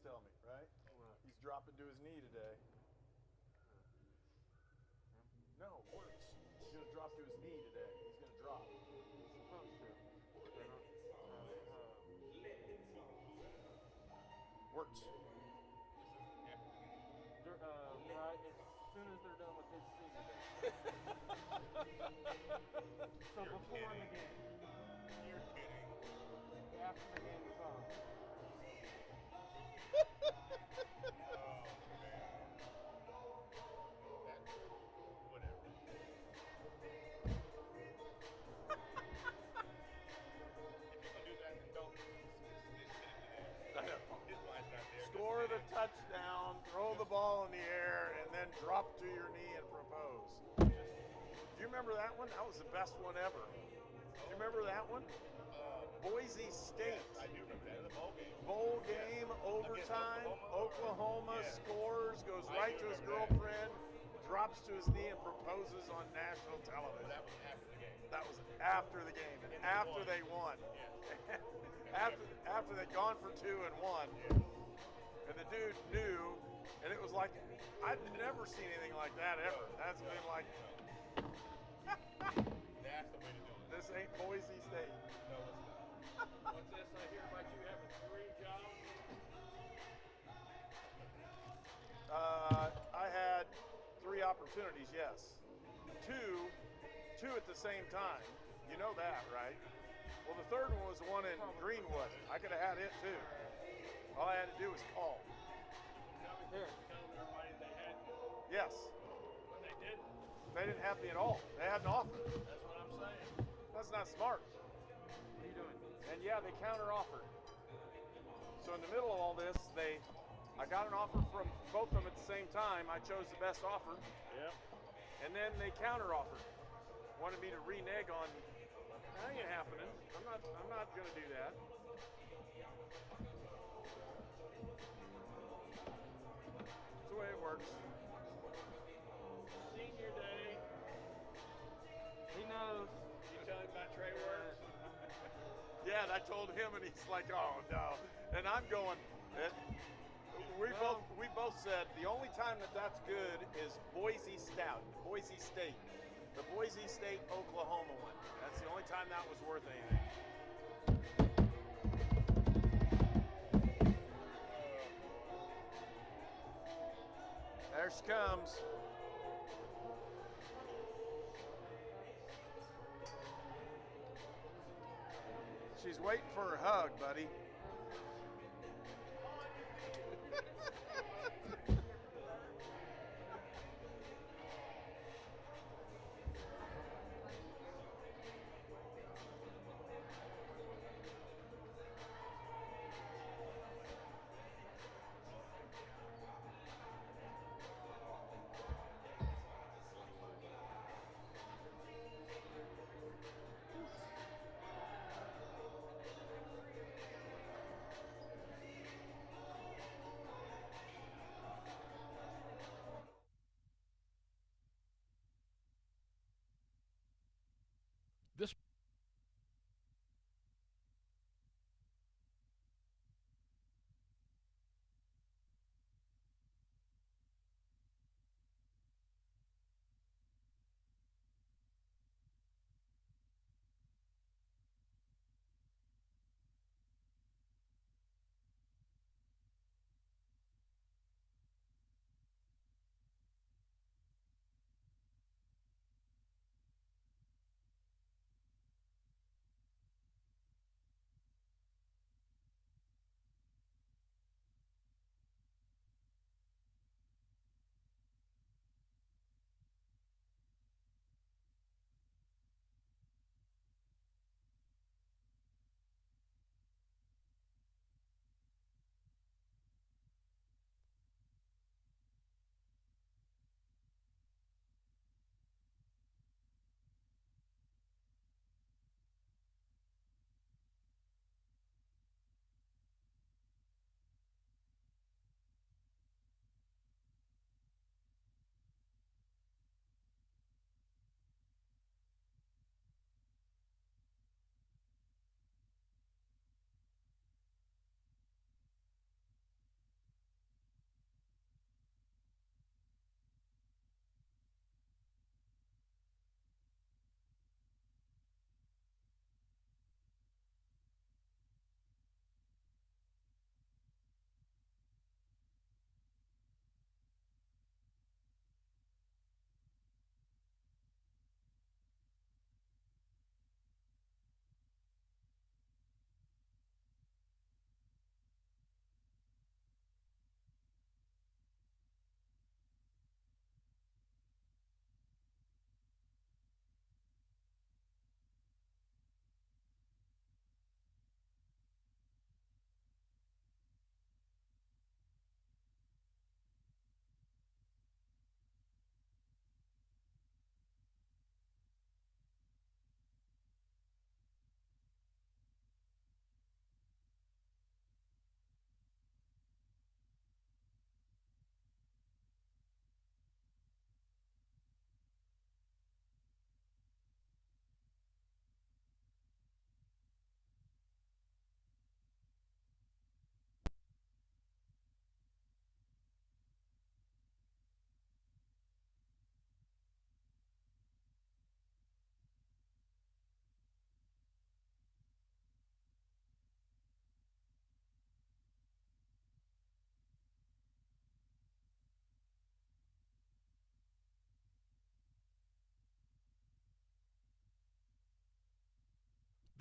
tell me, right? He's dropping to his knee today. No, words. He's going to drop to his knee today. He's going to drop. Supposed to. Words. Right as soon as they're done with his senior day. So before the game. You're kidding. After the game is on. Oh, man. Whatever. If you're going to do that, then don't sit there. His mind's not there. Score the touchdown, throw the ball in the air, and then drop to your knee and propose. Do you remember that one? That was the best one ever. Do you remember that one? Boise State. Yes, I do remember that. It was a bowl game. Bowl game, overtime, Oklahoma scores, goes right to his girlfriend, drops to his knee and proposes on national television. But that was after the game. That was after the game, and after they won. Yeah. after they'd gone for 2 and won. Yeah. And the dude knew, and it was like, I've never seen anything like that ever. That's been like, That's the way to do it. this ain't Boise State. No, it's not. What's this I hear about you having 3 jobs? I had 3 opportunities, yes. Two at the same time. You know that, right? Well, the third one was the one in Greenwood. I could have had it too. All I had to do was call. Here. Tell everybody they had you. Yes. But they didn't. They didn't have me at all. They had an offer. That's what I'm saying. That's not smart. What are you doing? And yeah, they counter-offered. So in the middle of all this, I got an offer from both of them at the same time. I chose the best offer. Yep. And then they counter-offered. Wanted me to renege on, that ain't happening. I'm not going to do that. That's the way it works. Senior day. He knows. You tell him about Trey Words? Yeah, and I told him, and he's like, "Oh no!" And I'm going. We both said the only time that's good is Boise State, the Boise State Oklahoma one. That's the only time that was worth anything. There she comes. She's waiting for her hug, buddy.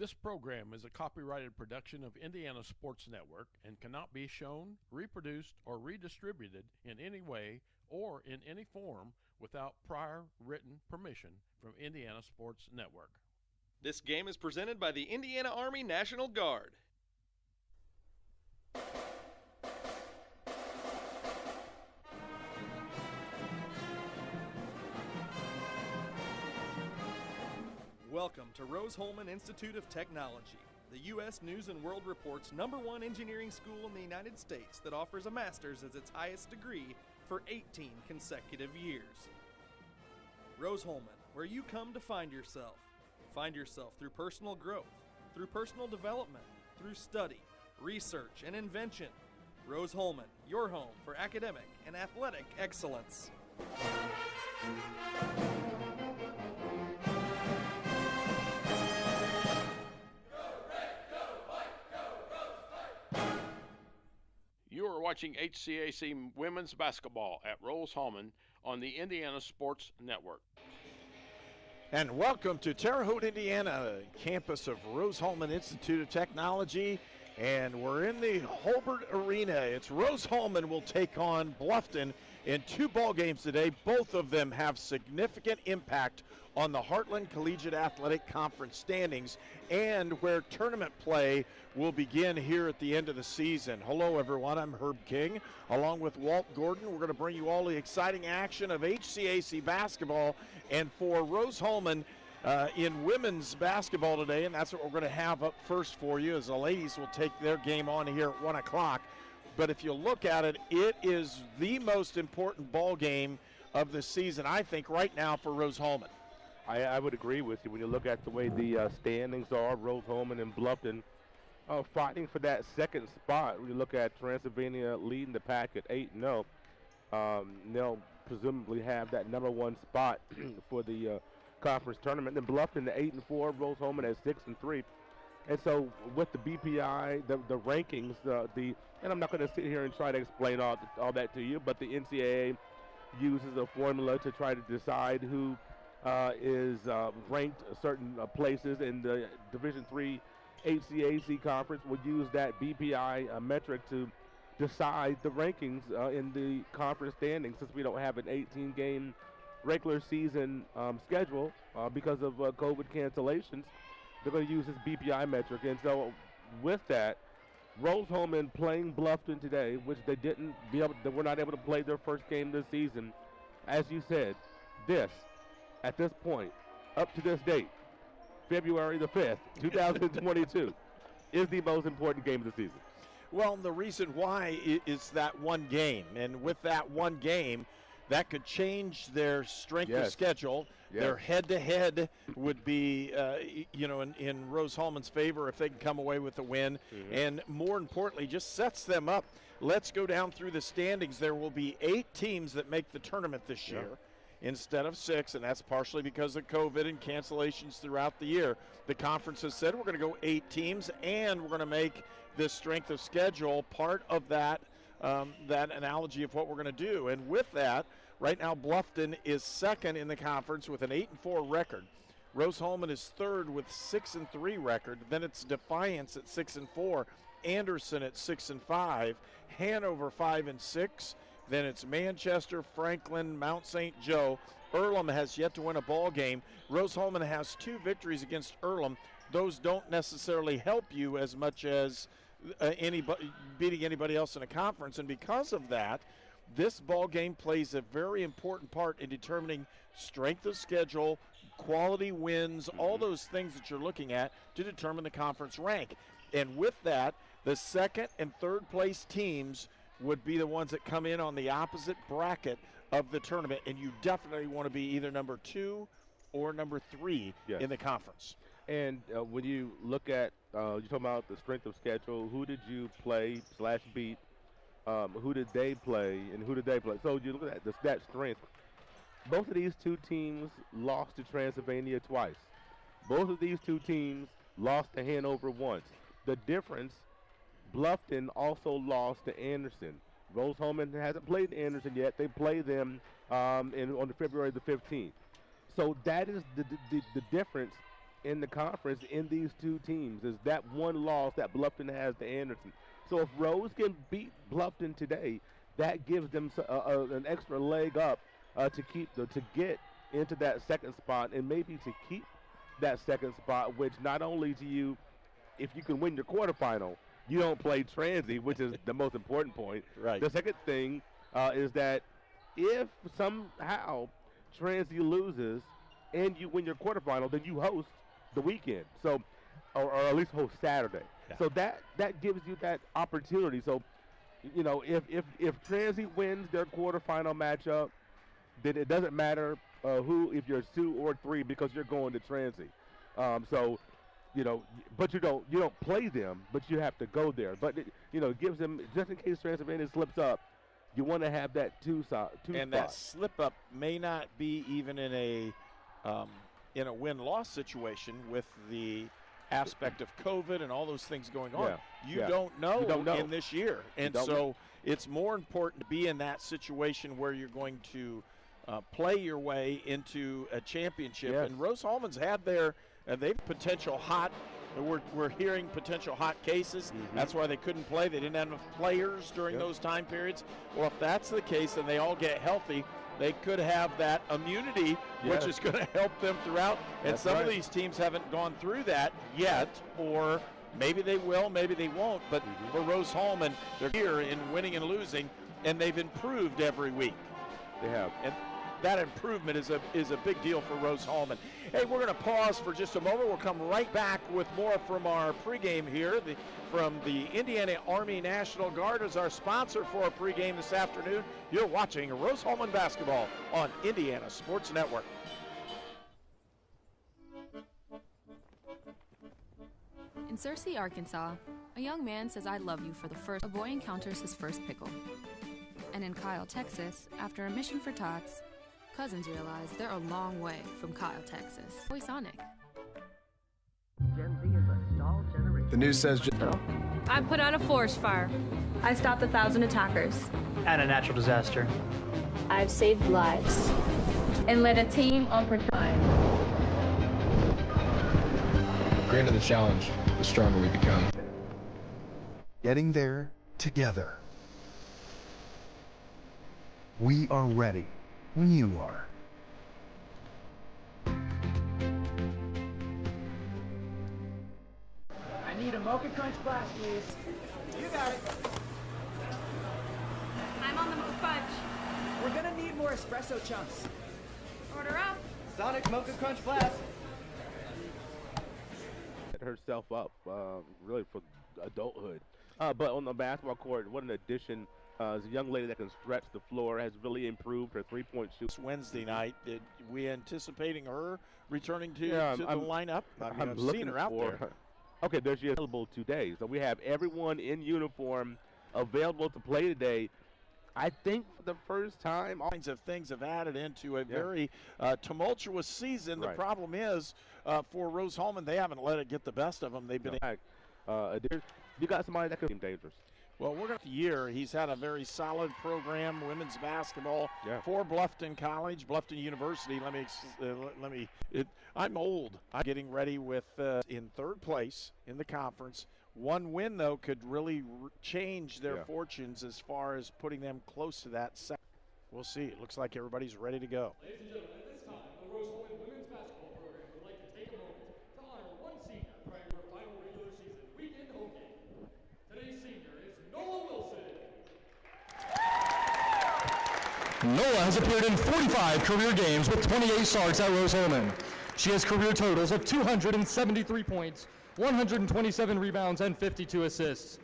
This program is a copyrighted production of Indiana Sports Network and cannot be shown, reproduced, or redistributed in any way or in any form without prior written permission from Indiana Sports Network. This game is presented by the Indiana Army National Guard. Welcome to Rose-Hulman Institute of Technology, the U.S. News & World Report's #1 engineering school in the United States that offers a master's as its highest degree for 18 consecutive years. Rose-Hulman, where you come to find yourself. Find yourself through personal growth, through personal development, through study, research, and invention. Rose-Hulman, your home for academic and athletic excellence. You are watching HCAC women's basketball at Rose-Hulman on the Indiana Sports Network. And welcome to Terre Haute, Indiana, campus of Rose-Hulman Institute of Technology. And we're in the Holbert Arena. It's Rose-Hulman will take on Bluffton in 2 ball games today. Both of them have significant impact on the Heartland Collegiate Athletic Conference standings and where tournament play will begin here at the end of the season. Hello, everyone. I'm Herb King, along with Walt Gordon. We're going to bring you all the exciting action of HCAC basketball and for Rose-Hulman in women's basketball today, and that's what we're going to have up first for you as the ladies will take their game on here at 1 o'clock. But if you look at it, it is the most important ball game of the season, I think, right now for Rose-Hulman. I would agree with you when you look at the way the standings are. Rose-Hulman and Bluffton fighting for that second spot. When you look at Transylvania leading the pack at 8-0, they'll presumably have that #1 spot for the conference tournament. Then Bluffton at 8-4, Rose-Hulman at 6-3. And so with the BPI, the rankings, and I'm not going to sit here and try to explain all that to you, but the NCAA uses a formula to try to decide who is ranked certain places in the Division III HCAC conference. Will use that BPI metric to decide the rankings in the conference standings, since we don't have an 18-game regular season schedule because of COVID cancellations. They're going to use this BPI metric. And so with that, Rose-Hulman playing Bluffton today, which they were not able to play their first game this season. As you said, at this point, up to this date, February the 5th, 2022, is the most important game of the season. Well, the reason why is that one game. And with that one game, that could change their strength of schedule. Yes. Their head-to-head would be, in Rose-Hulman's favor if they can come away with a win. Mm-hmm. And more importantly, just sets them up. Let's go down through the standings. There will be 8 teams that make the tournament this year instead of 6, and that's partially because of COVID and cancellations throughout the year. The conference has said we're going to go 8 teams, and we're going to make this strength of schedule part of that analogy of what we're going to do. And with that, right now Bluffton is second in the conference with an 8-4 record. Rose-Hulman is third with 6-3 record. Then it's Defiance at 6-4, Anderson at 6-5, Hanover 5-6. Then it's Manchester, Franklin, Mount St. Joe. Earlham has yet to win a ball game. Rose-Hulman has 2 victories against Earlham. Those don't necessarily help you as much as beating anybody else in a conference. And because of that, this ball game plays a very important part in determining strength of schedule, quality wins, all those things that you're looking at to determine the conference rank. And with that, the second and third place teams would be the ones that come in on the opposite bracket of the tournament, and you definitely want to be either number 2 or number 3 in the conference. And when you look at, you're talking about the strength of schedule, who did you play / beat, who did they play, and who did they play? So you look at that strength. Both of these 2 teams lost to Transylvania twice. Both of these 2 teams lost to Hanover once. The difference, Bluffton also lost to Anderson. Rose-Hulman hasn't played Anderson yet. They play them on February the 15th. So that is the difference in the conference in these two teams is that one loss that Bluffton has to Anderson. So if Rose can beat Bluffton today, that gives them an extra leg up to get into that second spot and maybe to keep that second spot, which not only to you, if you can win your quarterfinal, you don't play Transy, which is the most important point. Right. The second thing is that if somehow Transy loses and you win your quarterfinal, then you host the weekend. So, or at least host Saturday. Yeah. So that gives you that opportunity. So, you know, if Transy wins their quarterfinal matchup, then it doesn't matter if you're 2 or 3 because you're going to Transy. So, you know, but you don't play them, but you have to go there. But it gives them, just in case Transylvania slips up, you want to have that two spot. That slip up may not be even in a win-loss situation with the aspect of COVID and all those things going on. Yeah. You don't know in this year. And so it's more important to be in that situation where you're going to play your way into a championship. Yes. And Rose-Hulman's had they've potential hot. We're hearing potential hot cases. Mm-hmm. That's why they couldn't play. They didn't have enough players during those time periods. Well, if that's the case and they all get healthy, they could have that immunity, which is going to help them throughout. And some of these teams haven't gone through that yet, or maybe they will, maybe they won't. But for Rose-Hulman, they're here in winning and losing, and they've improved every week. They have. And that improvement is a big deal for Rose-Hulman. Hey, we're going to pause for just a moment. We'll come right back with more from our pregame here from the Indiana Army National Guard as our sponsor for our pregame this afternoon. You're watching Rose-Hulman basketball on Indiana Sports Network. In Searcy, Arkansas, a young man says, "I love you" for the first. A boy encounters his first pickle. And in Kyle, Texas, after a mission for tots, cousins realize they're a long way from Kyle, Texas. Boy Sonic. Gen Z is a stalled generation. The news says I put out a forest fire. I stopped 1,000 attackers. And a natural disaster. I've saved lives. And led a team on patrol. The greater the challenge, the stronger we become. Getting there together. We are ready when you are. I need a Mocha Crunch Blast, please. You got it. I'm on the move, Fudge. We're gonna need more espresso chunks. Order up. Sonic Mocha Crunch Blast. Set herself up really for adulthood. But on the basketball court, what an addition. As a young lady that can stretch the floor, has really improved her three-point shoot. Wednesday night, we anticipating her returning to the lineup? I've seen her out there. Okay, there she is available today. So we have everyone in uniform available to play today. I think for the first time, all kinds of things have added into a very tumultuous season. The problem is for Rose-Hulman, they haven't let it get the best of them. They've been. You got somebody that could be dangerous. Well, we're going to year. He's had a very solid program, women's basketball for Bluffton College, Bluffton University. I'm old. I'm getting ready with in third place in the conference. One win, though, could really change their fortunes as far as putting them close to that. We'll see. It looks like everybody's ready to go. Ladies and gentlemen, at this time, the Rose-Hulman women's basketball program would like to take a moment to honor one senior prior to her final regular season weekend home game. Today's senior is Noah Wilson. Noah has appeared in 45 career games with 28 starts at Rose-Hulman. She has career totals of 273 points, 127 rebounds, and 52 assists.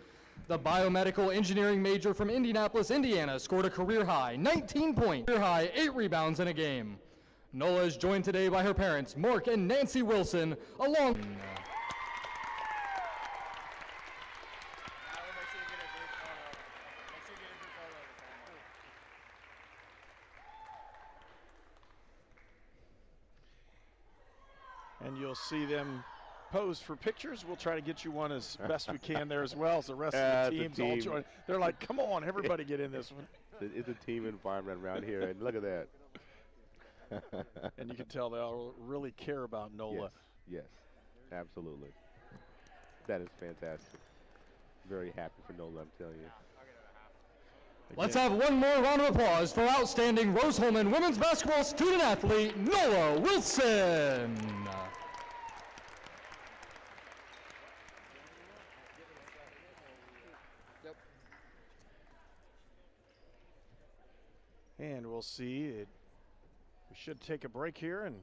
The biomedical engineering major from Indianapolis, Indiana, scored a career high 19 points, career high 8 rebounds in a game. Noah is joined today by her parents, Mark and Nancy Wilson, along. And you'll see them pose for pictures. We'll try to get you one as best we can there as well as the rest of the teams all join. They're like, come on, everybody get in this one. It's a team environment around here, and look at that. And you can tell they all really care about Nola. Yes. Absolutely. That is fantastic. Very happy for Nola, I'm telling you. Let's have one more round of applause for outstanding Rose-Hulman women's basketball student athlete, Nola Wilson. And we'll see. We should take a break here and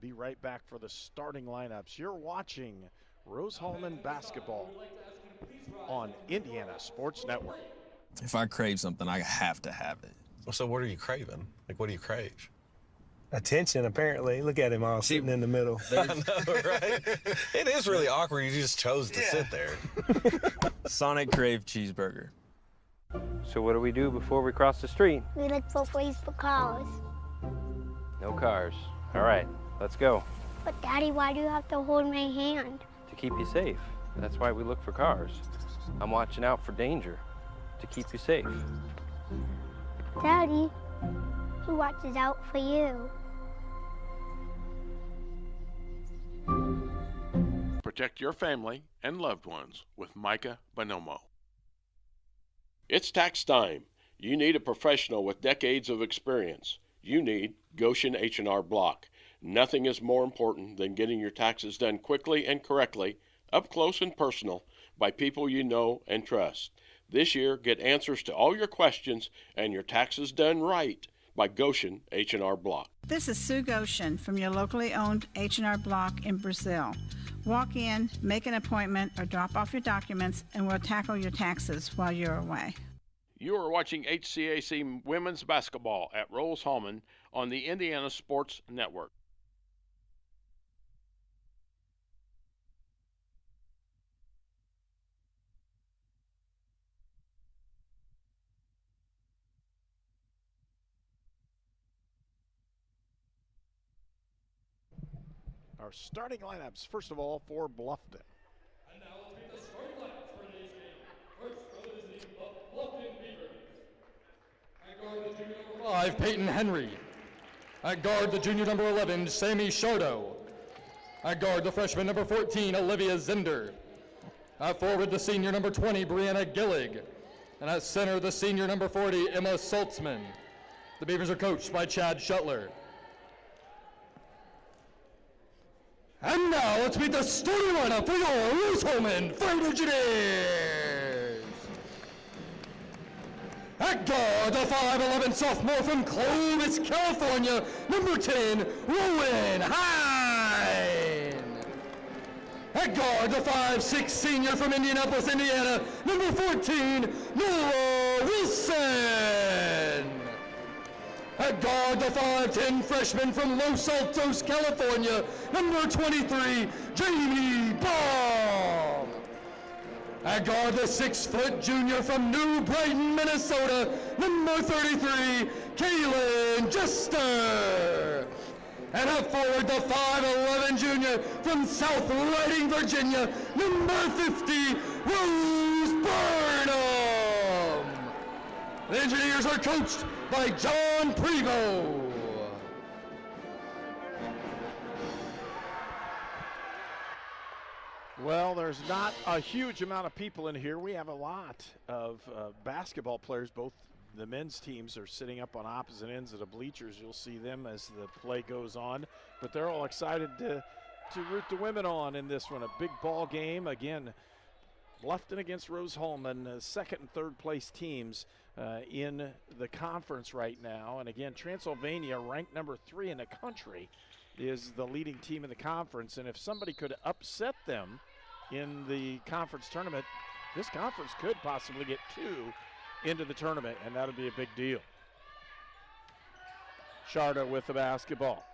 be right back for the starting lineups. You're watching Rose-Hulman basketball on Indiana Sports Network. If I crave something, I have to have it. So what are you craving? Like, what do you crave? Attention, apparently. Look at him all sitting in the middle. I know, right? It is really awkward. You just chose to sit there. Sonic Crave Cheeseburger. So what do we do before we cross the street? We look for ways for cars. No cars. All right, let's go. But Daddy, why do you have to hold my hand? To keep you safe. That's why we look for cars. I'm watching out for danger to keep you safe. Daddy, he watches out for you. Protect your family and loved ones with Micah Bonomo. It's tax time. You need a professional with decades of experience. You need Goshen H&R Block. Nothing is more important than getting your taxes done quickly and correctly, up close and personal, by people you know and trust. This year, get answers to all your questions and your taxes done right by Goshen H&R Block. This is Sue Goshen from your locally owned H&R Block in Brazil. Walk in, make an appointment, or drop off your documents, and we'll tackle your taxes while you're away. You are watching HCAC women's basketball at Rose-Hulman on the Indiana Sports Network. Our starting lineups, first of all, for Bluffton. And now let's meet the starting lineups for today's game. First, representing the Bluffton Beavers. At guard, the junior number 5, Peyton Henry. At guard, the junior number 11, Sammy Shardo. At guard, the freshman number 14, Olivia Zender. At forward, the senior number 20, Brianna Gillig. And at center, the senior number 40, Emma Saltzman. The Beavers are coached by Chad Shuttler. And now let's meet the starting lineup for your Rose-Hulman Freight Engineers. At guard, the 5'11" sophomore from Clovis, California, number 10, Rowan Hine. At guard, the 5'6" senior from Indianapolis, Indiana, number 14, Nola Wilson. At guard, the 5'10" freshman from Los Altos, California, number 23, Jamie Baum. At guard, the 6' junior from New Brighton, Minnesota, number 33, Kaylin Jester. And at forward, the 5'11" junior from South Reading, Virginia, number 50, Rose Burnham. The Engineers are coached by John Prevost. Well, there's not a huge amount of people in here. We have a lot of basketball players. Both the men's teams are sitting up on opposite ends of the bleachers. You'll see them as the play goes on. But they're all excited to root the women on in this one. A big ball game. Again, Bluffton against Rose-Hulman, second and third place teams in the conference right now. And again, Transylvania, ranked number 3 in the country, is the leading team in the conference. And if somebody could upset them in the conference tournament, this conference could possibly get 2 into the tournament, and that would be a big deal. Sharda with the basketball.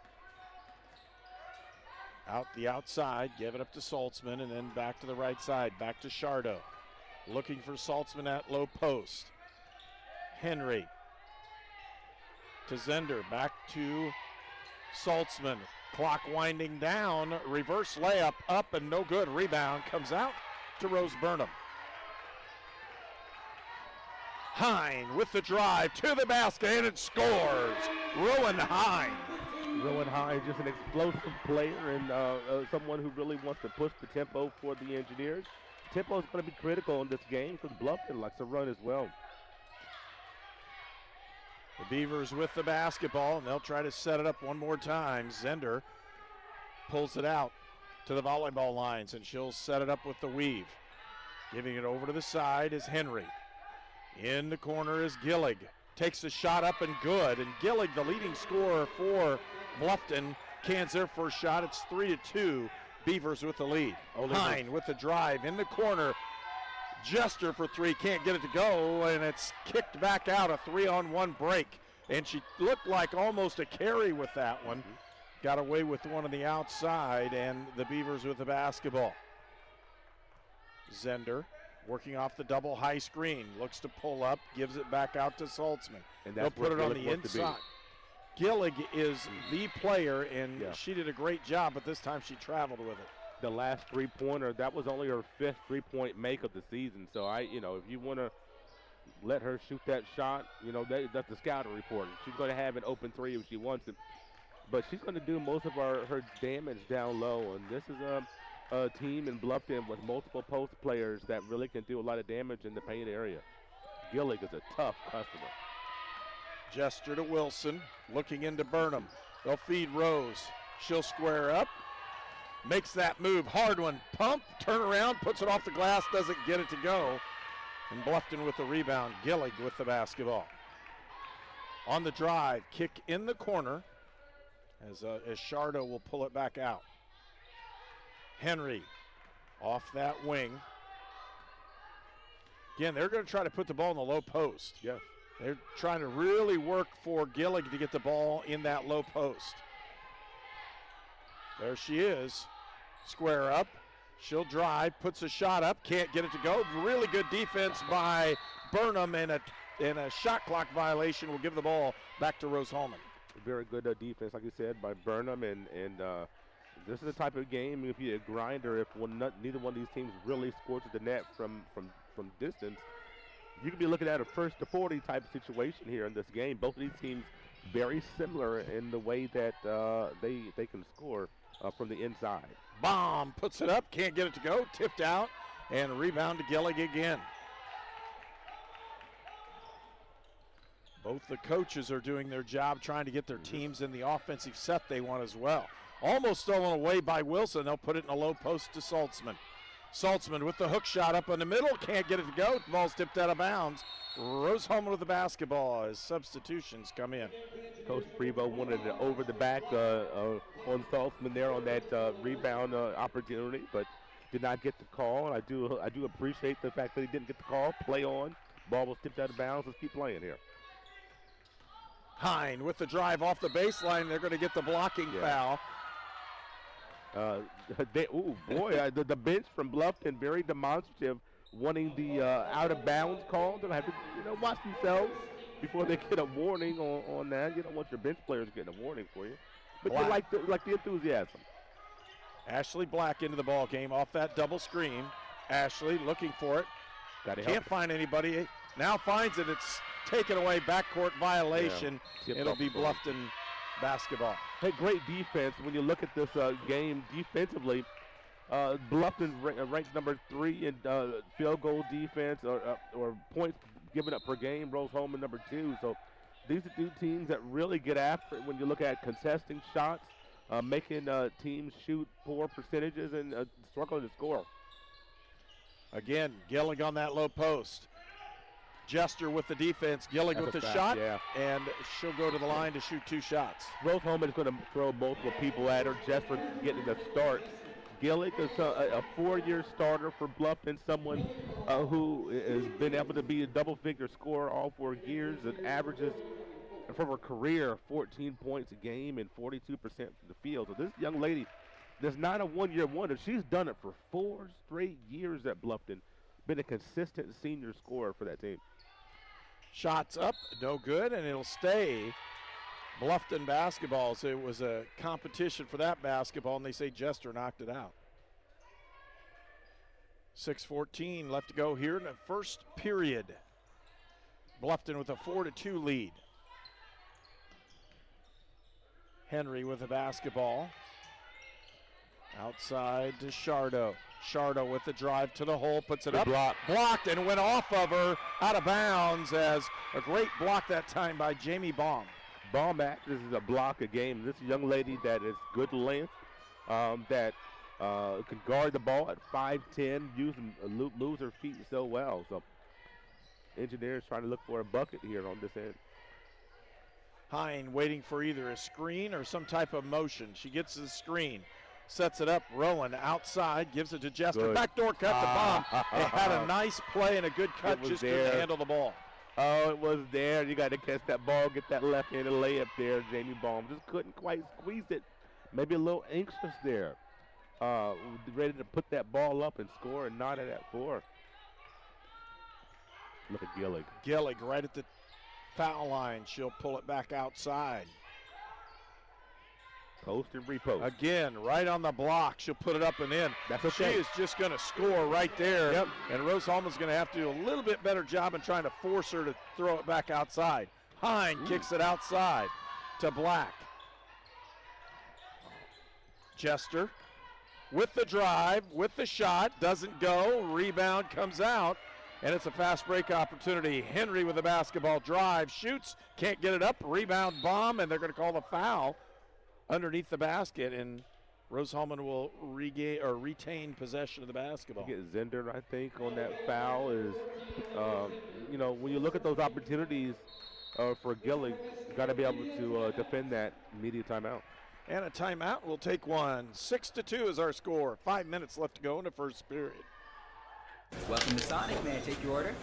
Out the outside, give it up to Saltzman, and then back to the right side, back to Shardo. Looking for Saltzman at low post. Henry to Zender, back to Saltzman. Clock winding down, reverse layup, up and no good. Rebound comes out to Rose Burnham. Hine with the drive to the basket, and it scores. Rowan Hine. Rowan High is just an explosive player and someone who really wants to push the tempo for the Engineers. Tempo is going to be critical in this game because Bluffton likes to run as well. The Beavers with the basketball, and they'll try to set it up one more time. Zender pulls it out to the volleyball lines, and she'll set it up with the weave. Giving it over to the side is Henry. In the corner is Gillig. Takes the shot up and good, and Gillig, the leading scorer for Bluffton, cans their first shot. It's 3-2, Beavers with the lead. Hine with the drive in the corner. Jester for three, can't get it to go, and it's kicked back out, a 3-on-1 break. And she looked like almost a carry with that one. Got away with one on the outside, and the Beavers with the basketball. Zender working off the double high screen, looks to pull up, gives it back out to Saltzman. And they'll put it on the inside. Gillig is the player, and she did a great job, but this time she traveled with it. The last three-pointer, that was only her 5th three-point make of the season. So if you want to let her shoot that shot, that's the scouting report. She's going to have an open three if she wants it, but she's going to do most of her damage down low. And this is a team in Bluffton with multiple post players that really can do a lot of damage in the paint area. Gillig is a tough customer. Jester to Wilson, looking into Burnham. They'll feed Rose. She'll square up. Makes that move, hard one, pump, turn around, puts it off the glass, doesn't get it to go. And Bluffton with the rebound, Gillig with the basketball. On the drive, kick in the corner as Shardo will pull it back out. Henry off that wing. Again, they're going to try to put the ball in the low post. Yes. They're trying to really work for Gillig to get the ball in that low post. There she is. Square up. She'll drive, puts a shot up, can't get it to go. Really good defense by Burnham, and a shot clock violation will give the ball back to Rose-Hulman. Very good defense, like you said, by Burnham, and this is the type of game, if you're a grinder, if neither one of these teams really scorches the net from distance, you could be looking at a first to 40 type of situation here in this game. Both of these teams very similar in the way that they can score from the inside. Bomb, puts it up, can't get it to go, tipped out, and a rebound to Gillig again. Both the coaches are doing their job trying to get their teams in the offensive set they want as well. Almost stolen away by Wilson. They'll put it in a low post to Saltzman. Saltzman with the hook shot up in the middle, can't get it to go. The ball's tipped out of bounds. Rose-Hulman with the basketball as substitutions come in. Coach Prevo wanted it over the back on Saltzman there on that rebound opportunity, but did not get the call. And I do appreciate the fact that he didn't get the call. Play on. Ball was tipped out of bounds. Let's keep playing here. Hine with the drive off the baseline. They're going to get the blocking foul. The bench from Bluffton, very demonstrative, wanting the out of bounds call. They'll have to watch themselves before they get a warning on that. You don't want your bench players getting a warning for you. But you like the enthusiasm. Ashley Black into the ball game off that double screen. Ashley looking for it. Can't find anybody. Now finds it. It's taken away, backcourt violation. Yeah. It'll be Bluffton basketball. Hey, great defense. When you look at this game defensively, Bluffton ranked number 3 in field goal defense or points given up per game. Rose-Hulman number 2. So these are two teams that really get after it when you look at contesting shots, making teams shoot poor percentages and struggling to score. Again, Gillig on that low post. Jester with the defense, Gillig with the shot, and she'll go to the line to shoot 2 shots. Rose-Hulman is going to throw multiple people at her. Jester getting the start. Gillig is a 4-year starter for Bluffton, someone who has been able to be a double-figure scorer all 4 years and averages from her career 14 points a game and 42% from the field. So this young lady, there's not a 1-year wonder. She's done it for 4 straight years at Bluffton. Been a consistent senior scorer for that team. Shots up, no good, and it'll stay Bluffton basketball. So it was a competition for that basketball, and they say Jester knocked it out. 6:14 left to go here in the first period. Bluffton with a 4-2 lead. Henry with the basketball. Outside to Shardo. Shardo with the drive to the hole, puts it up. Blocked and went off of her, out of bounds, as a great block that time by Jamie Baum. Baum acts as a block a game. This young lady that is good length, that can guard the ball at 5'10", lose her feet so well. So Engineers trying to look for a bucket here on this end. Hine waiting for either a screen or some type of motion. She gets the screen, sets it up. Rowan outside, gives it to Jester. Backdoor cut to Baum. It had a nice play and a good cut, just couldn't handle the ball. Oh, it was there. You got to catch that ball, get that left-handed layup there. Jamie Baum just couldn't quite squeeze it. Maybe a little anxious there. Ready to put that ball up and score and knot it at 4. Look at Gillig. Gillig right at the foul line. She'll pull it back outside. Post and repost. Again, right on the block. She'll put it up and in. That's okay. She is just going to score right there. Yep. And Rose-Hulman's going to have to do a little bit better job in trying to force her to throw it back outside. Hine kicks it outside to Black. Jester with the drive, with the shot, doesn't go. Rebound comes out, and it's a fast break opportunity. Henry with the basketball, drive, shoots, can't get it up. Rebound Bomb, and they're going to call the foul underneath the basket, and Rose-Hulman will retain possession of the basketball. You get Zender, I think, on that foul. Is when you look at those opportunities for Gillig, you got to be able to defend that immediate timeout. And a timeout. We'll take one. 6-2 is our score. 5 minutes left to go in the first period. Welcome to Sonic. May I take your order?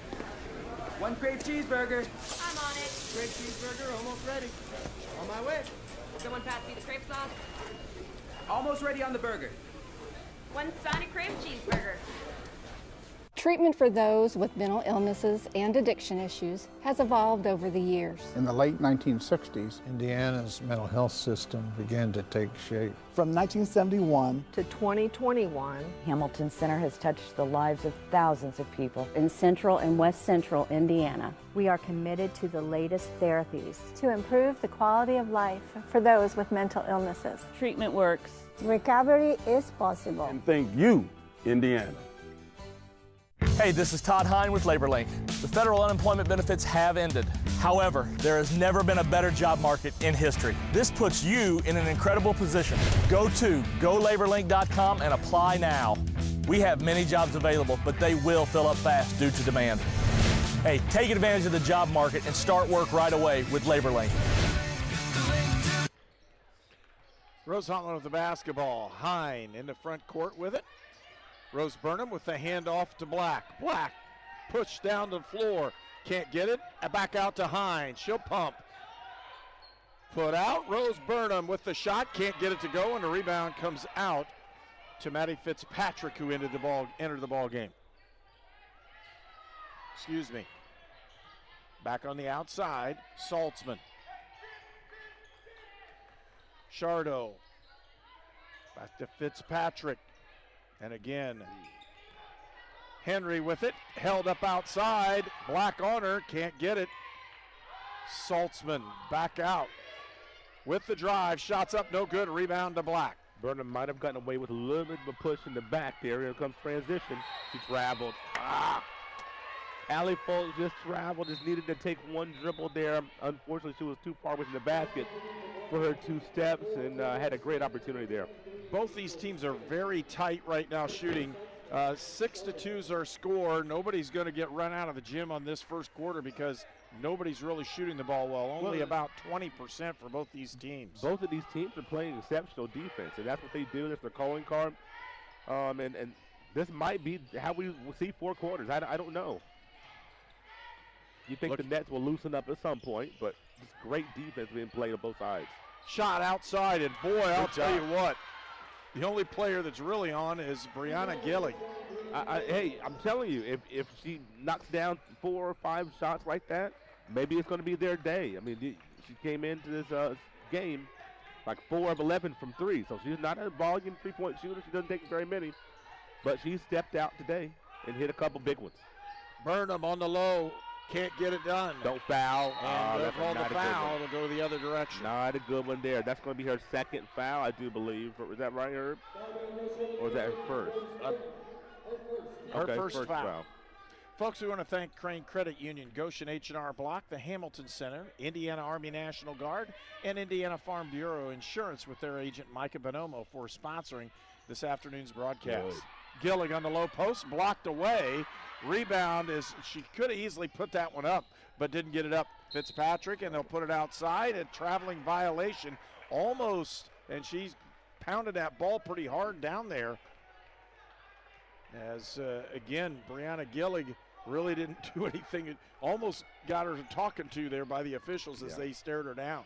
1 Crave cheeseburger. I'm on it. Crave cheeseburger, almost ready. On my way. Someone pass me the crepe sauce. Almost ready on the burger. 1 Sonic Crave cheeseburger. Treatment for those with mental illnesses and addiction issues has evolved over the years. In the late 1960s, Indiana's mental health system began to take shape. From 1971 to 2021, Hamilton Center has touched the lives of thousands of people in central and west central Indiana. We are committed to the latest therapies to improve the quality of life for those with mental illnesses. Treatment works. Recovery is possible. And thank you, Indiana. Hey, this is Todd Hine with LaborLink. The federal unemployment benefits have ended. However, there has never been a better job market in history. This puts you in an incredible position. Go to golaborlink.com and apply now. We have many jobs available, but they will fill up fast due to demand. Hey, take advantage of the job market and start work right away with LaborLink. Rose-Hulman with the basketball. Hine in the front court with it. Rose Burnham with the handoff to Black. Black pushed down to the floor. Can't get it. Back out to Hine. She'll pump. Put out. Rose Burnham with the shot. Can't get it to go, and the rebound comes out to Maddie Fitzpatrick, who entered the ball game. Excuse me. Back on the outside, Saltzman. Shardo. Back to Fitzpatrick. And again, Henry with it, held up outside. Black on her, can't get it. Saltzman back out with the drive. Shots up, no good. Rebound to Black. Burnham might have gotten away with a little bit of a push in the back there. Here comes transition. She traveled. Allie Foltz just traveled, just needed to take one dribble there. Unfortunately, she was too far within the basket for her 2 steps and had a great opportunity there. Both these teams are very tight right now shooting. 6-2 is our score. Nobody's going to get run out of the gym on this first quarter because nobody's really shooting the ball well. Only about 20% for both these teams. Both of these teams are playing exceptional defense, and that's what they do. That's their calling card. And this might be how we will see 4 quarters. I don't know. You think the Nets will loosen up at some point, but just great defense being played on both sides. Shot outside, and boy, I'll tell you what. The only player that's really on is Brianna Gillig. Hey, I'm telling you, if she knocks down 4 or 5 shots like that, maybe it's going to be their day. I mean, she came into this game like 4 of 11 from 3, so she's not a volume 3-point shooter. She doesn't take very many, but she stepped out today and hit a couple big ones. Burnham on the low, Can't get it done. Don't foul. And they'll call the foul. It'll go the other direction. Not a good one there. That's going to be her second foul, I do believe. Is that right, Herb? Or is that her first? Her first foul. Folks, we want to thank Crane Credit Union, Goshen H&R Block, the Hamilton Center, Indiana Army National Guard, and Indiana Farm Bureau Insurance with their agent Micah Bonomo for sponsoring this afternoon's broadcast. Gillig on the low post, blocked away. Rebound is, she could have easily put that one up, but didn't get it up. Fitzpatrick, and they'll put it outside. A traveling violation almost, and she's pounded that ball pretty hard down there. As, again, Brianna Gillig really didn't do anything. It almost got her talking to there by the officials as they stared her down.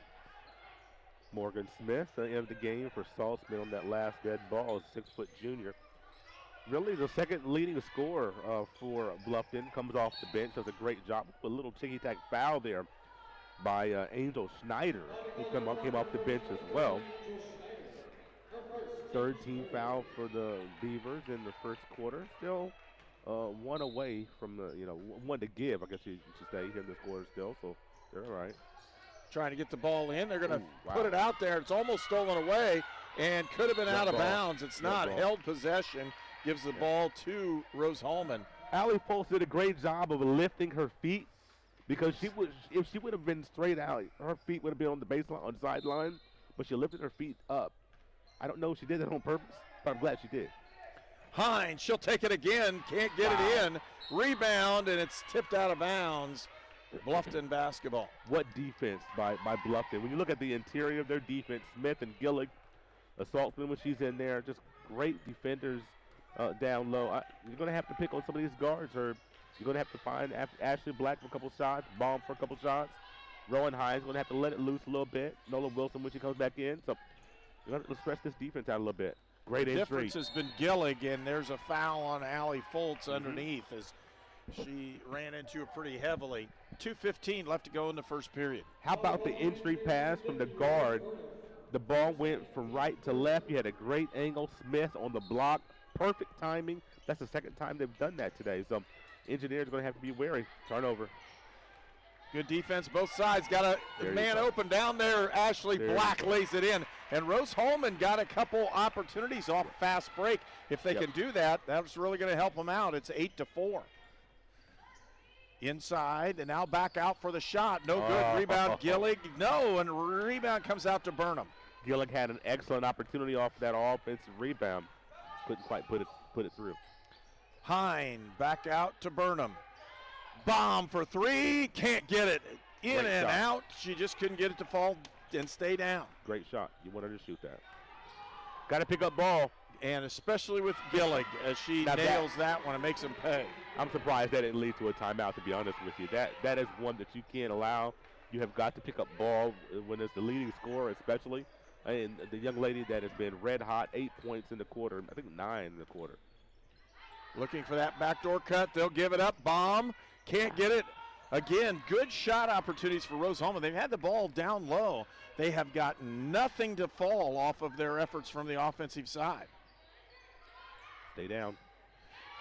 Morgan Smith at the end of the game for Saltzman on that last dead ball, 6-foot junior. Really the second leading scorer for Bluffton, comes off the bench, does a great job. A little ticky-tack foul there by Angel Schneider, who came off the bench as well. Third team foul for the Beavers in the first quarter. Still one away from the, one to give, I guess you should say, here in this quarter still, so they're all right. Trying to get the ball in. They're going to put it out there. It's almost stolen away and could have been out of bounds. It's not. Held possession. Gives the ball to Rose-Hulman. Allie Foltz did a great job of lifting her feet because if she would have been straight out, her feet would have been on the baseline, on the sideline, but she lifted her feet up. I don't know if she did that on purpose, but I'm glad she did. Hines, she'll take it again. Can't get it in. Rebound, and it's tipped out of bounds. Bluffton basketball. What defense by Bluffton. When you look at the interior of their defense, Smith and Gillig, Saltzman when she's in there, just great defenders down low. You're going to have to pick on some of these guards, Herb. You're going to have to find Ashley Black for a couple shots, Baum for a couple shots. Rowan Hines going to have to let it loose a little bit. Nola Wilson when she comes back in. So you're going to stretch this defense out a little bit. Great entry. The difference has been Gillig, and there's a foul on Allie Foltz underneath as she ran into it pretty heavily. 2:15 left to go in the first period. How about the entry pass from the guard? The ball went from right to left. You had a great angle. Smith on the block. Perfect timing. That's the second time they've done that today. So Engineers going to have to be wary. Turnover. Good defense, both sides. Got a man open down there. Ashley Black lays it in. And Rose-Hulman got a couple opportunities off fast break. If they can do that, that's really going to help them out. It's 8-4. Inside, and now back out for the shot. No good. Rebound, Gillig. No, and rebound comes out to Burnham. Gillig had an excellent opportunity off that offensive rebound. Couldn't quite put it through. Hine back out to Burnham. Bomb for three. Can't get it. In Great and shot. Out. She just couldn't get it to fall and stay down. Great shot. You want her to shoot that. Got to pick up ball. And especially with Gillig, as she nails that one and makes him pay. I'm surprised that didn't lead to a timeout, to be honest with you. That is one that you can't allow. You have got to pick up ball when it's the leading scorer, especially. And the young lady that has been red hot, 8 points in the quarter, I think 9 in the quarter. Looking for that backdoor cut. They'll give it up. Bomb. Can't get it. Again, good shot opportunities for Rose-Hulman. They've had the ball down low. They have got nothing to fall off of their efforts from the offensive side. Stay down.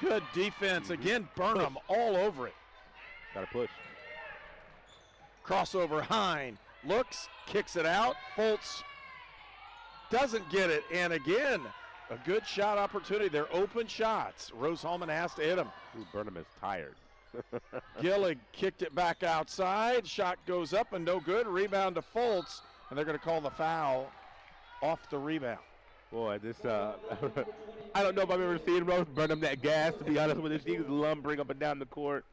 Good defense. Again, Burnham all over it. Got to push. Crossover, Hine looks, kicks it out. Foltz doesn't get it. And again, a good shot opportunity. They're open shots. Rose-Hulman has to hit them. Burnham is tired. Gillig kicked it back outside. Shot goes up and no good. Rebound to Foltz. And they're going to call the foul off the rebound. Boy, this, I don't know if I've ever seen Rose Burnham that gas, to be honest with you. She was lumbering up and down the court.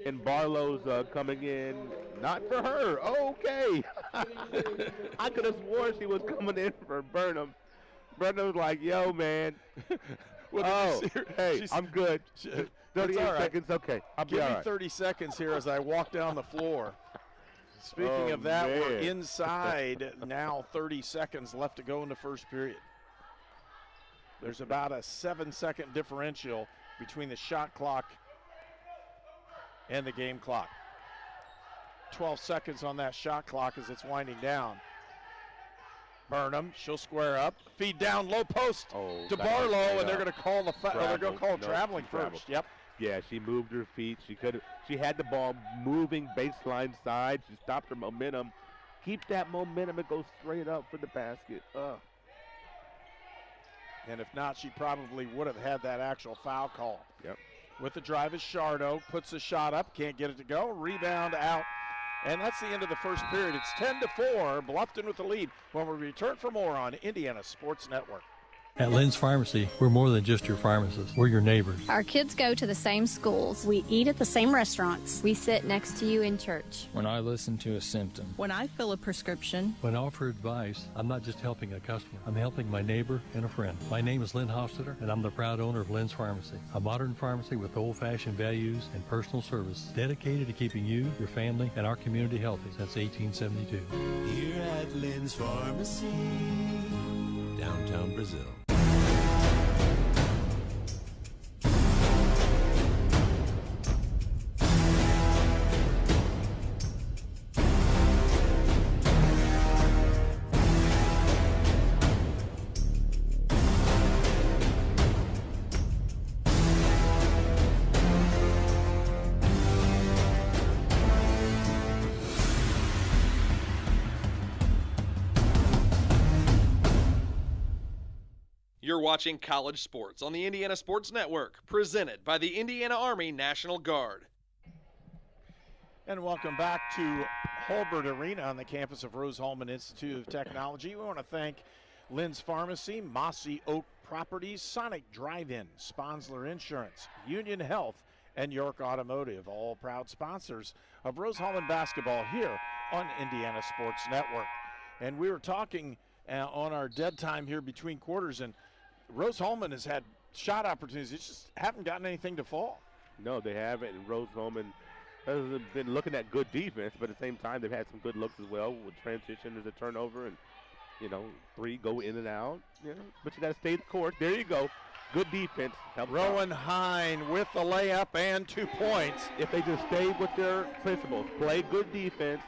And Barlow's coming in. Not for her. Okay. I could have sworn she was coming in for Burnham. Burnham was like, yo, man. Well, hey, I'm good. 38 seconds, okay. I'll be all right. Give me 30 seconds here as I walk down the floor. Speaking of that, we're inside now. 30 seconds left to go in the first period. There's about a 7-second differential between the shot clock and the game clock. 12 seconds on that shot clock as it's winding down. Burnham, she'll square up, feed down low post to Barlow, and they're going to call the they're going to call traveling first. Yep. Yeah, she moved her feet. She had the ball moving baseline side. She stopped her momentum. Keep that momentum and go straight up for the basket. And if not, she probably would have had that actual foul call. Yep. With the drive is Chardo, puts the shot up, can't get it to go, rebound out. And that's the end of the first period. It's 10-4, Bluffton with the lead when we return for more on Indiana Sports Network. At Lynn's Pharmacy, we're more than just your pharmacist. We're your neighbors. Our kids go to the same schools. We eat at the same restaurants. We sit next to you in church. When I listen to a symptom. When I fill a prescription. When I offer advice, I'm not just helping a customer. I'm helping my neighbor and a friend. My name is Lynn Hofstadter, and I'm the proud owner of Lynn's Pharmacy, a modern pharmacy with old-fashioned values and personal service, dedicated to keeping you, your family, and our community healthy since 1872. Here at Lynn's Pharmacy, downtown Brazil. You're watching College Sports on the Indiana Sports Network, presented by the Indiana Army National Guard. And welcome back to Hulbert Arena on the campus of Rose-Hulman Institute of Technology. We want to thank Lynn's Pharmacy, Mossy Oak Properties, Sonic Drive-In, Sponsler Insurance, Union Health, and York Automotive, all proud sponsors of Rose-Hulman basketball here on Indiana Sports Network. And we were talking on our dead time here between quarters, and Rose-Hulman has had shot opportunities. They just haven't gotten anything to fall. No, they haven't. And Rose-Hulman has been looking at good defense, but at the same time, they've had some good looks as well. With transition, there's a turnover, and, three go in and out. But you got to stay the course. There you go. Good defense. Rowan Hine with the layup and 2 points. If they just stay with their principles, play good defense,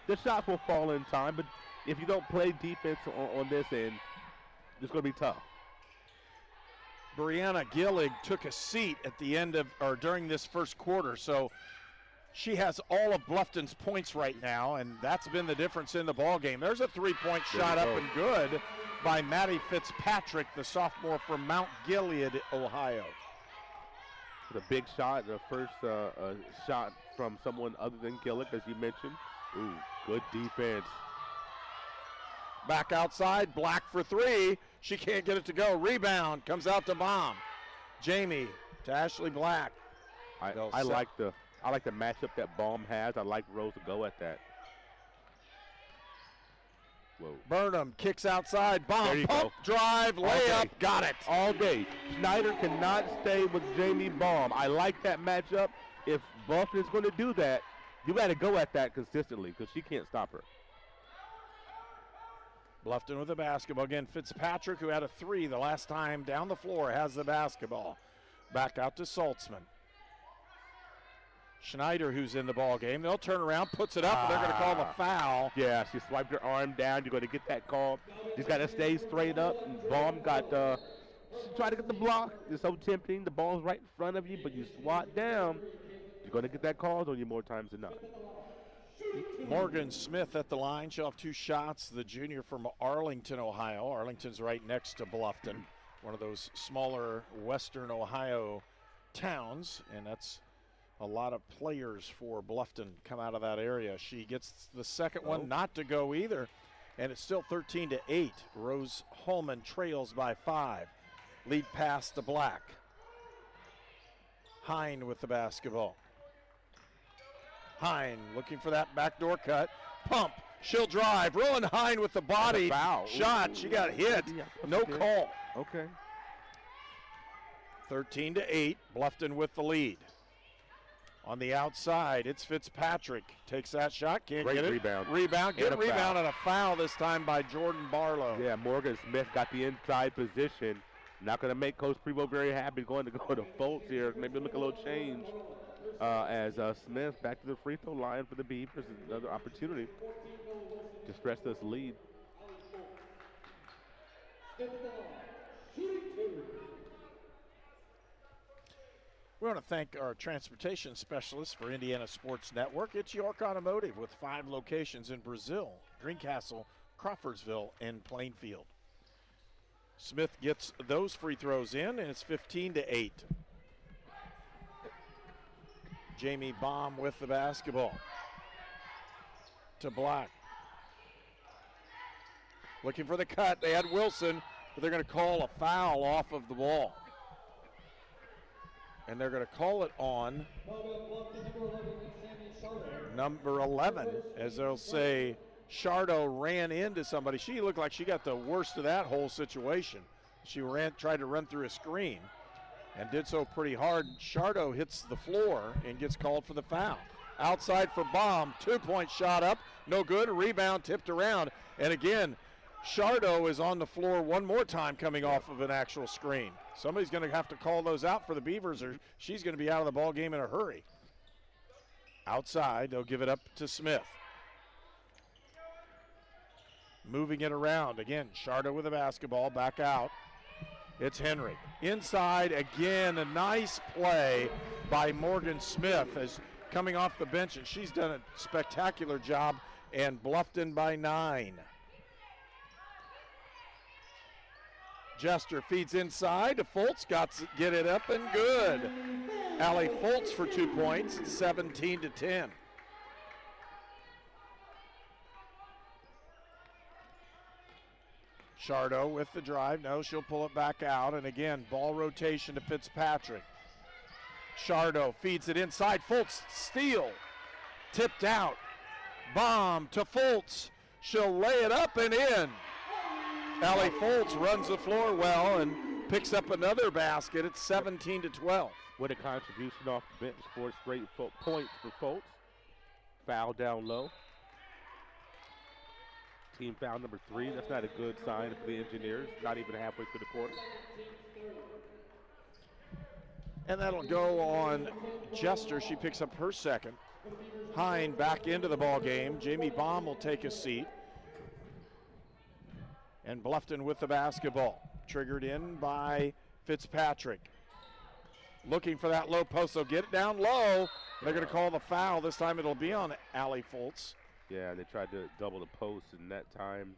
the shots will fall in time. But if you don't play defense on this end, it's going to be tough. Brianna Gillig took a seat at the end of, or during this first quarter, so she has all of Bluffton's points right now, and that's been the difference in the ball game. There's a three-point shot up and good by Maddie Fitzpatrick, the sophomore from Mount Gilead, Ohio. The big shot, the first shot from someone other than Gillig, as you mentioned. Ooh, good defense. Back outside, Black for three. She can't get it to go. Rebound comes out to Baum. Jamie to Ashley Black. I like the matchup that Baum has. I like Rose to go at that. Whoa. Burnham kicks outside. Baum, pump, go. Drive, layup, got it. All day. Schneider cannot stay with Jamie Baum. I like that matchup. If Bluffton is going to do that, you got to go at that consistently because she can't stop her. Bluffton with the basketball. Again, Fitzpatrick, who had a three the last time down the floor, has the basketball. Back out to Saltzman. Schneider, who's in the ball game. They'll turn around, puts it up, and they're going to call the foul. Yeah, she swiped her arm down. You're going to get that call. She's got to stay straight up. And Baum got, she tried to get the block. It's so tempting. The ball's right in front of you, but you swat down. You're going to get that call on you more times than not. Morgan Smith at the line. She'll have two shots. The junior from Arlington, Ohio. Arlington's right next to Bluffton, one of those smaller western Ohio towns, and that's a lot of players for Bluffton come out of that area. She gets the second one not to go either, and it's still 13-8. Rose-Hulman trails by 5. Lead pass to Black. Hine with the basketball. Hine looking for that backdoor cut. Pump. She'll drive. Rowan Hine with the body shot. She got hit. No call. Okay. 13-8. Bluffton with the lead. On the outside, it's Fitzpatrick. Takes that shot. Can't get it. Rebound. Good rebound and a foul this time by Jordan Barlow. Yeah, Morgan Smith got the inside position. Not going to make Coach Prevost very happy. Going to go to Foltz here. Maybe look a little change. As Smith back to the free throw line for the Beavers. Another opportunity to stretch this lead. We want to thank our transportation specialists for Indiana Sports Network. It's York Automotive with 5 locations in Brazil, Greencastle, Crawfordsville, and Plainfield. Smith gets those free throws in, and it's 15-8. Jamie Baum with the basketball. To Black. Looking for the cut. They had Wilson, but they're going to call a foul off of the ball. And they're going to call it on number 11, as they'll say Shardo ran into somebody. She looked like she got the worst of that whole situation. She tried to run through a screen and did so pretty hard. Shardo hits the floor and gets called for the foul. Outside for Baum, 2-point shot up, no good, rebound tipped around. And again, Shardo is on the floor one more time coming off of an actual screen. Somebody's going to have to call those out for the Beavers, or she's going to be out of the ball game in a hurry. Outside, they'll give it up to Smith. Moving it around. Again, Shardo with the basketball, back out. It's Henry. Inside, again, a nice play by Morgan Smith as coming off the bench, and she's done a spectacular job, and Bluffton by 9. Jester feeds inside to Fultz, get it up and good. Allie Fultz for 2 points, 17-10. Shardo with the drive. No, she'll pull it back out. And again, ball rotation to Fitzpatrick. Shardo feeds it inside. Fultz, steal. Tipped out. Bomb to Fultz. She'll lay it up and in. Allie Fultz runs the floor well and picks up another basket. It's 17-12. What a contribution off the bench. 4 straight points for Fultz. Foul down low. Team foul number 3. That's not a good sign for the Engineers. Not even halfway through the quarter. And that'll go on Jester. She picks up her second. Hine back into the ball game. Jamie Baum will take a seat. And Bluffton with the basketball. Triggered in by Fitzpatrick. Looking for that low post. They'll get it down low. They're going to call the foul. This time it'll be on Allie Fultz. Yeah, they tried to double the post, and that time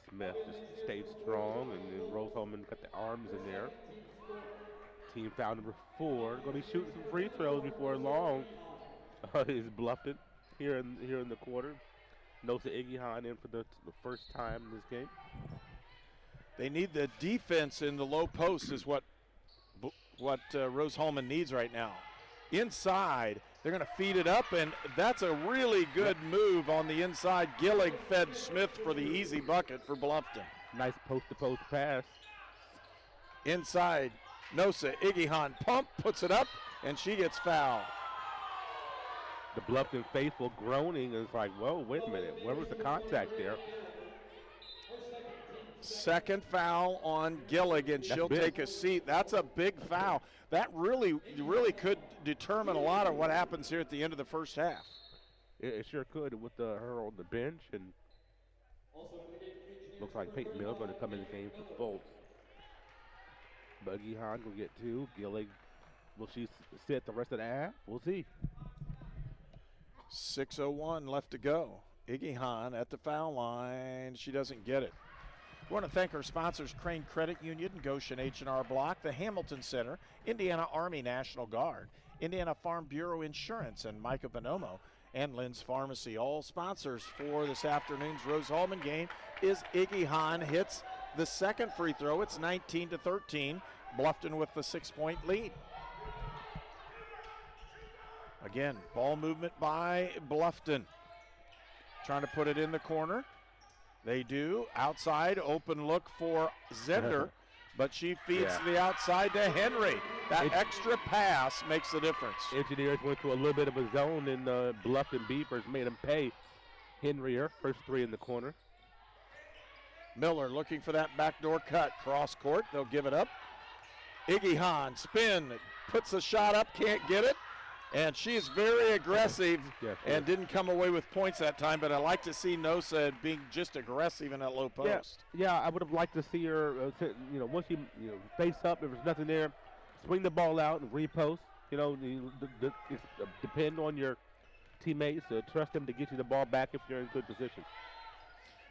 Smith just stayed strong, and then Rose-Hulman got the arms in there. Team foul number 4. Going to be shooting some free throws before long. Is Bluffton here in the quarter. Nosa Iggy in for the first time in this game. They need the defense in the low post is what Rose-Hulman needs right now. Inside, they're going to feed it up, and that's a really good move on the inside. Gillig fed Smith for the easy bucket for Bluffton. Nice post-to-post pass. Inside, Nosa Iggy pump, puts it up, and she gets fouled. The Bluffton faithful groaning is like, whoa, wait a minute, where was the contact there? Second foul on Gillig, and she'll take a seat. That's a big foul. That really could determine a lot of what happens here at the end of the first half. It sure could with her on the bench, and looks like Peyton Mill going to come in the game for Fultz. Buggy Hahn will get 2. Gillig, will she sit the rest of the half? We'll see. 6:01 left to go. Iggy Hahn at the foul line. She doesn't get it. We want to thank our sponsors, Crane Credit Union, Goshen H&R Block, the Hamilton Center, Indiana Army National Guard, Indiana Farm Bureau Insurance, and Micah Bonomo, and Lynn's Pharmacy. All sponsors for this afternoon's Rose-Hulman game is Iggy Hahn hits the second free throw. It's 19-13. Bluffton with the 6-point lead. Again, ball movement by Bluffton. Trying to put it in the corner. They do. Outside, open look for Zender, but she feeds the outside to Henry. That extra pass makes the difference. Engineers went to a little bit of a zone, and Bluffton Beavers made them pay. Henry, her first 3 in the corner. Miller looking for that backdoor cut. Cross court, they'll give it up. Iggy Hahn, spin, puts the shot up, can't get it. And she is very aggressive and didn't come away with points that time, but I like to see Nosa being just aggressive in that low post. Yeah, I would have liked to see her, once you face up, if there's nothing there, swing the ball out and repost. You know, depend on your teammates. Trust them to get you the ball back if you're in good position.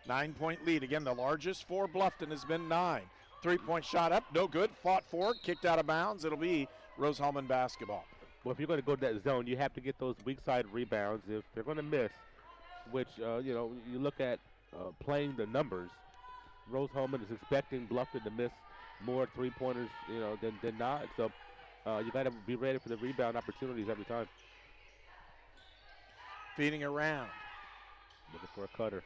9-point lead. Again, the largest for Bluffton has been 9. 3-point shot up, no good. Fought for it, kicked out of bounds. It'll be Rose-Hulman basketball. Well, if you're going to go to that zone, you have to get those weak side rebounds. If they're going to miss, which, you know, you look at playing the numbers, Rose-Hulman is expecting Bluffton to miss more three-pointers, you know, than not. So you got to be ready for the rebound opportunities every time. Feeding around. Looking for a cutter.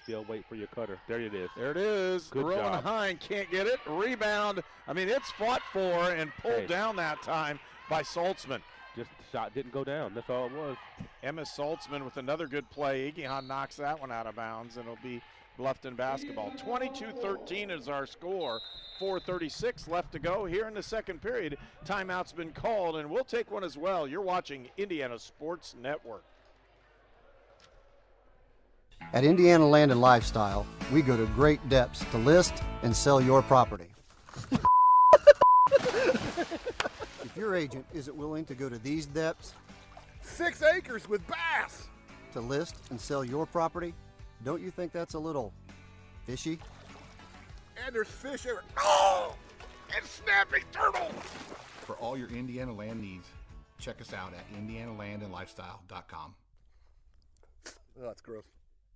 Still wait for your cutter. There it is. There it is. Good Rowan job. Hine can't get it. Rebound. I mean, it's fought for and pulled down that time by Saltzman. Just the shot didn't go down. That's all it was. Emma Saltzman with another good play. Egehan knocks that one out of bounds, and it'll be Bluffton basketball. 22-13 is our score. 4:36 left to go here in the second period. Timeout's been called, and we'll take one as well. You're watching Indiana Sports Network. At Indiana Land and Lifestyle, we go to great depths to list and sell your property. If your agent isn't willing to go to these depths, 6 acres with bass, to list and sell your property, don't you think that's a little fishy? and there's fish everywhere. Oh, and snapping turtle. For all your Indiana land needs, check us out at indianalandandlifestyle.com. Oh, that's gross.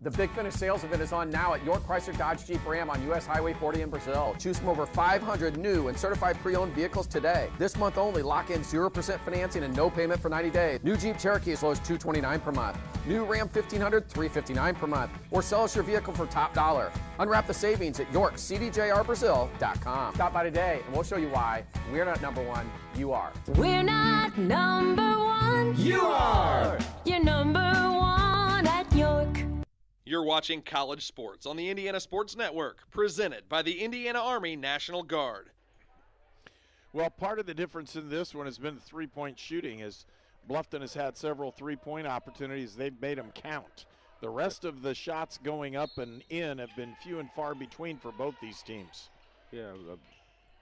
The Big Finish sales event is on now at York Chrysler Dodge Jeep Ram on US Highway 40 in Brazil. Choose from over 500 new and certified pre-owned vehicles today. This month only, lock in 0% financing and no payment for 90 days. New Jeep Cherokee as low as $229 per month. New Ram 1500, $359 per month. Or sell us your vehicle for top dollar. Unwrap the savings at YorkCDJRBrazil.com. Stop by today and we'll show you why we're not number one, you are. We're not number one. You are. You're number one at York. You're watching College Sports on the Indiana Sports Network, presented by the Indiana Army National Guard. Well, part of the difference in this one has been the three-point shooting, as Bluffton has had several three-point opportunities. They've made them count. The rest of the shots going up and in have been few and far between for both these teams. Yeah,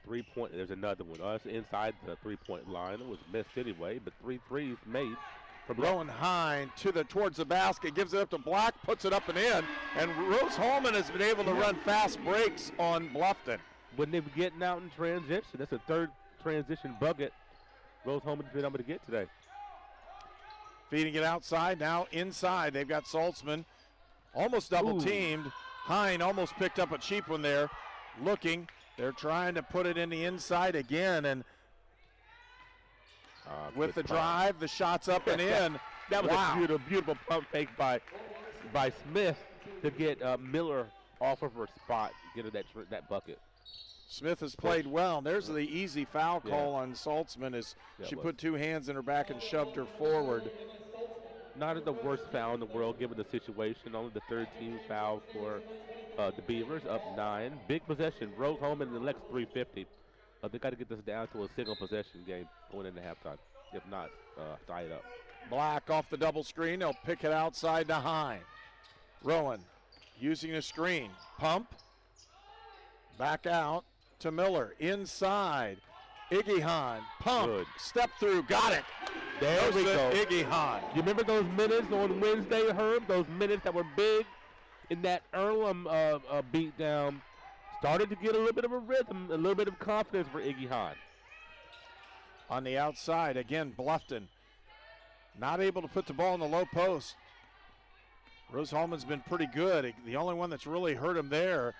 three-point, there's another one. Us inside the three-point line. It was missed anyway, but 3 threes made. From Rowan Hine towards the basket, gives it up to Black, puts it up and in, and Rose-Hulman has been able to run fast breaks on Bluffton. When they're getting out in transition, that's a third transition bucket Rose-Hulman's been able to get today. Feeding it outside, now inside. They've got Saltzman almost double teamed. Hine almost picked up a cheap one there. Looking, they're trying to put it in the inside again, and with the drive, the shot's up and in. That was a beautiful pump fake by Smith to get Miller off of her spot, get her that bucket. Smith has played well. There's the easy foul call on Saltzman as she put two hands in her back and shoved her forward. Not the worst foul in the world given the situation. Only the third team foul for the Beavers, up 9. Big possession. Rose-Hulman in the next 350. They got to get this down to a single possession game going into halftime. If not, tie it up. Black off the double screen. They'll pick it outside to Hine. Rowan using a screen. Pump. Back out to Miller. Inside. Egehan. Pump. Good. Step through. Got it. There we go. Egehan. You remember those minutes on Wednesday, Herb? Those minutes that were big in that Earlham beatdown. Started to get a little bit of a rhythm, a little bit of confidence for Egehan. On the outside, again, Bluffton not able to put the ball in the low post. Rose-Hulman's been pretty good. The only one that's really hurt him there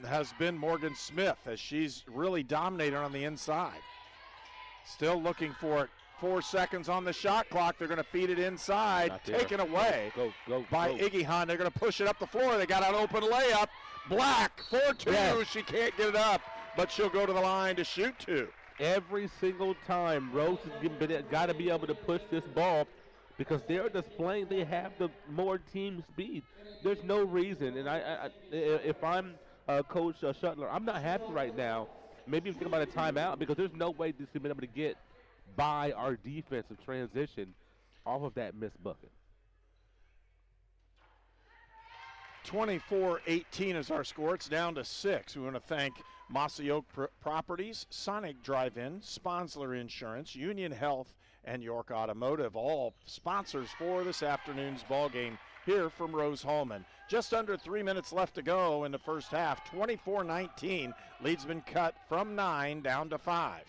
has been Morgan Smith, as she's really dominated on the inside. Still looking for it. 4 seconds on the shot clock. They're going to feed it inside. Taken away by Egehan. They're going to push it up the floor. They got an open layup. Black, 4-2. Yes. She can't get it up, but she'll go to the line to shoot 2. Every single time, Rose has got to be able to push this ball because they're displaying they have the more team speed. There's no reason, and if I'm Coach Shuttler, I'm not happy right now. Maybe I'm thinking about a timeout because there's no way this has been able to get by our defensive transition off of that missed bucket. 24-18 is our score. It's down to 6. We want to thank Mossy Oak Properties, Sonic Drive-In, Sponsler Insurance, Union Health, and York Automotive, all sponsors for this afternoon's ball game here from Rose-Hulman. Just under 3 minutes left to go in the first half. 24-19. Lead's been cut from 9 down to 5.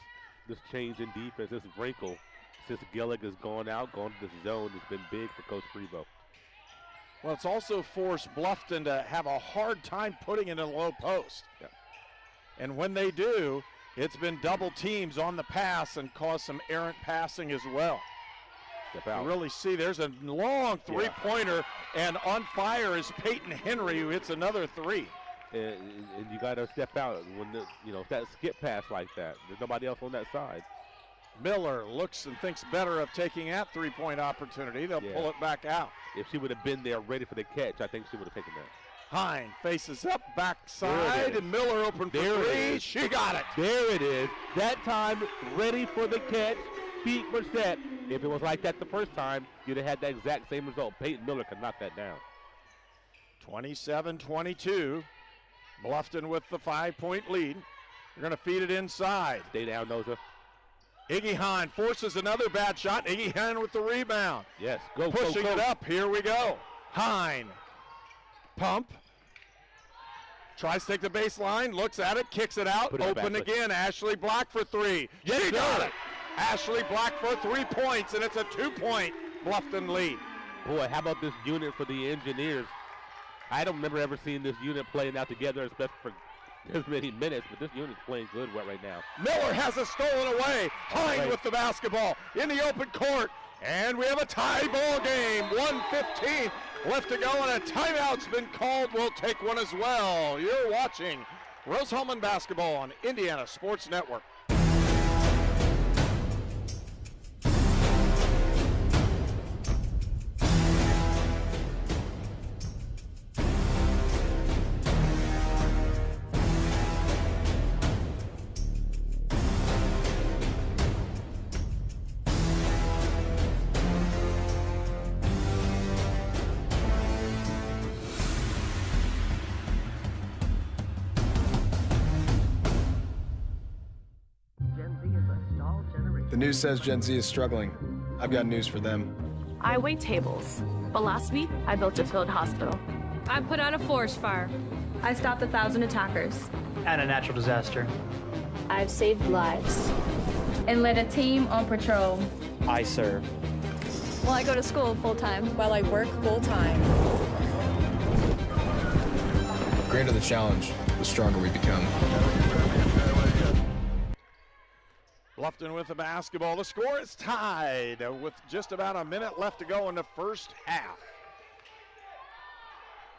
This change in defense, this wrinkle, since Gillick has gone to this zone, has been big for Coach Frevo. Well, it's also forced Bluffton to have a hard time putting it in a low post. Yeah. And when they do, it's been double teams on the pass and caused some errant passing as well. Step out. You really see there's a long three-pointer, and on fire is Peyton Henry, who hits another three. And you got to step out when if that skip pass like that. There's nobody else on that side. Miller looks and thinks better of taking that three-point opportunity. They'll pull it back out. If she would have been there ready for the catch, I think she would have taken that. Hine faces up, backside, and Miller open for three. She got it. There it is. That time, ready for the catch. Feet were set. If it was like that the first time, you'd have had that exact same result. Peyton Miller could knock that down. 27-22. Bluffton with the 5-point lead. They're going to feed it inside. Stay down, Noza. Iggy Hahn forces another bad shot. Iggy Hahn with the rebound. Yes, go, pushing go. it up. Here we go. Hine. Pump. Tries to take the baseline, looks at it, kicks it out. Open again. Ashley Black for three. Yes, she got it. Ashley Black for 3 points, and it's a 2-point Bluffton lead. Boy, how about this unit for the Engineers? I don't remember ever seeing this unit playing out together, especially for this many minutes, but this unit's playing good right now. Miller has it stolen away. Hine with the basketball in the open court, and we have a tie ball game. 1:15 left to go, and a timeout's been called. We'll take one as well. You're watching Rose-Hulman basketball on Indiana Sports Network. The news says Gen Z is struggling. I've got news for them. I wait tables, but last week I built a field hospital. I put out a forest fire. I stopped 1,000 attackers. And a natural disaster. I've saved lives. And led a team on patrol. I serve. Well, I go to school full-time. While I work full-time. The greater the challenge, the stronger we become. Bluffton with the basketball. The score is tied with just about a minute left to go in the first half.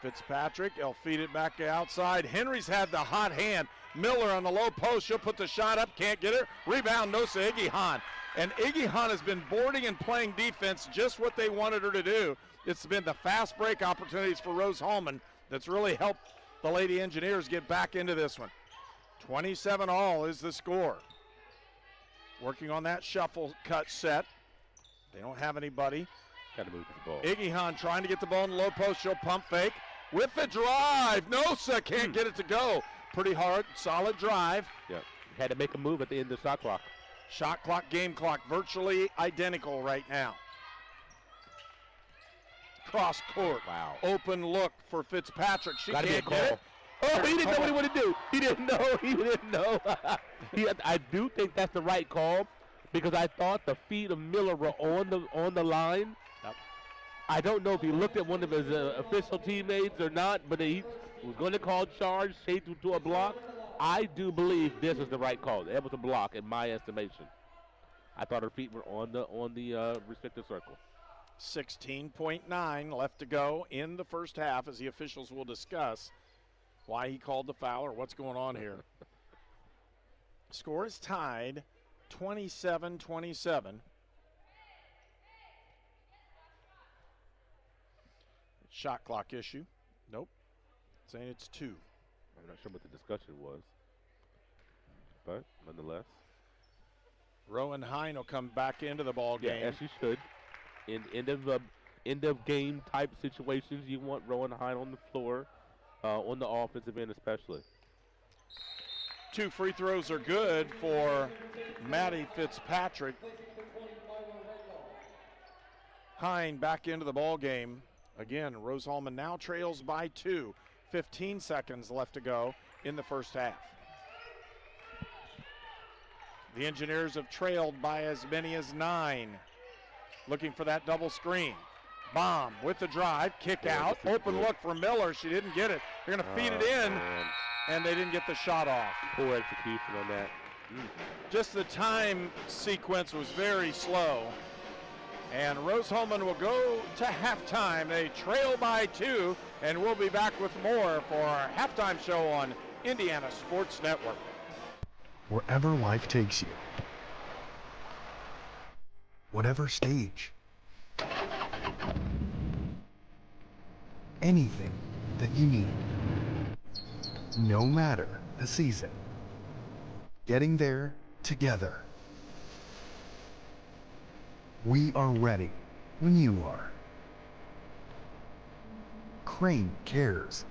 Fitzpatrick, he'll feed it back outside. Henry's had the hot hand. Miller on the low post. She'll put the shot up. Can't get it. Rebound, Nosa Iggy Hahn. And Iggy Hahn has been boarding and playing defense just what they wanted her to do. It's been the fast break opportunities for Rose-Hulman that's really helped the Lady Engineers get back into this one. 27-all is the score. Working on that shuffle cut set. They don't have anybody. Got to move the ball. Iggy Hahn trying to get the ball in the low post. She'll pump fake with the drive. Nosa can't get it to go. Pretty hard, solid drive. Yeah, had to make a move at the end of the shot clock. Shot clock, game clock, virtually identical right now. Cross court. Wow. Open look for Fitzpatrick. She Gotta can't be a get call. it. Oh, he didn't know what he wanted to do. He didn't know. He didn't know. I do think that's the right call because I thought the feet of Miller were on the line. Yep. I don't know if he looked at one of his official teammates or not, but he was going to call charge, shade to a block. I do believe this is the right call. It was a block in my estimation. I thought her feet were on the restricted circle. 16.9 left to go in the first half as the officials will discuss why he called the foul or what's going on here. Score is tied 27-27. Shot clock issue. Nope. Saying it's 2. I'm not sure what the discussion was, but nonetheless. Rowan Hine will come back into the ball game. Yeah, as she should. In end of game type situations, you want Rowan Hine on the floor. On the offensive end especially. 2 free throws are good for Maddie Fitzpatrick. Hine back into the ball game. Again, Rose-Hulman now trails by 2. 15 seconds left to go in the first half. The Engineers have trailed by as many as 9. Looking for that double screen. Bomb with the drive, kick out, open look for Miller. She didn't get it. They're going to feed it in, and they didn't get the shot off. Poor execution on that. Just the time sequence was very slow. And Rose-Hulman will go to halftime. They trail by 2, and we'll be back with more for our halftime show on Indiana Sports Network. Wherever life takes you, whatever stage, anything that you need, no matter the season, getting there together. We are ready when you are. Crane cares.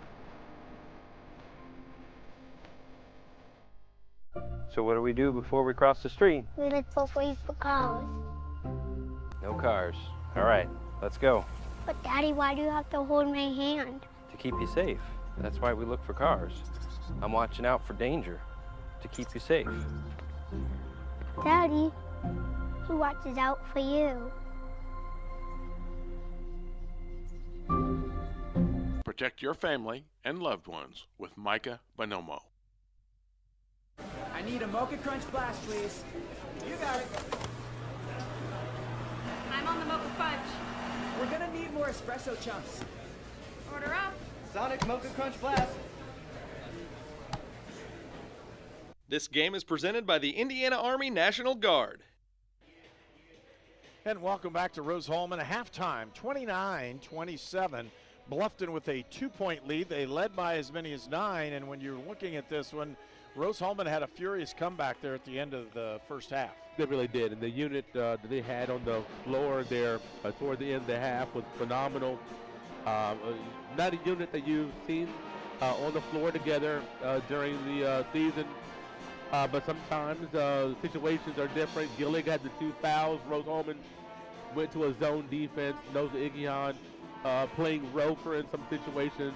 So what do we do before we cross the street? We look for ways for cars. No cars. All right, let's go. But Daddy, why do you have to hold my hand? To keep you safe. That's why we look for cars. I'm watching out for danger to keep you safe. Daddy, who watches out for you? Protect your family and loved ones with Micah Bonomo. I need a Mocha Crunch Blast, please. You got it. I'm on the Mocha Fudge. We're gonna need more espresso chunks. Order up. Sonic Mocha Crunch Blast. This game is presented by the Indiana Army National Guard. And welcome back to Rose-Hulman. A halftime, 29-27. Bluffton with a 2-point lead. They led by as many as 9. And when you're looking at this one, Rose-Hulman had a furious comeback there at the end of the first half. They really did. And the unit that they had on the floor there toward the end of the half was phenomenal. Not a unit that you've seen on the floor together during the season. But sometimes situations are different. Gillig had the 2 fouls. Rose-Hulman went to a zone defense. Noza Igion playing Roper in some situations.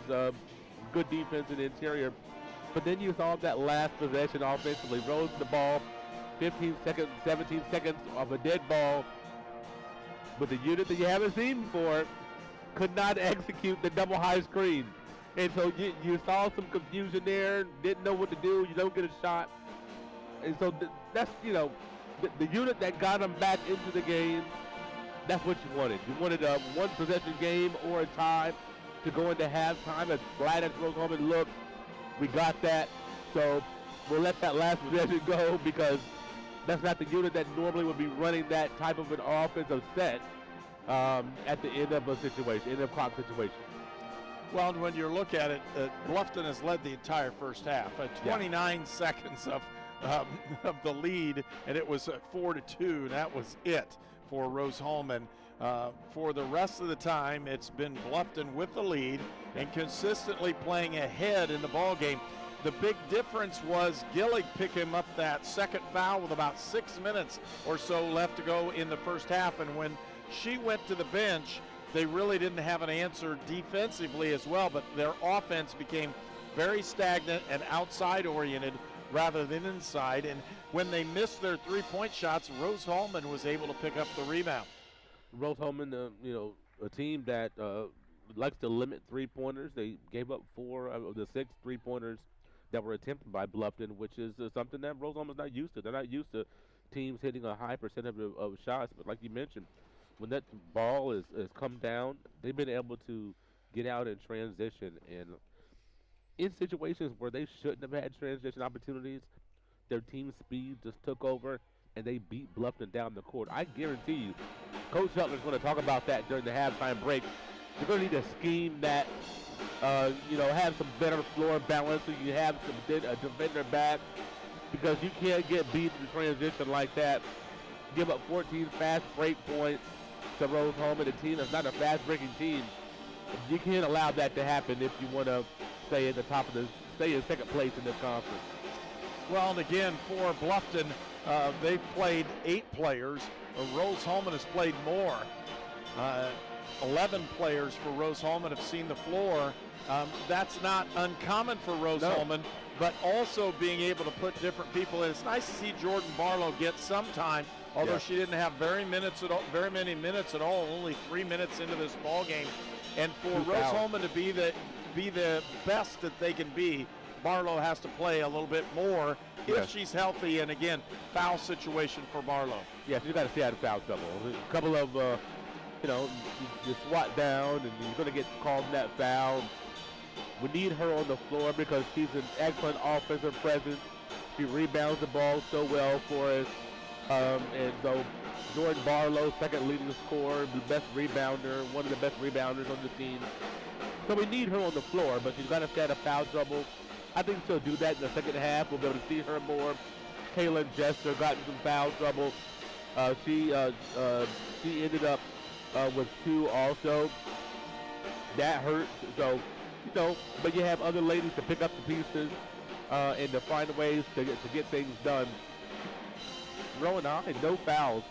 Good defense in the interior. But then you saw that last possession offensively. Rose the ball, 15 seconds, 17 seconds of a dead ball. But the unit that you haven't seen before could not execute the double high screen. And so you saw some confusion there, didn't know what to do. You don't get a shot. And so that's, the unit that got them back into the game, that's what you wanted. You wanted a one-possession game or a tie to go into halftime. As flat as Rose-Hulman looked, we got that. So we'll let that last possession go because that's not the unit that normally would be running that type of an offensive set at the end of a situation, end of clock situation. Well, when you look at it, Bluffton has led the entire first half. 29 seconds of the lead, and it was 4-2, and that was it for Rose-Hulman. For the rest of the time, it's been Bluffton with the lead and consistently playing ahead in the ball game. The big difference was Gillig picking up that second foul with about 6 minutes or so left to go in the first half, and when she went to the bench, they really didn't have an answer defensively as well, but their offense became very stagnant and outside-oriented rather than inside. And when they missed their three-point shots, Rose-Hulman was able to pick up the rebound. Rose-Hulman, a team that likes to limit three-pointers. They gave up 4 of the 6 three-pointers that were attempted by Bluffton, which is something that Rose-Hulman's not used to. They're not used to teams hitting a high percentage of shots, but like you mentioned, when that ball is come down, they've been able to get out and transition. And in situations where they shouldn't have had transition opportunities, their team speed just took over, and they beat Bluffton down the court. I guarantee you, Coach Hutler's going to talk about that during the halftime break. They're going to need a scheme that, have some better floor balance so you have a defender back, because you can't get beat in transition like that. Give up 14 fast break points to Rose-Hulman, a team that's not a fast-breaking team. You can't allow that to happen if you want to stay at the top of stay in second place in this conference. Well, and again, for Bluffton, they've played 8 players. Rose-Hulman has played more. 11 players for Rose-Hulman have seen the floor. That's not uncommon for Rose-Hulman, but also being able to put different people in. It's nice to see Jordan Barlow get some time, although she didn't have very many minutes at all, only 3 minutes into this ball game. And for Rose-Hulman to be the best that they can be, Barlow has to play a little bit more if she's healthy. And again, foul situation for Barlow. Yes, you got to stay out of foul trouble. A couple of, you swat down and you're going to get called in that foul. We need her on the floor because she's an excellent offensive presence. She rebounds the ball so well for us. And so Jordan Barlow, second leading scorer, the best rebounder, one of the best rebounders on the team. So we need her on the floor, but she's got to stay out of foul trouble. I think she'll do that in the second half. We'll be able to see her more. Kaylin Jester got in some foul trouble. She ended up with 2 also. That hurts. So, but you have other ladies to pick up the pieces and to find ways to get things done. Rowan High, no fouls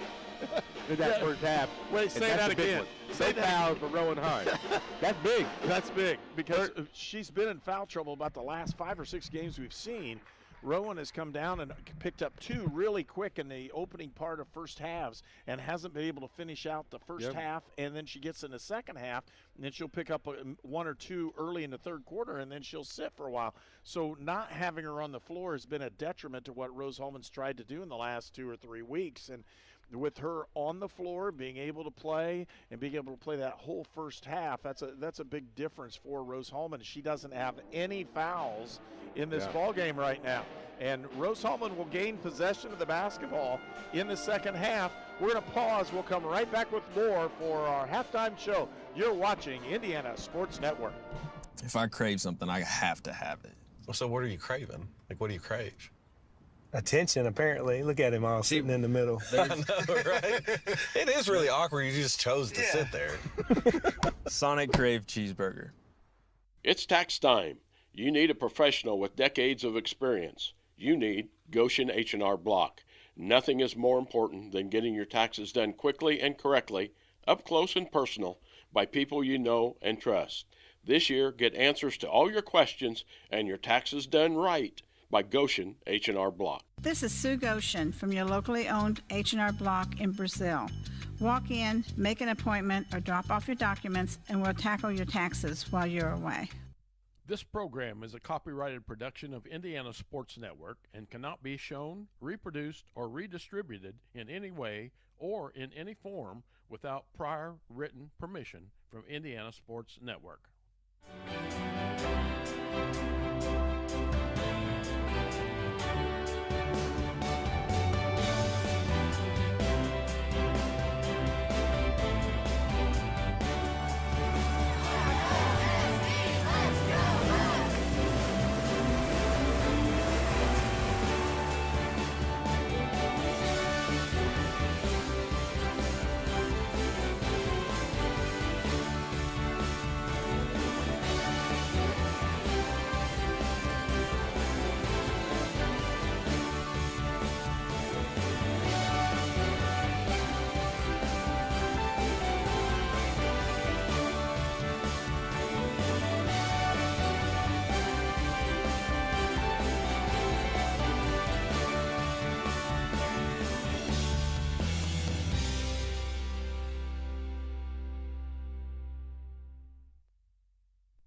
in that first half. Wait, say that again. Say fouls for Rowan High. That's big. That's big because she's been in foul trouble about the last 5 or 6 games we've seen. Rowan has come down and picked up 2 really quick in the opening part of first halves and hasn't been able to finish out the first half, and then she gets in the second half, and then she'll pick up 1 or 2 early in the third quarter, and then she'll sit for a while. So not having her on the floor has been a detriment to what Rose-Hulman's tried to do in the last 2 or 3 weeks. And with her on the floor, being able to play and being able to play that whole first half, that's a big difference for Rose-Hulman. She doesn't have any fouls in this ball game right now. And Rose-Hulman will gain possession of the basketball in the second half. We're going to pause. We'll come right back with more for our halftime show. You're watching Indiana Sports Network. If I crave something, I have to have it. So what are you craving? Like, what do you crave? Attention, apparently. Look at him all sitting in the middle. I know, right? It is really awkward. You just chose to sit there. Sonic Crave Cheeseburger. It's tax time. You need a professional with decades of experience. You need Goshen H&R Block. Nothing is more important than getting your taxes done quickly and correctly, up close and personal, by people you know and trust. This year, get answers to all your questions and your taxes done right by Goshen H&R Block. This is Sue Goshen from your locally owned H&R Block in Brazil. Walk in, make an appointment, or drop off your documents, and we'll tackle your taxes while you're away. This program is a copyrighted production of Indiana Sports Network and cannot be shown, reproduced, or redistributed in any way or in any form without prior written permission from Indiana Sports Network.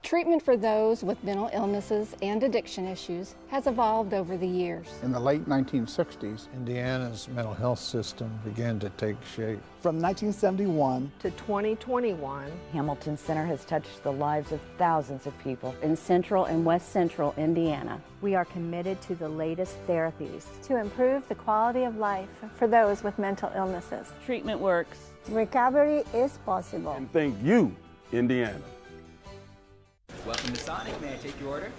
Treatment for those with mental illnesses and addiction issues has evolved over the years. In the late 1960s, Indiana's mental health system began to take shape. From 1971 to 2021, Hamilton Center has touched the lives of thousands of people in central and west central Indiana. We are committed to the latest therapies to improve the quality of life for those with mental illnesses. Treatment works. Recovery is possible. And thank you, Indiana. Welcome to Sonic. May I take your order?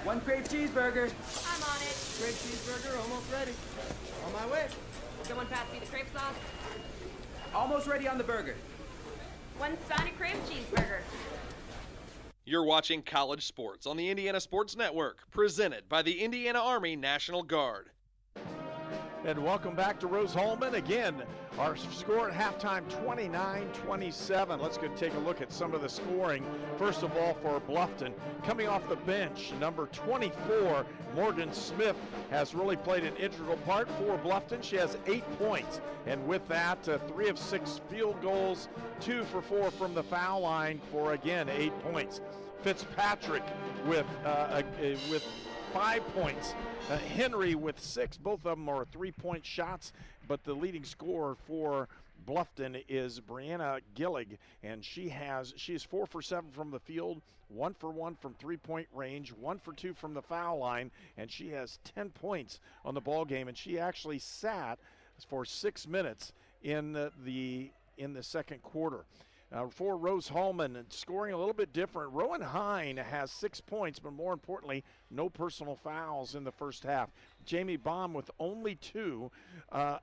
1 Crave Cheeseburger. I'm on it. Crave Cheeseburger, almost ready. On my way. Someone pass me the crepe sauce. Almost ready on the burger. 1 Sonic Crave Cheeseburger. You're watching College Sports on the Indiana Sports Network, presented by the Indiana Army National Guard. And welcome back to Rose-Hulman. Again, our score at halftime, 29-27. Let's go take a look at some of the scoring. First of all, for Bluffton, coming off the bench, number 24, Morgan Smith, has really played an integral part for Bluffton. She has 8 points, and with that, 3 of 6 field goals, 2 for 4 from the foul line for, again, 8 points. Fitzpatrick with 5 points. Henry with 6. Both of them are 3-point shots, but the leading scorer for Bluffton is Brianna Gillig, and she is 4 for 7 from the field, 1 for 1 from 3-point range, 1 for 2 from the foul line, and she has 10 points on the ball game. And she actually sat for 6 minutes in the second quarter. For Rose-Hulman, scoring a little bit different. Rowan Hine has 6 points, but more importantly, no personal fouls in the first half. Jamie Baum with only 2.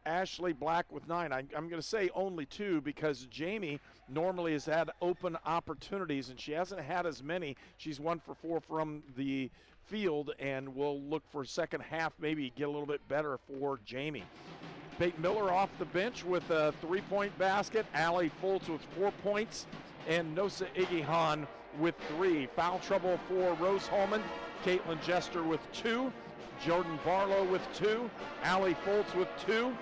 Ashley Black with 9. I'm going to say only 2 because Jamie normally has had open opportunities, and she hasn't had as many. She's 1 for 4 from the field, and we'll look for second half, maybe get a little bit better for Jamie. Peyton Miller off the bench with a 3-point basket. Allie Foltz with 4 points. And Nosa Igihan with 3. Foul trouble for Rose-Hulman. Caitlin Jester with 2. Jordan Barlow with 2. Allie Foltz with 2.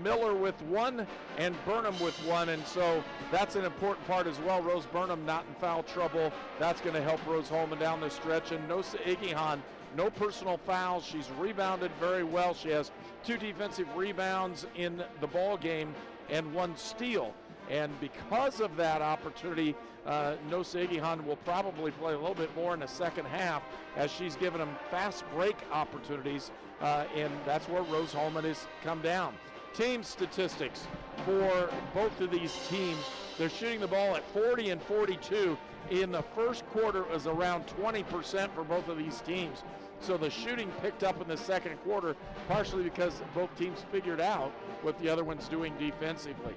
Miller with 1. And Burnham with 1. And so that's an important part as well. Rose Burnham not in foul trouble. That's going to help Rose-Hulman down the stretch. And Nosa Igihan, no personal fouls. She's rebounded very well. She has 2 defensive rebounds in the ball game and 1 steal. And because of that opportunity, Nosa Igihan will probably play a little bit more in the second half as she's given them fast break opportunities, and that's where Rose-Hulman has come down. Team statistics for both of these teams. They're shooting the ball at 40 and 42. In the first quarter, it was around 20% for both of these teams. So the shooting picked up in the second quarter, partially because both teams figured out what the other one's doing defensively.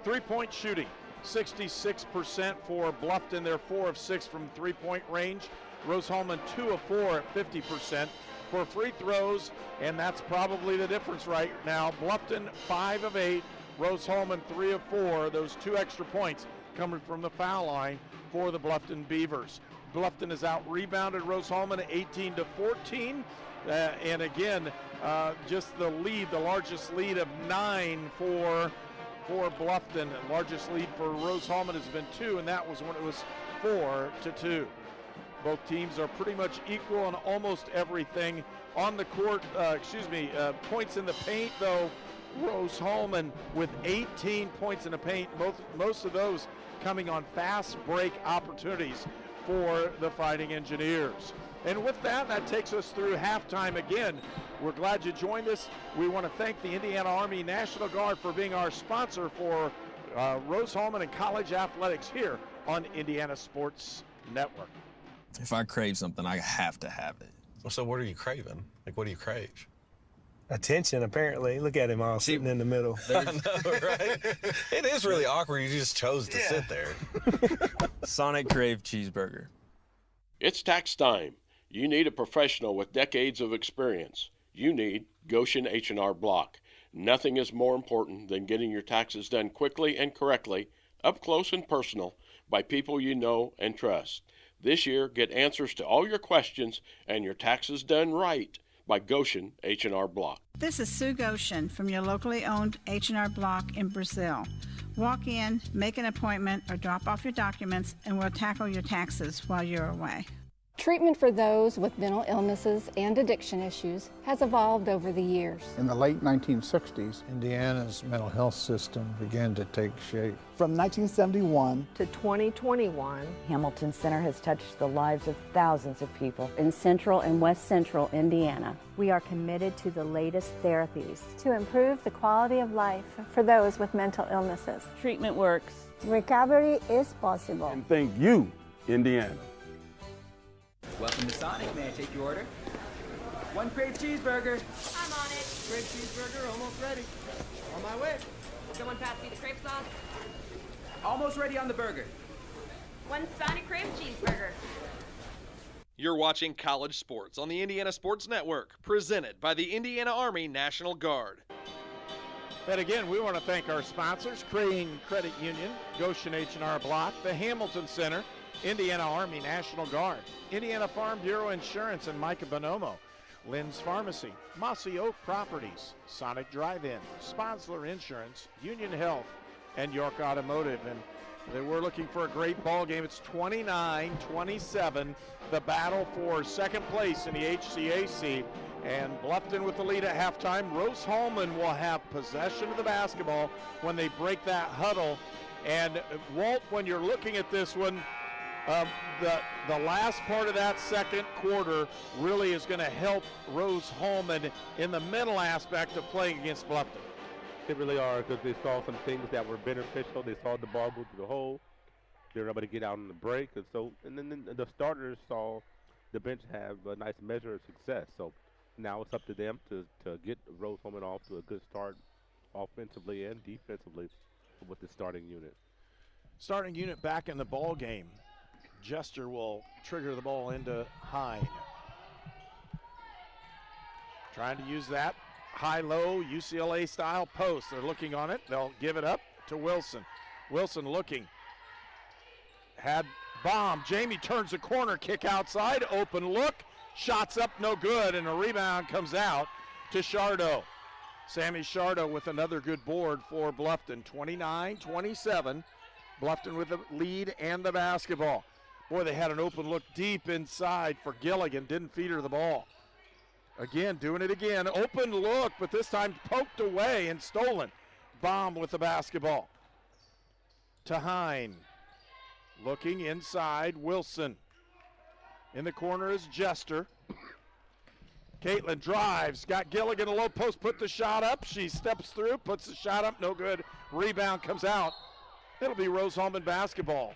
3-point shooting, 66% for Bluffton. They're 4 of 6 from 3-point range. Rose-Hulman 2 of 4 at 50%. For free throws, and that's probably the difference right now, Bluffton 5 of 8, Rose-Hulman 3 of 4. Those 2 extra points coming from the foul line for the Bluffton Beavers. Bluffton has out-rebounded Rose-Hulman 18-14. And again, just the lead, the largest lead of 9 for Bluffton. The largest lead for Rose-Hulman has been 2, and that was when it was 4-2. Both teams are pretty much equal on almost everything on the court. Points in the paint, though. Rose-Hulman with 18 points in the paint, most of those coming on fast break opportunities for the Fighting Engineers. And with that, that takes us through halftime again. We're glad you joined us. We want to thank the Indiana Army National Guard for being our sponsor for Rose-Hulman and college athletics here on Indiana Sports Network. If I crave something, I have to have it. Well, so what are you craving? Like, what do you crave? Attention, apparently. Look at him all sitting in the middle. I know, right? It is really awkward. You just chose to sit there. Sonic Crave Cheeseburger. It's tax time. You need a professional with decades of experience. You need Goshen H&R Block. Nothing is more important than getting your taxes done quickly and correctly, up close and personal, by people you know and trust. This year, get answers to all your questions and your taxes done right by Goshen H&R Block. This is Sue Goshen from your locally owned H&R Block in Brazil. Walk in, make an appointment, or drop off your documents, and we'll tackle your taxes while you're away. Treatment for those with mental illnesses and addiction issues has evolved over the years. In the late 1960s, Indiana's mental health system began to take shape. From 1971 to 2021, Hamilton Center has touched the lives of thousands of people in central and west central Indiana. we are committed to the latest therapies to improve the quality of life for those with mental illnesses. Treatment works. Recovery is possible. And thank you, Indiana. Welcome to Sonic. May I take your order? 1 crave cheeseburger. I'm on it. Crave cheeseburger, almost ready. On my way. Someone pass me the crepe sauce. Almost ready on the burger. One Sonic Crave Cheeseburger. You're watching College Sports on the Indiana Sports Network, presented by the Indiana Army National Guard. And again, we want to thank our sponsors, Crane Credit Union, Goshen H&R Block, the Hamilton Center, Indiana Army National Guard, Indiana Farm Bureau Insurance and Micah Bonomo, Lynn's Pharmacy, Mossy Oak Properties, Sonic Drive-In, Sponsler Insurance, Union Health, and York Automotive. And they were looking for a great ball game. It's 29-27, the battle for second place in the HCAC. And Bluffton with the lead at halftime. Rose-Hulman will have possession of the basketball when they break that huddle. And Walt, when you're looking at this one, the last part of that second quarter really is going to help Rose-Hulman in the mental aspect of playing against Bluffton. They really are, because they saw some things that were beneficial. They saw the ball go through the hole. They were able to get out on the break. And then the starters saw the bench have a nice measure of success. So now it's up to them to get Rose-Hulman off to a good start offensively and defensively with the starting unit. Starting unit back in the ball game. Jester will trigger the ball into Hine. Trying to use that high-low UCLA style post. They're looking on it. They'll give it up to Wilson. Wilson looking. Had bomb. Jamie turns the corner, kick outside, open look. Shots up, no good, and a rebound comes out to Shardo. Sammy Shardo with another good board for Bluffton. 29-27. Bluffton with the lead and the basketball. Boy, they had an open look deep inside for Gilligan. Didn't feed her the ball. Again, doing it again. Open look, but this time poked away and stolen. Bomb with the basketball. To Hine. Looking inside, Wilson. In the corner is Jester. Caitlin drives, got Gilligan a low post, put the shot up. She steps through, puts the shot up, no good. Rebound comes out. It'll be Rose-Hulman basketball.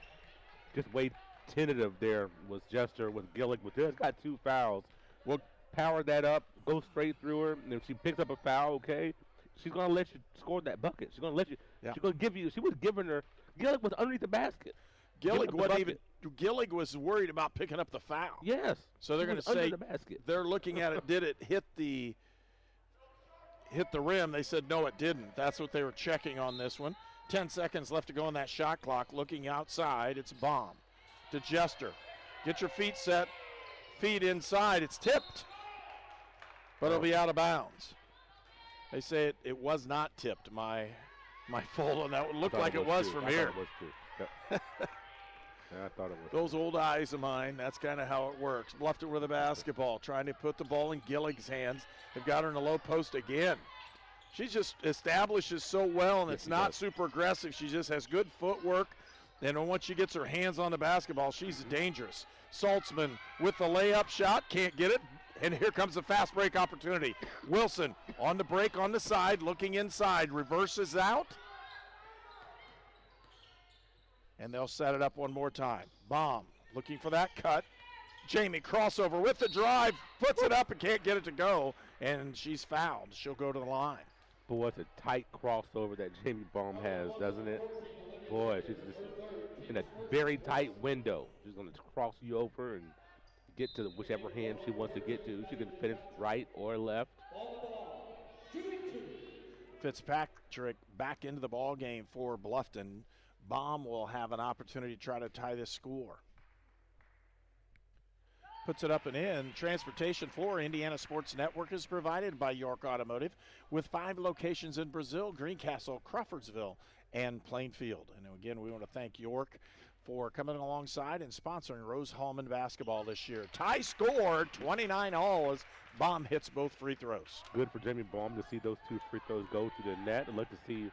Just way tentative there was Jester with Gilligan. It's got 2 fouls. We'll power that up, go straight through her, and if she picks up a foul, okay, she's going to let you score that bucket. She's going to let you, she's going to give you, she was giving her, Gilligan was underneath the basket. Gillig was worried about picking up the foul. Yes. So they're going to say they're looking at it. Did it hit the rim? They said no, it didn't. That's what they were checking on this one. 10 seconds left to go on that shot clock. Looking outside, it's bomb to Jester. Get your feet set. Feet inside. It's tipped, but it'll be out of bounds. They say it was not tipped. My fault on that one. Looked like it was from here. I thought it was. Those old eyes of mine, that's kind of how it works. Bluffton with the basketball, trying to put the ball in Gillig's hands. They've got her in the low post again. She just establishes so well, and it's not super aggressive. She just has good footwork, and once she gets her hands on the basketball, she's dangerous. Saltzman with the layup shot, can't get it, and here comes a fast break opportunity. Wilson on the break on the side, looking inside, reverses out. And they'll set it up one more time. Bomb looking for that cut. Jamie crossover with the drive, puts it up and can't get it to go, and she's fouled. She'll go to the line. Boy, it's a tight crossover that Jamie Baum has, doesn't it? Boy, she's just in a very tight window. She's going to cross you over and get to whichever hand she wants to get to. She can finish right or left. Fitzpatrick back into the ball game for Bluffton. Baum will have an opportunity to try to tie this score. Puts it up and in. Transportation for Indiana Sports Network is provided by York Automotive with 5 locations in Brazil, Greencastle, Crawfordsville, and Plainfield. And again, we want to thank York for coming alongside and sponsoring Rose-Hulman basketball this year. Tie score, 29-all as Baum hits both free throws. Good for Jamie Baum to see those 2 free throws go to the net. I'd like to see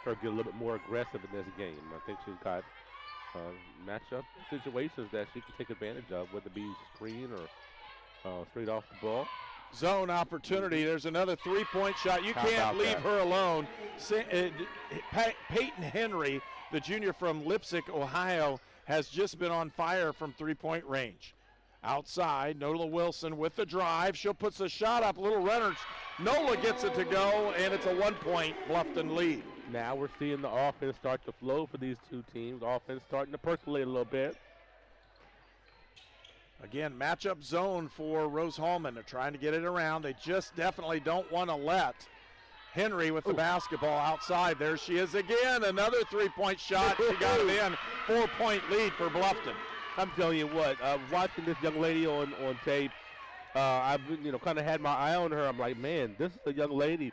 her get a little bit more aggressive in this game. I think she's got matchup situations that she can take advantage of, whether it be screen or straight off the ball. Zone opportunity. There's another 3-point shot. You can't leave her alone. Peyton Henry, the junior from Lipsick, Ohio, has just been on fire from 3-point range. Outside, Nola Wilson with the drive. She'll put the shot up. Little runner. Nola gets it to go, and it's a 1-point Bluffton lead. Now we're seeing the offense start to flow for these two teams. Offense starting to percolate a little bit. Again, matchup zone for Rose-Hulman. They're trying to get it around. They just definitely don't want to let Henry with the basketball outside. There she is again. Another three-point shot. She got it in. 4-point lead for Bluffton. I'm telling you what, watching this young lady on tape, I've kind of had my eye on her. I'm like, man, this is a young lady.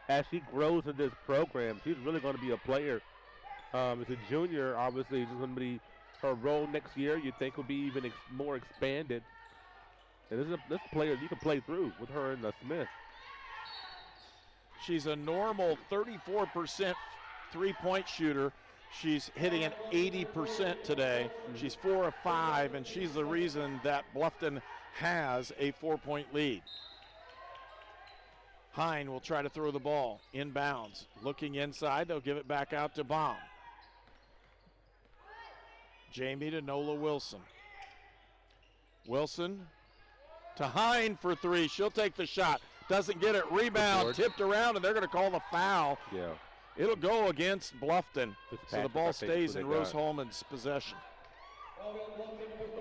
As she grows in this program, she's really going to be a player. As a junior, obviously, it's going to be her role next year. You'd think will be even more expanded. And this is a player you can play through with her and Smith. She's a normal 34% three-point shooter. She's hitting an 80% today. She's 4 of 5, and she's the reason that Bluffton has a 4-point lead. Hine will try to throw the ball inbounds. Looking inside, they'll give it back out to Baum. Jamie to Nola Wilson. Wilson to Hine for three. She'll take the shot. Doesn't get it. Rebound tipped around, and they're going to call the foul. Yeah. It'll go against Bluffton. So the ball stays in Rose-Hulman's possession.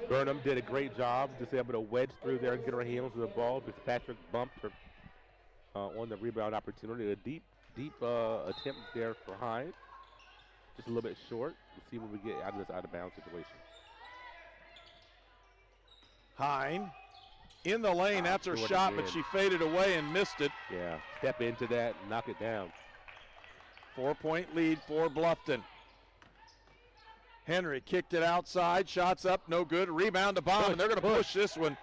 Burnham did a great job just able to wedge through there and get her hands on the ball. Fitzpatrick bumped her on the rebound opportunity. A deep attempt there for Hine. Just a little bit short. We'll see when we get out of this out-of-bounds situation. Hine in the lane. That's her shot, but she faded away and missed it. Yeah, step into that and knock it down. 4-point lead for Bluffton. Henry kicked it outside. Shots up, no good. Rebound to Baum, and they're going to push this one.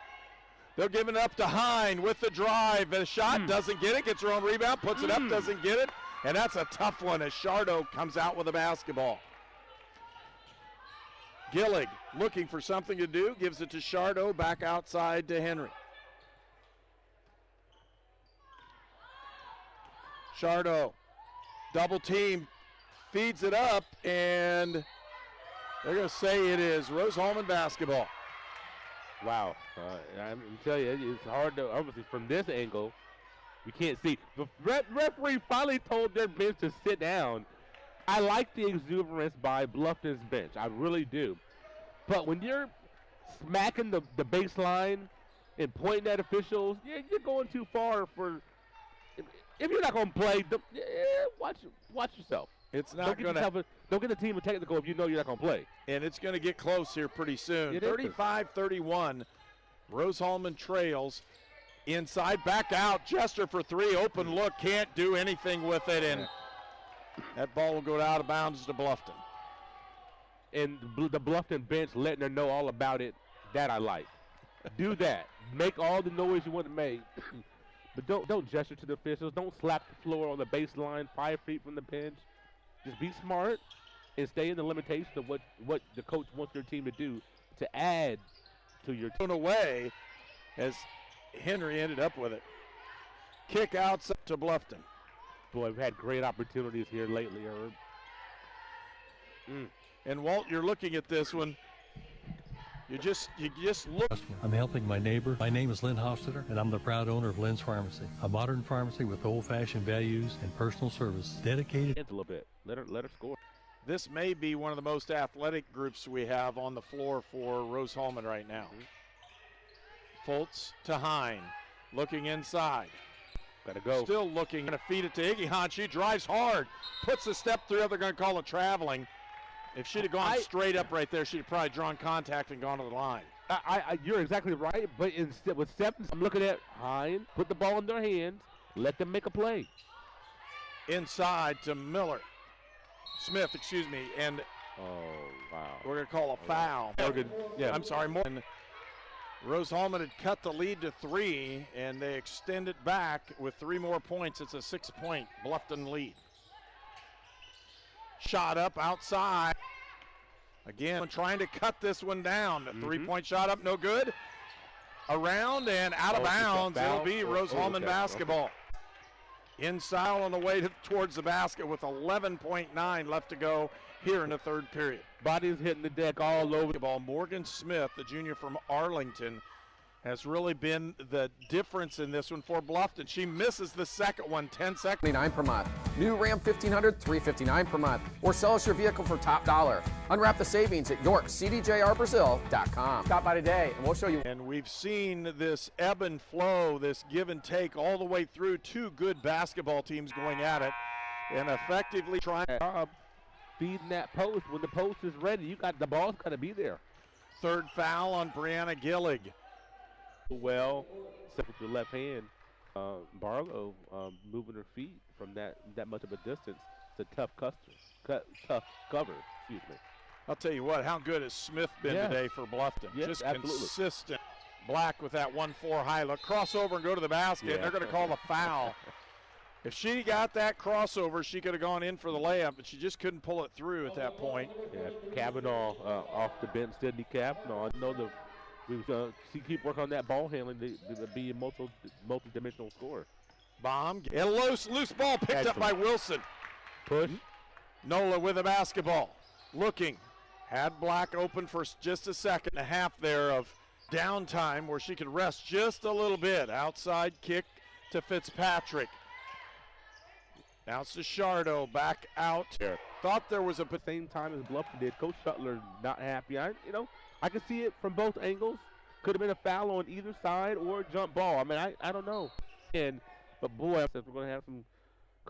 They're giving it up to Hine with the drive. And a shot, doesn't get it. Gets her own rebound, puts it up, doesn't get it. And that's a tough one as Shardo comes out with a basketball. Gillig looking for something to do. Gives it to Shardo, back outside to Henry. Shardo, double team, feeds it up, and they're going to say it is Rose-Hulman basketball. Wow. I'm telling you, it's hard to, obviously from this angle, you can't see. The referee finally told their bench to sit down. I like the exuberance by Bluffton's bench. I really do. But when you're smacking the baseline and pointing at officials, you're going too far for. If you're not going to play, watch yourself. It's not going to. Don't get the team a technical if you know you're not going to play. And it's going to get close here pretty soon. 35-31. Rose-Hulman trails. Inside, back out. Jester for three. Open look. Can't do anything with it. And that ball will go out of bounds to Bluffton. And the Bluffton bench letting her know all about it. That I like. Do that. Make all the noise you want to make. But don't gesture to the officials. Don't slap the floor on the baseline 5 feet from the bench. Just be smart and stay in the limitation of what the coach wants your team to do to add to your team. Away as Henry ended up with it. Kick outside to Bluffton. Boy, we've had great opportunities here lately, Herb. And Walt, you're looking at this one. You just look. I'm helping my neighbor. My name is Lynn Hofstetter, and I'm the proud owner of Lynn's Pharmacy, a modern pharmacy with old-fashioned values and personal service dedicated. A little bit. Let her score. This may be one of the most athletic groups we have on the floor for Rose-Hulman right now. Fultz to Hine, looking inside. Gotta go. Still looking, gonna feed it to Iggy Hahn. She drives hard, puts a step through. They're gonna call it traveling. If she'd have gone straight up right there, she'd have probably drawn contact and gone to the line. You're exactly right, but instead with Stephens, I'm looking at Hine, put the ball in their hands, let them make a play. Inside to Miller. Smith, excuse me, and we're going to call a foul. Morgan, yeah. I'm sorry, Morgan. Rose-Hulman had cut the lead to 3, and they extend it back with 3 more points. It's a 6-point Bluffton lead. Shot up outside. Again, trying to cut this one down. A 3-point shot up, no good. Around and out of bounds. It'll be Rose-Hulman basketball. Inside on the way towards the basket with 11.9 left to go here in the third period. Bodies hitting the deck all over the ball. Morgan Smith, the junior from Arlington, has really been the difference in this one for Bluffton. She misses the second one, 10 seconds. $29 per month. New Ram 1500, $359 per month. Or sell us your vehicle for top dollar. Unwrap the savings at YorkCDJRBrazil.com. Stop by today and we'll show you. And we've seen this ebb and flow, this give and take all the way through. Two good basketball teams going at it and effectively trying to feeding that post. When the post is ready, the ball's got to be there. Third foul on Brianna Gillig. Well, except with your left hand, Barlow moving her feet from that much of a distance. It's a tough tough cover. Excuse me. I'll tell you what. How good has Smith been today for Bluffton? Yes, just absolutely. Consistent. Black with that 1-4 high look. Crossover and go to the basket. And they're going to call the foul. If she got that crossover, she could have gone in for the layup, but she just couldn't pull it through at that point. Yeah, Kavanaugh off the bench, Sydney Kavanaugh. I know she keep working on that ball handling to be a multi-dimensional scorer. Bomb. And a loose ball picked up by Wilson. Push. Nola with a basketball. Looking. Had Black open for just a second and a half there of downtime where she could rest just a little bit. Outside kick to Fitzpatrick. Now it's to Shardo, back out. Thought there was a same time as Bluffton did. Coach Shuttler not happy. I can see it from both angles. Could have been a foul on either side or a jump ball. I mean, I don't know. But boy, we're going to have some.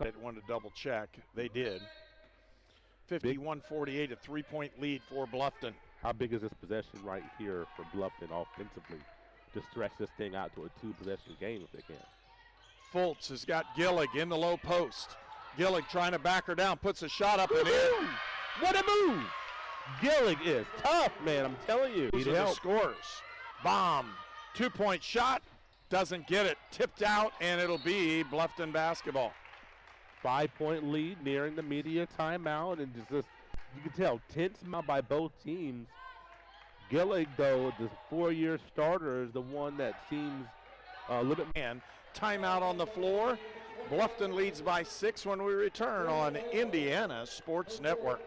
They wanted to double check. They did. 51-48, a 3-point lead for Bluffton. How big is this possession right here for Bluffton offensively to stretch this thing out to a 2-possession game if they can? Fultz has got Gillig in the low post. Gillig trying to back her down, puts a shot up and in. What a move! Gillig is tough, man, I'm telling you. These are the scores. Bomb, 2-point shot, doesn't get it. Tipped out, and it'll be Bluffton basketball. 5-point lead nearing the media timeout, and just you can tell tense by both teams. Gillig, though, the 4-year starter, is the one that seems a little bit. Timeout on the floor. Bluffton leads by 6 when we return on Indiana Sports Network.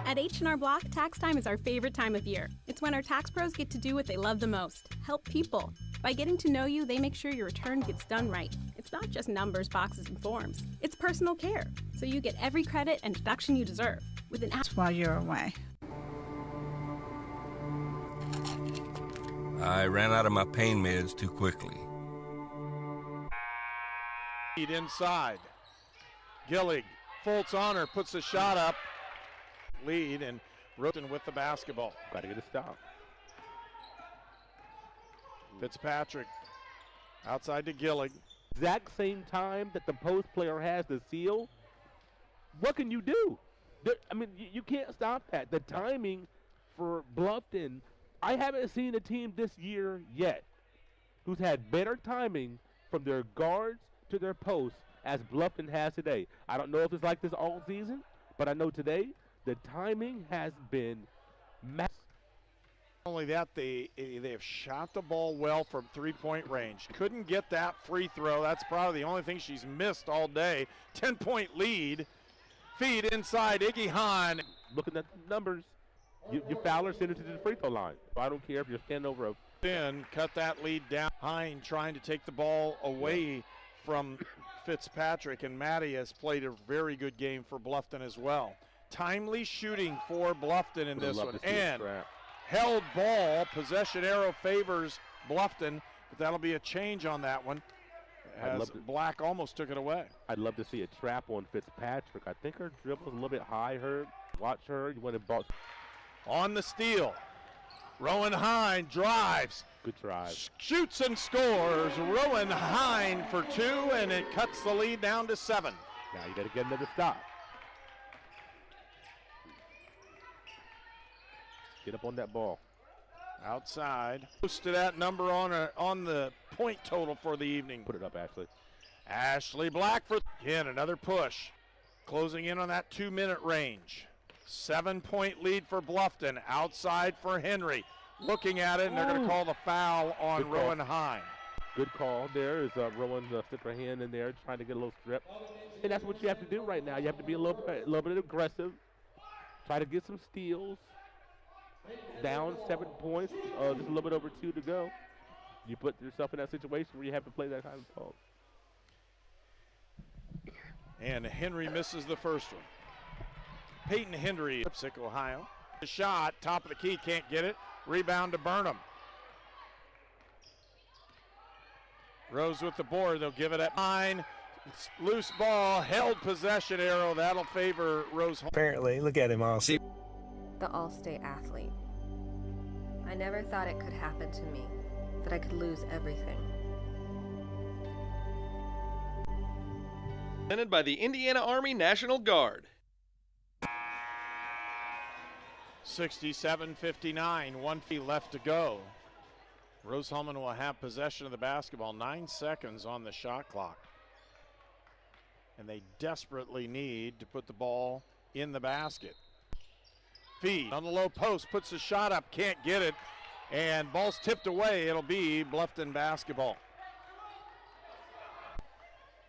At H&R Block, tax time is our favorite time of year. It's when our tax pros get to do what they love the most, help people. By getting to know you, they make sure your return gets done right. It's not just numbers, boxes, and forms. It's personal care, so you get every credit and deduction you deserve. With an app while you're away. I ran out of my pain meds too quickly. Inside. Gillig, Fultz on her, puts the shot up. Lead, and Roten with the basketball. Got to get a stop. Fitzpatrick outside to Gillig. Exact same time that the post player has the seal. What can you do? I mean, you can't stop that. The timing for Bluffton, I haven't seen a team this year yet who's had better timing from their guards to their posts as Bluffton has today. I don't know if it's like this all season, but I know today the timing has been massive. Not only that, they have shot the ball well from 3-point range. Couldn't get that free throw. That's probably the only thing she's missed all day. 10-point lead. Feed inside, Iggy Hahn. Looking at the numbers, you foul her, send her to the free throw line. So I don't care if you're standing over a. Then cut that lead down. Hahn trying to take the ball away from Fitzpatrick, and Maddie has played a very good game for Bluffton as well. Timely shooting for Bluffton in this one. And held ball, possession arrow favors Bluffton, but that'll be a change on that one as Black almost took it away. I'd love to see a trap on Fitzpatrick. I think her dribble's a little bit high. Watch her. You want to ball. On the steal. Rowan Hine drives. Good drive. Shoots and scores. Rowan Hine for 2, and it cuts the lead down to 7. Now you got to get another stop. Get up on that ball. Outside. Close to that number on the point total for the evening. Put it up, Ashley. Ashley Black for again, another push. Closing in on that 2-minute range. 7-point lead for Bluffton. Outside for Henry. Looking at it, and they're going to call the foul on Rowan Hine. Good call there as Rowan sticks her hand in there trying to get a little strip. And that's what you have to do right now. You have to be a little bit aggressive. Try to get some steals. Down 7 points, just a little bit over 2 to go. you put yourself in that situation where you have to play that kind of ball. And Henry misses the first one. Peyton Henry, Lipsick, Ohio. The shot, top of the key, can't get it. Rebound to Burnham. Rose with the board, they'll give it at 9. It's loose ball, held possession arrow. That'll favor Rose-Hulman. Apparently, look at him all. See. The all-state athlete. I never thought it could happen to me, that I could lose everything. Presented by the Indiana Army National Guard. 67-59, 1 feet left to go. Rose-Hulman will have possession of the basketball. 9 seconds on the shot clock. And they desperately need to put the ball in the basket. Feed on the low post, puts the shot up, can't get it. And ball's tipped away. It'll be Bluffton basketball.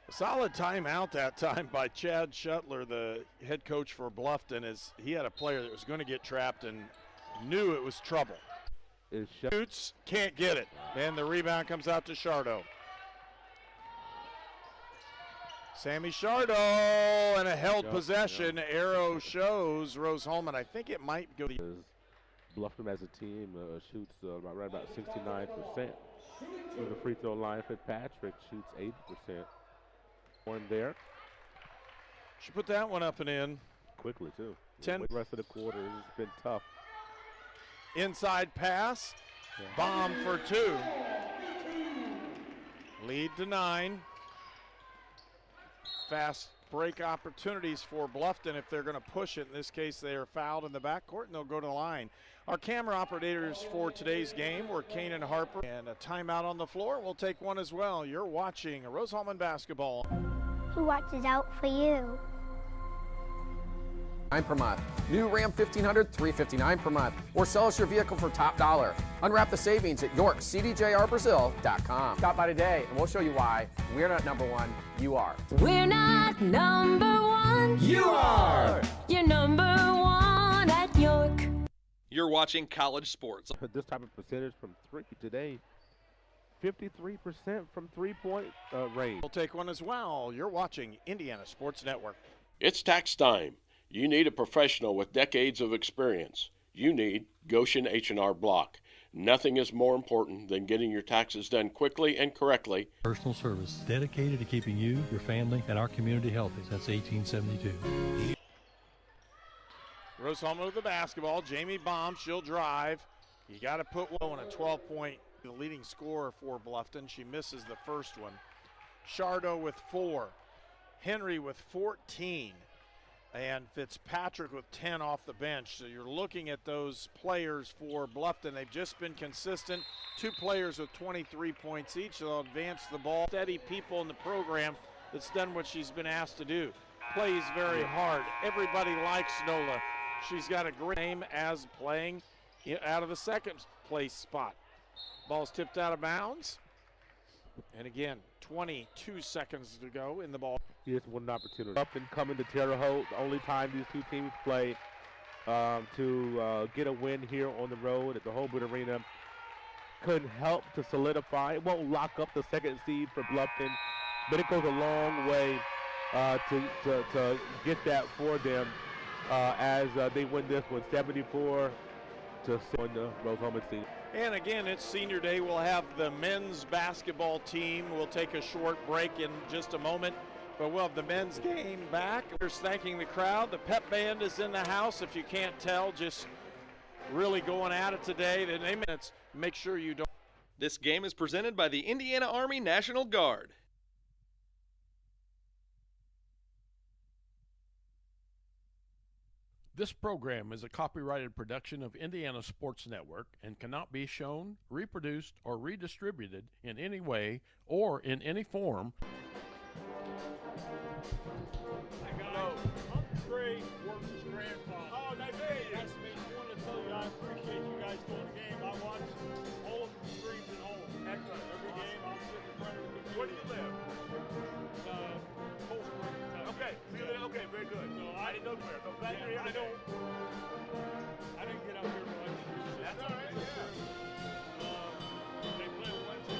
A solid timeout that time by Chad Shuttler, the head coach for Bluffton, as he had a player that was going to get trapped and knew it was trouble. Shoots, can't get it. And the rebound comes out to Shardo. Sammy Shardo, and a held possession. Arrow shows Rose-Hulman. I think it might go. Bluffton as a team shoots right about 69%. From the free throw line, Fitzpatrick shoots 80%. One there. Should put that one up and in. Quickly, too. 10. The rest of the quarter has been tough. Inside pass. Yeah. Bomb for 2. Lead to 9. Fast break opportunities for Bluffton if they're going to push it. In this case, they are fouled in the backcourt, and they'll go to the line. Our camera operators for today's game were Kanan Harper, and a timeout on the floor. We'll take one as well. You're watching Rose-Hulman basketball. Who watches out for you? $9 per month. New Ram 1500, $359 per month. Or sell us your vehicle for top dollar. Unwrap the savings at YorkCDJRBrazil.com. Stop by today and we'll show you why we're not number one, you are. We're not number one. You are. You're number one at York. You're watching college sports. This type of percentage from 3 today. 53% from 3-point range. We'll take one as well. You're watching Indiana Sports Network. It's tax time. You need a professional with decades of experience. You need Goshen H&R Block. Nothing is more important than getting your taxes done quickly and correctly. Personal service dedicated to keeping you, your family, and our community healthy since 1872. Rose-Hulman with the basketball. Jamie Baum, she'll drive. You got to put one on a 12-point, the leading scorer for Bluffton. She misses the first one. Shardo with 4. Henry with 14. And Fitzpatrick with 10 off the bench. So you're looking at those players for Bluffton. They've just been consistent. 2 players with 23 points each. They'll advance the ball. Steady people in the program that's done what she's been asked to do. Plays very hard. Everybody likes Nola. She's got a great name as playing out of the second place spot. Ball's tipped out of bounds. And again, 22 seconds to go in the ball. Here's one opportunity. Up and coming to Terre Haute. The only time these two teams play to get a win here on the road at the Holbert Arena. Couldn't help to solidify. It won't lock up the second seed for Bluffton, but it goes a long way to get that for them as they win this one 74 to on the Rose-Hulman team. And again, it's senior day. We'll have the men's basketball team. We'll take a short break in just a moment, but we'll have the men's game back. We're thanking the crowd. The pep band is in the house. If you can't tell, just really going at it today. In 8 minutes, make sure you don't. This game is presented by the Indiana Army National Guard. This program is a copyrighted production of Indiana Sports Network and cannot be shown, reproduced, or redistributed in any way or in any form. Hello. I'm Trey, works his grandfather. Oh, nice to meet you. Nice to meet you. I want to tell you I appreciate you guys doing the game. I watch all of the streams at home. Excellent. Every game, I'm sitting in front of the computer. Where do you live? Cold Spring. Okay. Okay, very good. So I didn't know where. So back here, I didn't get out here much. That's all right. Yeah. They play Wednesday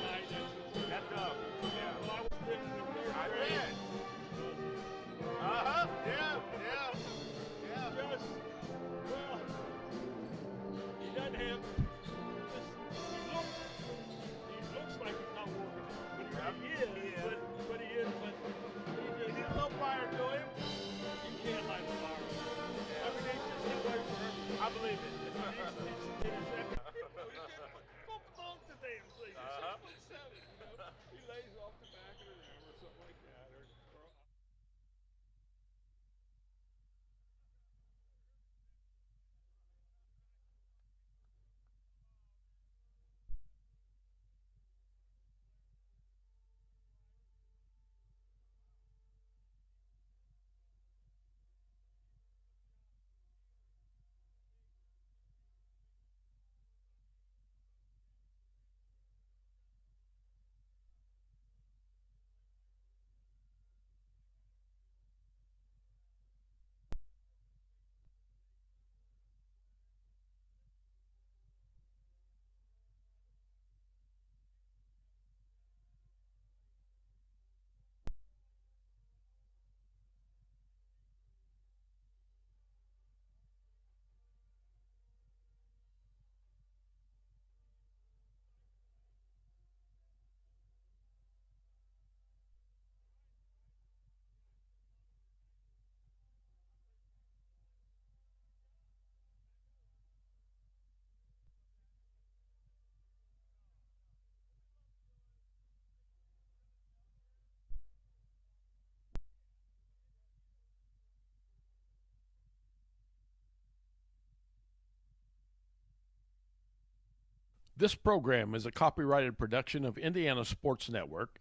This program is a copyrighted production of Indiana Sports Network.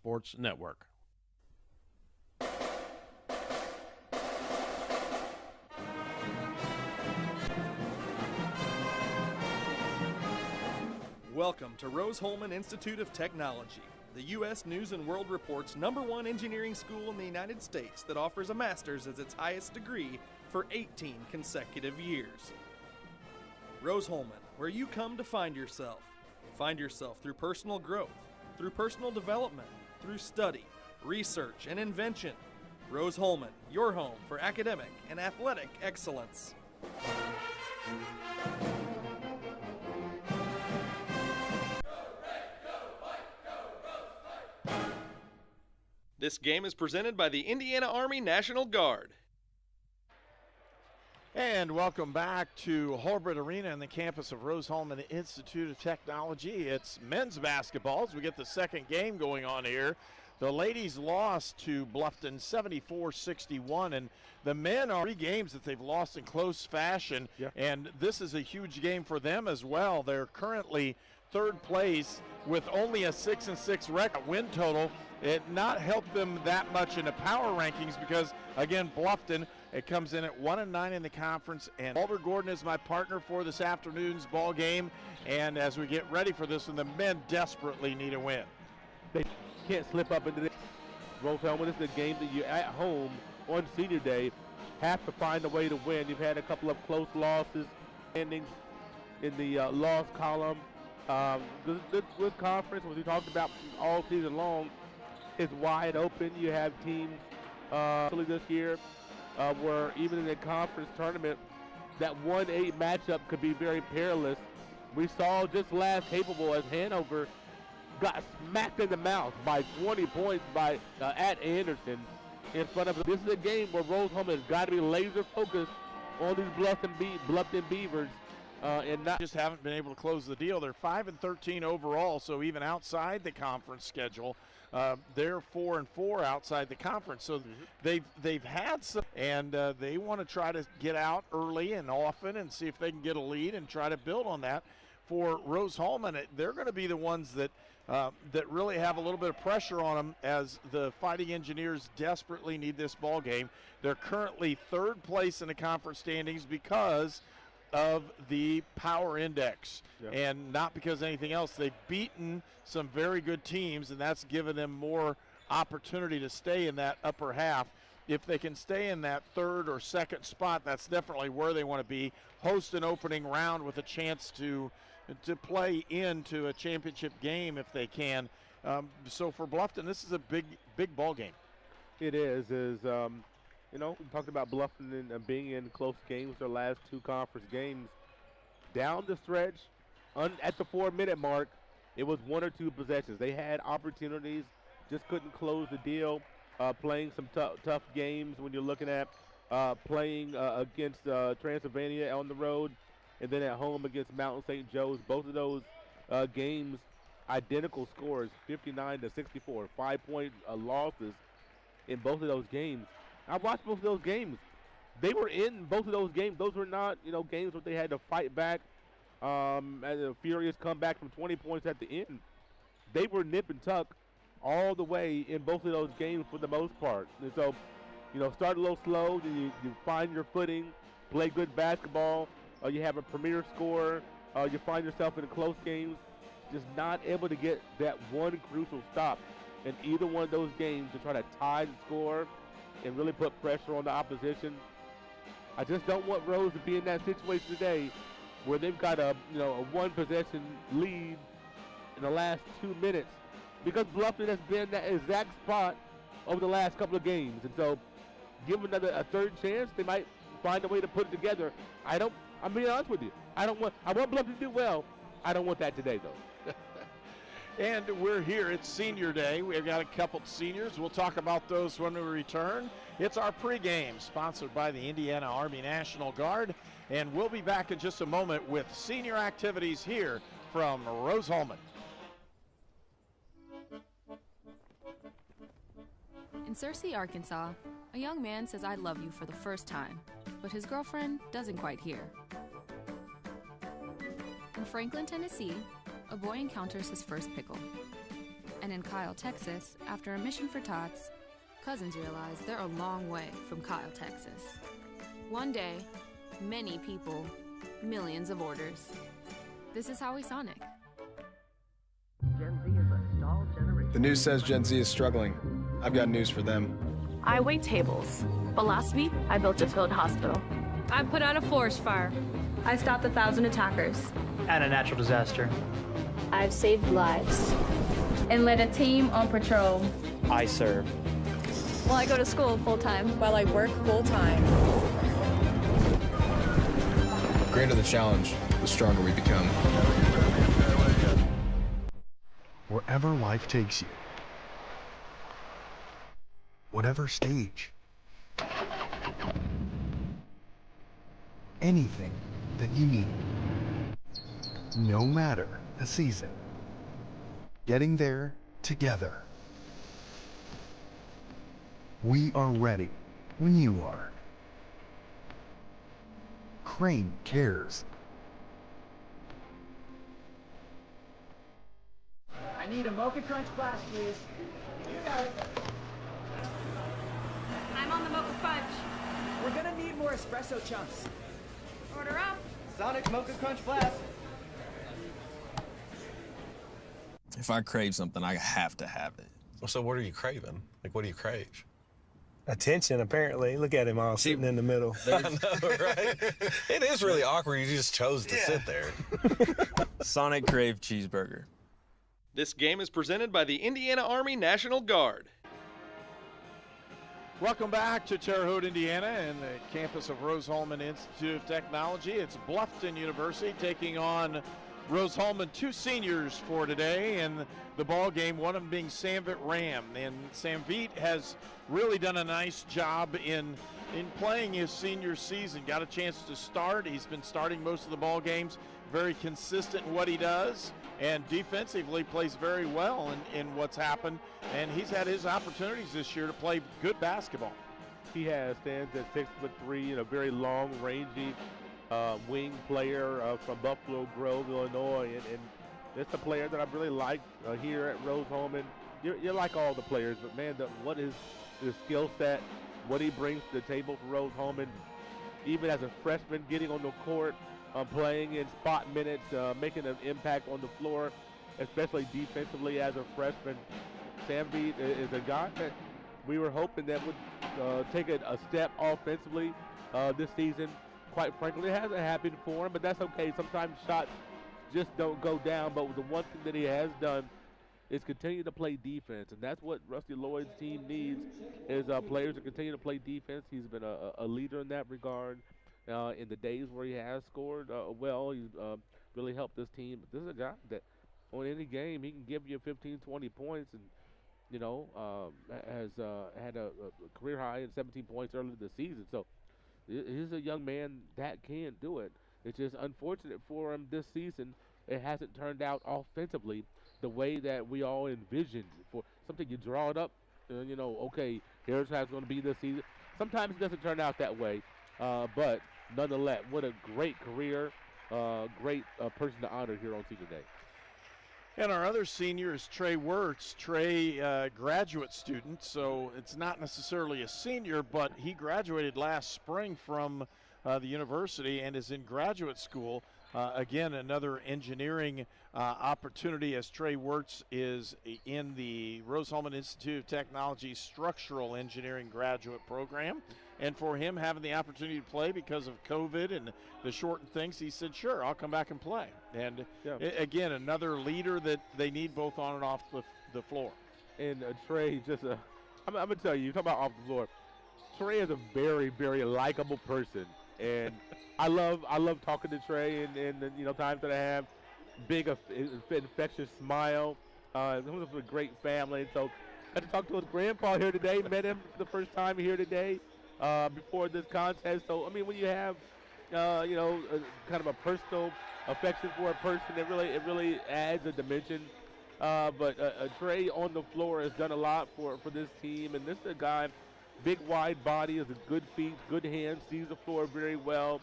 Sports Network. Welcome to Rose-Hulman Institute of Technology, the U.S. News & World Report's #1 engineering school in the United States that offers a master's as its highest degree for 18 consecutive years. Rose-Hulman, where you come to find yourself. Find yourself through personal growth, through personal development, through study, research, and invention. Rose-Hulman, your home for academic and athletic excellence. This game is presented by the Indiana Army National Guard. And welcome back to Holbrook Arena on the campus of Rose-Hulman Institute of Technology. It's men's basketball as we get the second game going on here. The ladies lost to Bluffton 74-61, and the men are 3 games that they've lost in close fashion, and this is a huge game for them as well. They're currently 3rd place with only a 6-6 record win total. It not helped them that much in the power rankings because, again, Bluffton, it comes in at 1-9 in the conference. And Walter Gordon is my partner for this afternoon's ball game. And as we get ready for this one, the men desperately need a win. They can't slip up into this. Rose-Hulman, this is a game that you at home on senior day have to find a way to win. You've had a couple of close losses, endings in the loss column. Good conference, as we talked about all season long, is wide open. You have teams this year where even in the conference tournament, that 1-8 matchup could be very perilous. We saw just last capable as Hanover got smacked in the mouth by 20 points by at Anderson in front of them. This is a game where Rose-Hulman has got to be laser focused on these Bluffton Beavers. And not just haven't been able to close the deal. They're 5-13 overall, so even outside the conference schedule, they're 4-4 outside the conference. So they've had some, and they want to try to get out early and often and see if they can get a lead and try to build on that. For Rose-Hulman, they're going to be the ones that really have a little bit of pressure on them as the Fighting Engineers desperately need this ball game. They're currently 3rd place in the conference standings because of the power index and not because of anything else. They've beaten some very good teams, and that's given them more opportunity to stay in that upper half. If they can stay in that 3rd or 2nd spot, that's definitely where they want to be. Host an opening round with a chance to play into a championship game if they can. So for Bluffton, this is a big ball game. It is. You know, we talked about Bluffton and being in close games, their last 2 conference games. Down the stretch, at the 4-minute mark, it was 1 or 2 possessions. They had opportunities, just couldn't close the deal. Playing some tough games when you're looking at playing against Transylvania on the road and then at home against Mountain St. Joe's. Both of those games, identical scores, 59-64, 5-point losses in both of those games. I watched both of those games. They were in both of those games. Those were not, games where they had to fight back as a furious comeback from 20 points at the end. They were nip and tuck all the way in both of those games for the most part. And so, start a little slow, then you find your footing, play good basketball, you have a premier scorer, you find yourself in close games, just not able to get that one crucial stop in either one of those games to try to tie the score and really put pressure on the opposition. I just don't want Rose to be in that situation today where they've got a 1-possession lead in the last 2 minutes, because Bluffton has been that exact spot over the last couple of games. And so give them a 3rd chance, they might find a way to put it together. I'm being honest with you. I want Bluffton to do well. I don't want that today, though. And we're here. It's senior day. We've got a couple seniors. We'll talk about those when we return. It's our pregame, sponsored by the Indiana Army National Guard. And we'll be back in just a moment with senior activities here from Rose-Hulman. In Searcy, Arkansas, a young man says I love you for the first time, but his girlfriend doesn't quite hear. In Franklin, Tennessee, a boy encounters his first pickle. And in Kyle, Texas, after a mission for tots, cousins realize they're a long way from Kyle, Texas. One day, many people, millions of orders. This is Howie Sonic. Gen Z is a stalled generation. The news says Gen Z is struggling. I've got news for them. I wait tables, but last week I built a field hospital. I put out a forest fire. I stopped 1,000 attackers. And a natural disaster. I've saved lives. And led a team on patrol. I serve. Well, I go to school full-time. While I work full-time. The greater the challenge, the stronger we become. Wherever life takes you, whatever stage, anything that you need, no matter the season, getting there together. We are ready when you are. Crane cares. I need a Mocha Crunch Blast, please. You got it. I'm on the Mocha Fudge. We're gonna need more espresso chunks. Order up. Sonic Mocha Crunch Blast. If I crave something, I have to have it. Well, so what are you craving? Like, what do you crave? Attention, apparently. Look at him all sitting in the middle. I know, right? It is really awkward. You just chose to sit there. Sonic Crave Cheeseburger. This game is presented by the Indiana Army National Guard. Welcome back to Terre Haute, Indiana, and the campus of Rose-Hulman Institute of Technology. It's Bluffton University taking on Rose-Hulman, two seniors for today, and the ball game, one of them being Samvit Ram. And Samvit has really done a nice job in playing his senior season. Got a chance to start. He's been starting most of the ball games, very consistent in what he does, and defensively plays very well in what's happened. And he's had his opportunities this year to play good basketball. He stands at 6'3" and a very long, rangy wing player from Buffalo Grove, Illinois, and it's a player that I really like here at Rose-Hulman. You like all the players, but man, what is his skill set, what he brings to the table for Rose-Hulman, even as a freshman, getting on the court, playing in spot minutes, making an impact on the floor, especially defensively as a freshman. Samvit is a guy that we were hoping that would take a step offensively this season. Quite frankly, it hasn't happened for him, but that's okay. Sometimes shots just don't go down, but the one thing that he has done is continue to play defense, and that's what Rusty Lloyd's team needs, is players to continue to play defense. He's been a leader in that regard in the days where he has scored well. He's really helped this team. But this is a guy that on any game, he can give you 15, 20 points, and has had a career high in 17 points earlier this season. So he's a young man that can do it. It's just unfortunate for him this season. It hasn't turned out offensively the way that we all envisioned. For something you draw it up, okay, here's how it's going to be this season. Sometimes it doesn't turn out that way, but nonetheless, what a great career, great person to honor here on Senior Day. And our other senior is Trey Wirtz. Trey, graduate student, so it's not necessarily a senior, but he graduated last spring from the university and is in graduate school. Again, another engineering opportunity, as Trey Wirtz is in the Rose-Hulman Institute of Technology Structural Engineering graduate program. And for him having the opportunity to play because of COVID and the shortened things, he said, sure, I'll come back and play. And again, another leader that they need both on and off the floor. And Trey, I'm going to tell you, talk about off the floor. Trey is a very, very likable person. And I love talking to Trey and times that I have. Big, infectious smile. He's a great family. So I got to talk to his grandpa here today. Met him for the first time here today. Before this contest. So, I mean, when you have, kind of a personal affection for a person, it really adds a dimension. But Trey on the floor has done a lot for this team. And this is a guy, big, wide body, has a good feet, good hands, sees the floor very well.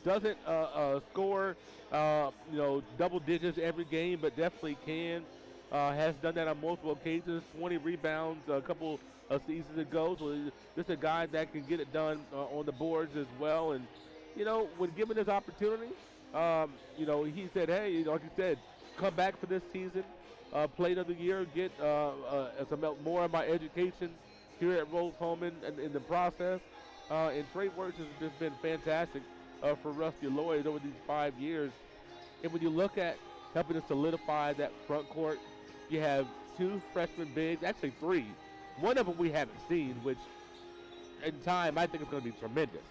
Doesn't score, double digits every game, but definitely can has done that on multiple occasions, 20 rebounds a couple of seasons ago. So he's just a guy that can get it done on the boards as well. And, when given this opportunity, he said, hey, like you said, come back for this season, play another year, get some more of my education here at Rose-Hulman in the process. And Trey Wirtz has just been fantastic for Rusty Lloyd over these 5 years. And when you look at helping to solidify that front court, you have 2 freshman bigs, actually 3. One of them we haven't seen, which in time I think is going to be tremendous.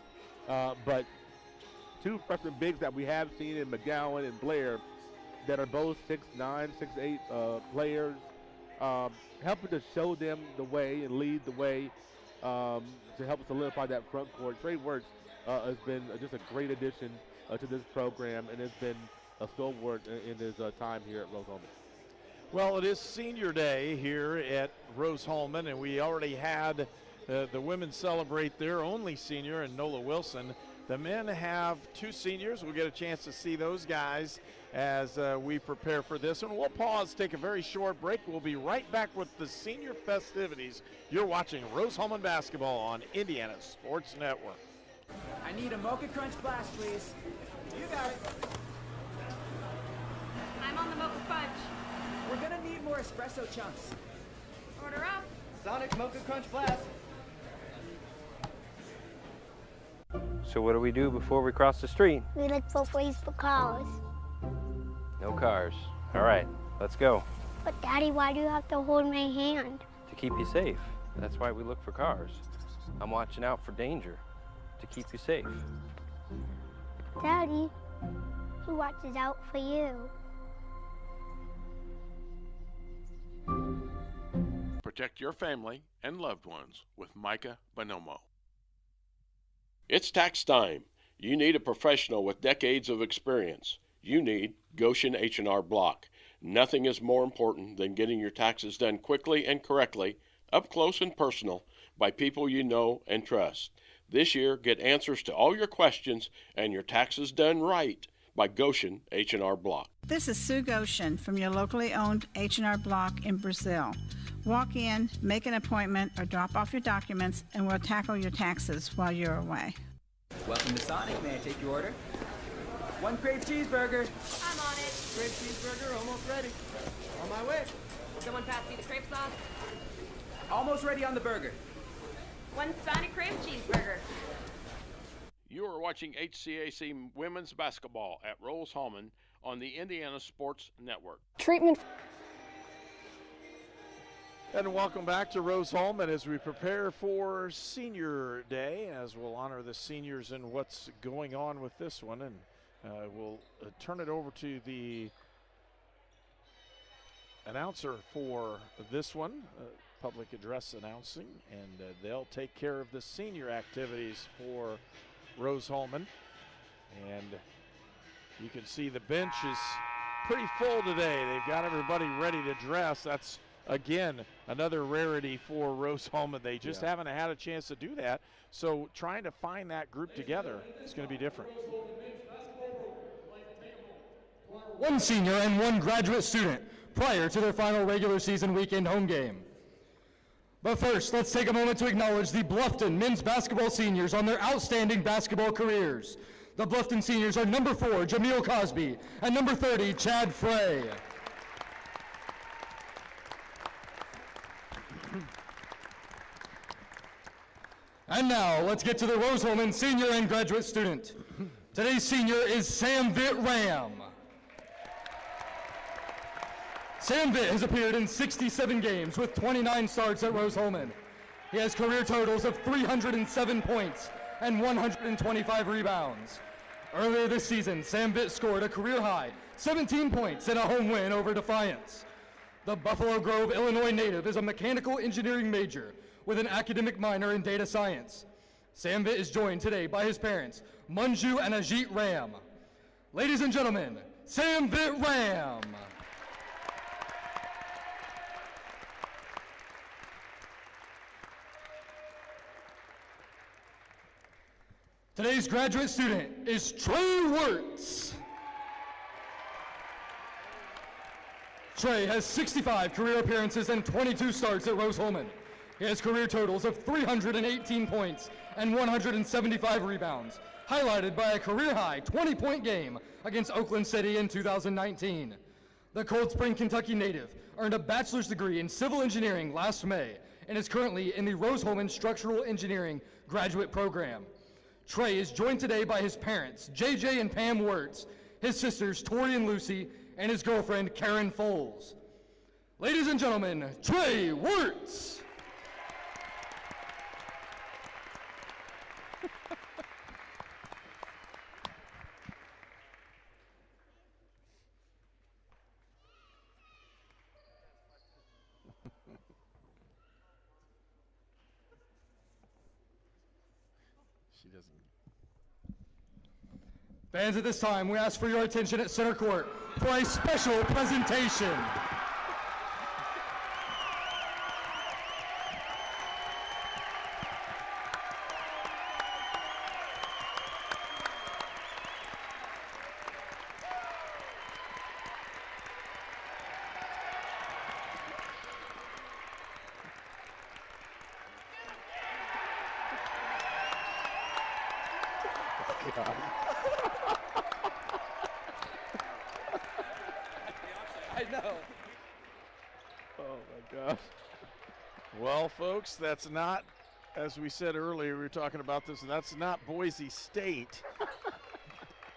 But 2 freshman bigs that we have seen in McGowan and Blair that are both 6'9", 6'8" players, helping to show them the way and lead the way to help solidify that front court. Trey Wirtz has been just a great addition to this program and has been a stalwart in his time here at Rose-Hulman. Well, it is senior day here at Rose-Hulman, and we already had the women celebrate their only senior in Nola Wilson. The men have 2 seniors. We'll get a chance to see those guys as we prepare for this. And we'll pause, take a very short break. We'll be right back with the senior festivities. You're watching Rose-Hulman basketball on Indiana Sports Network. I need a Mocha Crunch Blast, please. You got it. I'm on the Mocha Fudge. We're gonna need more espresso chunks. Order up. Sonic Mocha Crunch Blast. So what do we do before we cross the street? We look both ways for cars. No cars. All right, let's go. But Daddy, why do you have to hold my hand? To keep you safe. That's why we look for cars. I'm watching out for danger to keep you safe. Daddy, who watches out for you? Protect your family and loved ones with Micah Bonomo. It's tax time. You need a professional with decades of experience. You need Goshen H&R Block. Nothing is more important than getting your taxes done quickly and correctly, up close and personal, by people you know and trust. This year, get answers to all your questions and your taxes done right by Goshen H&R Block. This is Sue Goshen from your locally owned H&R Block in Brazil. Walk in, make an appointment, or drop off your documents, and we'll tackle your taxes while you're away. Welcome to Sonic. May I take your order? 1 crave cheeseburger. I'm on it. Crave cheeseburger, almost ready. On my way. Someone pass me the crepe sauce. Almost ready on the burger. 1 Sonic crepe cheeseburger. You are watching HCAC women's basketball at Rose-Hulman on the Indiana Sports Network. Treatment. And welcome back to Rose-Hulman as we prepare for Senior Day, as we'll honor the seniors and what's going on with this one. And we'll turn it over to the announcer for this one, public address announcing, and they'll take care of the senior activities for Rose-Hulman. And you can see the bench is pretty full today. They've got everybody ready to dress. That's, again, another rarity for Rose-Hulman. They just haven't had a chance to do that. So trying to find that group together is going to be different. 1 senior and 1 graduate student prior to their final regular season weekend home game. But first, let's take a moment to acknowledge the Bluffton men's basketball seniors on their outstanding basketball careers. The Bluffton seniors are number 4, Jameel Cosby, and number 30, Chad Frey. And now, let's get to the Rose-Hulman senior and graduate student. Today's senior is Sam Vitt Ram. Sam Vitt has appeared in 67 games with 29 starts at Rose-Hulman. He has career totals of 307 points and 125 rebounds. Earlier this season, Sam Vitt scored a career-high 17 points in a home win over Defiance. The Buffalo Grove, Illinois native is a mechanical engineering major with an academic minor in data science. Sam Vitt is joined today by his parents, Manju and Ajit Ram. Ladies and gentlemen, Sam Vitt Ram. Today's graduate student is Trey Wirtz. Trey has 65 career appearances and 22 starts at Rose-Hulman. He has career totals of 318 points and 175 rebounds, highlighted by a career-high 20-point game against Oakland City in 2019. The Cold Spring, Kentucky native earned a bachelor's degree in civil engineering last May and is currently in the Rose-Hulman Structural Engineering graduate program. Trey is joined today by his parents, JJ and Pam Wirtz, his sisters, Tori and Lucy, and his girlfriend, Karen Foles. Ladies and gentlemen, Trey Wirtz. She doesn't. Fans, at this time, we ask for your attention at center court for a special presentation. I know. Oh my gosh. Well, folks, that's not, as we said earlier, we were talking about this, and that's not Boise State,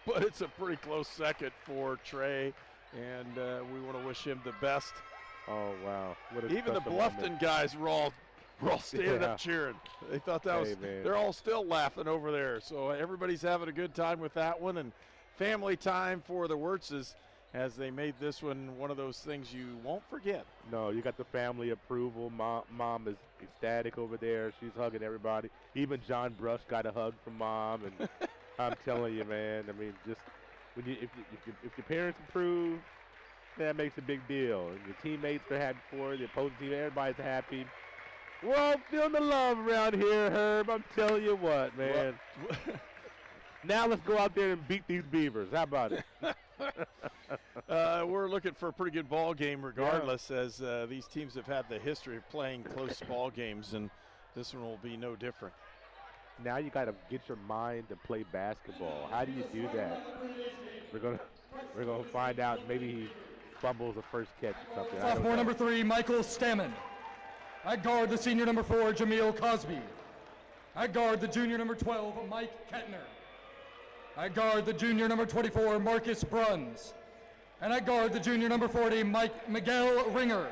but it's a pretty close second for Trey, and we want to wish him the best. Oh wow! Even the Bluffton guys were all standing up cheering. They thought that was. Man. They're all still laughing over there. So everybody's having a good time with that one, and family time for the Wirtzes as they made this one of those things you won't forget. No, you got the family approval. Mom is ecstatic over there. She's hugging everybody. Even John Brush got a hug from Mom, and I'm telling you, man. I mean, just when if your parents approve, that makes a big deal. And your teammates are happy for it. The opposing team, everybody's happy. We're all feeling the love around here, Herb. I'm telling you what, man. Now let's go out there and beat these Beavers. How about it? We're looking for a pretty good ball game regardless, as these teams have had the history of playing close ball games, and this one will be no different. Now you got to get your mind to play basketball. How do you do that? We're gonna find out. Maybe he fumbles the first catch or something. Sophomore number 3, Michael Stammen. At guard, the senior number 4, Jameel Cosby. At guard, the junior number 12, Mike Kettner. At guard, the junior number 24, Marcus Bruns. And at guard, the junior number 40, Miguel Ringer.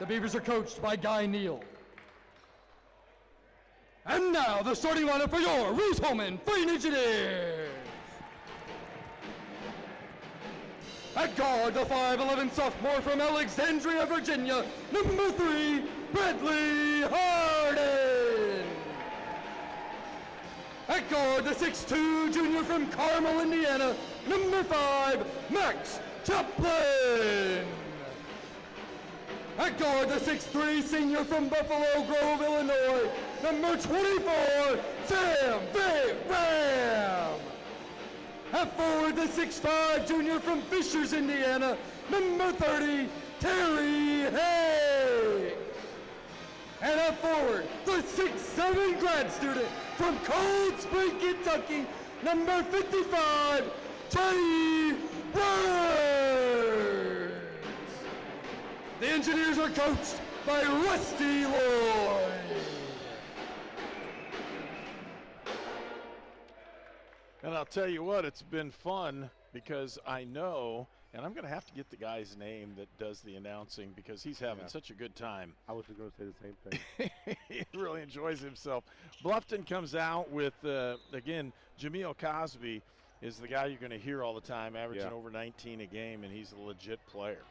The Beavers are coached by Guy Neal. And now the starting lineup for your Rose-Hulman Fighting Engineers. At guard, the 5'11" sophomore from Alexandria, Virginia, number 3, Bradley Harden. At guard, the 6'2" junior from Carmel, Indiana, number 5, Max Chaplin. At guard, the 6'3" senior from Buffalo Grove, Illinois, number 24, Sam Ram. At forward, the 6'5" junior from Fishers, Indiana, number 30, Terry Hayes. And at forward, the 6'7" grad student from Cold Spring, Kentucky, number 55, Trey Wirtz. The Engineers are coached by Rusty Lloyd. And I'll tell you what, it's been fun because I know, and I'm going to have to get the guy's name that does the announcing because he's having such a good time. I was going to say the same thing. He really enjoys himself. Bluffton comes out with, again, Jameel Cosby is the guy you're going to hear all the time, averaging over 19 a game, and he's a legit player.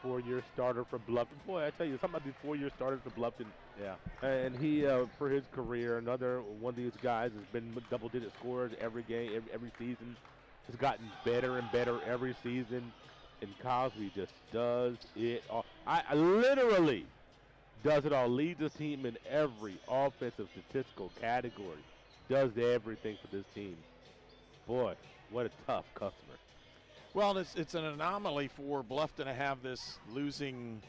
4-year starter for Bluffton. Boy, I tell you, something about these 4-year starters for Bluffton. Yeah. And he, for his career, another one of these guys has been double-digit scorers every game, every season. Has gotten better and better every season. And Cosby just does it all. I literally does it all. Leads the team in every offensive statistical category. Does everything for this team. Boy, what a tough customer. Well, it's an anomaly for Bluffton to have this losing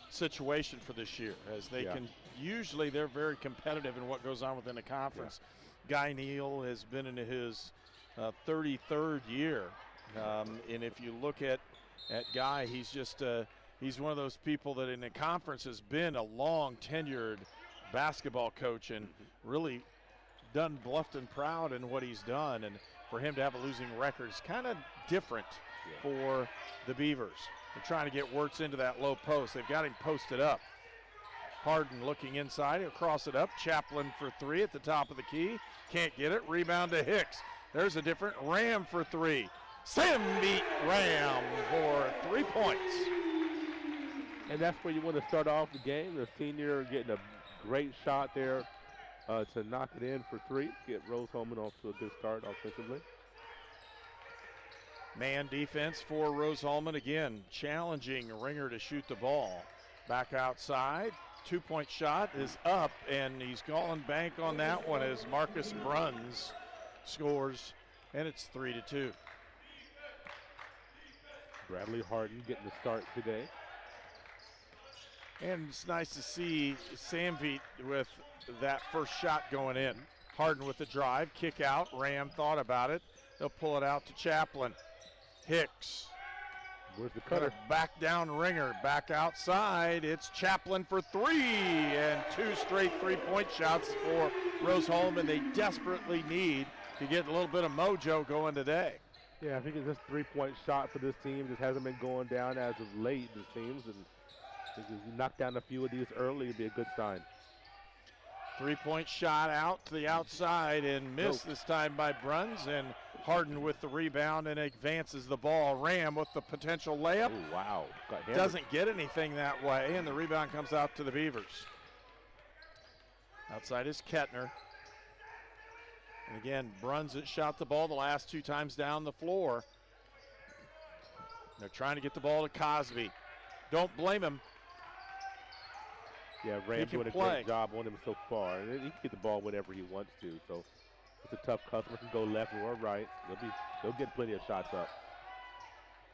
situation for this year, as they can usually they're very competitive in what goes on within the conference. Guy Neal has been in his 33rd year, and if you look at Guy, he's just he's one of those people that in the conference has been a long tenured basketball coach and really done Bluffton proud in what he's done, and for him to have a losing record is kind of different for the Beavers. They're trying to get Wirtz into that low post. They've got him posted up. Harden looking inside. He'll cross it up. Chaplin for three at the top of the key. Can't get it. Rebound to Hicks. There's a different Ram for three. Sam beat Ram for 3 points. And that's where you want to start off the game. The senior getting a great shot there to knock it in for three. Get Rose-Hulman off to a good start offensively. Man defense for Rose-Hulman again, challenging Ringer to shoot the ball. Back outside, 2-point shot is up, and he's calling bank on that one as Marcus Bruns scores, and it's 3-2. Bradley Harden getting the start today. And it's nice to see Samvit with that first shot going in. Harden with the drive, kick out. Ram thought about it. They'll pull it out to Chaplin. Hicks. Where's the cutter? Back down Ringer, back outside. It's Chaplin for three, and 2 straight 3-point shots for Rose-Hulman. They desperately need to get a little bit of mojo going today. Yeah, I think it's just a 3-point shot for this team. Just hasn't been going down as of late, it seems. And if you knock down a few of these early, it'd be a good sign. 3-point shot out to the outside and missed this time by Bruns, and Harden with the rebound and advances the ball. Ram with the potential layup. Oh, wow. Doesn't get anything that way, and the rebound comes out to the Beavers. Outside is Kettner. And again, Bruns has shot the ball the last 2 times down the floor. They're trying to get the ball to Cosby. Don't blame him. Yeah, Ram's doing a great job on him so far. And he can get the ball whenever he wants to. So it's a tough customer. Can go left or right. They'll get plenty of shots up.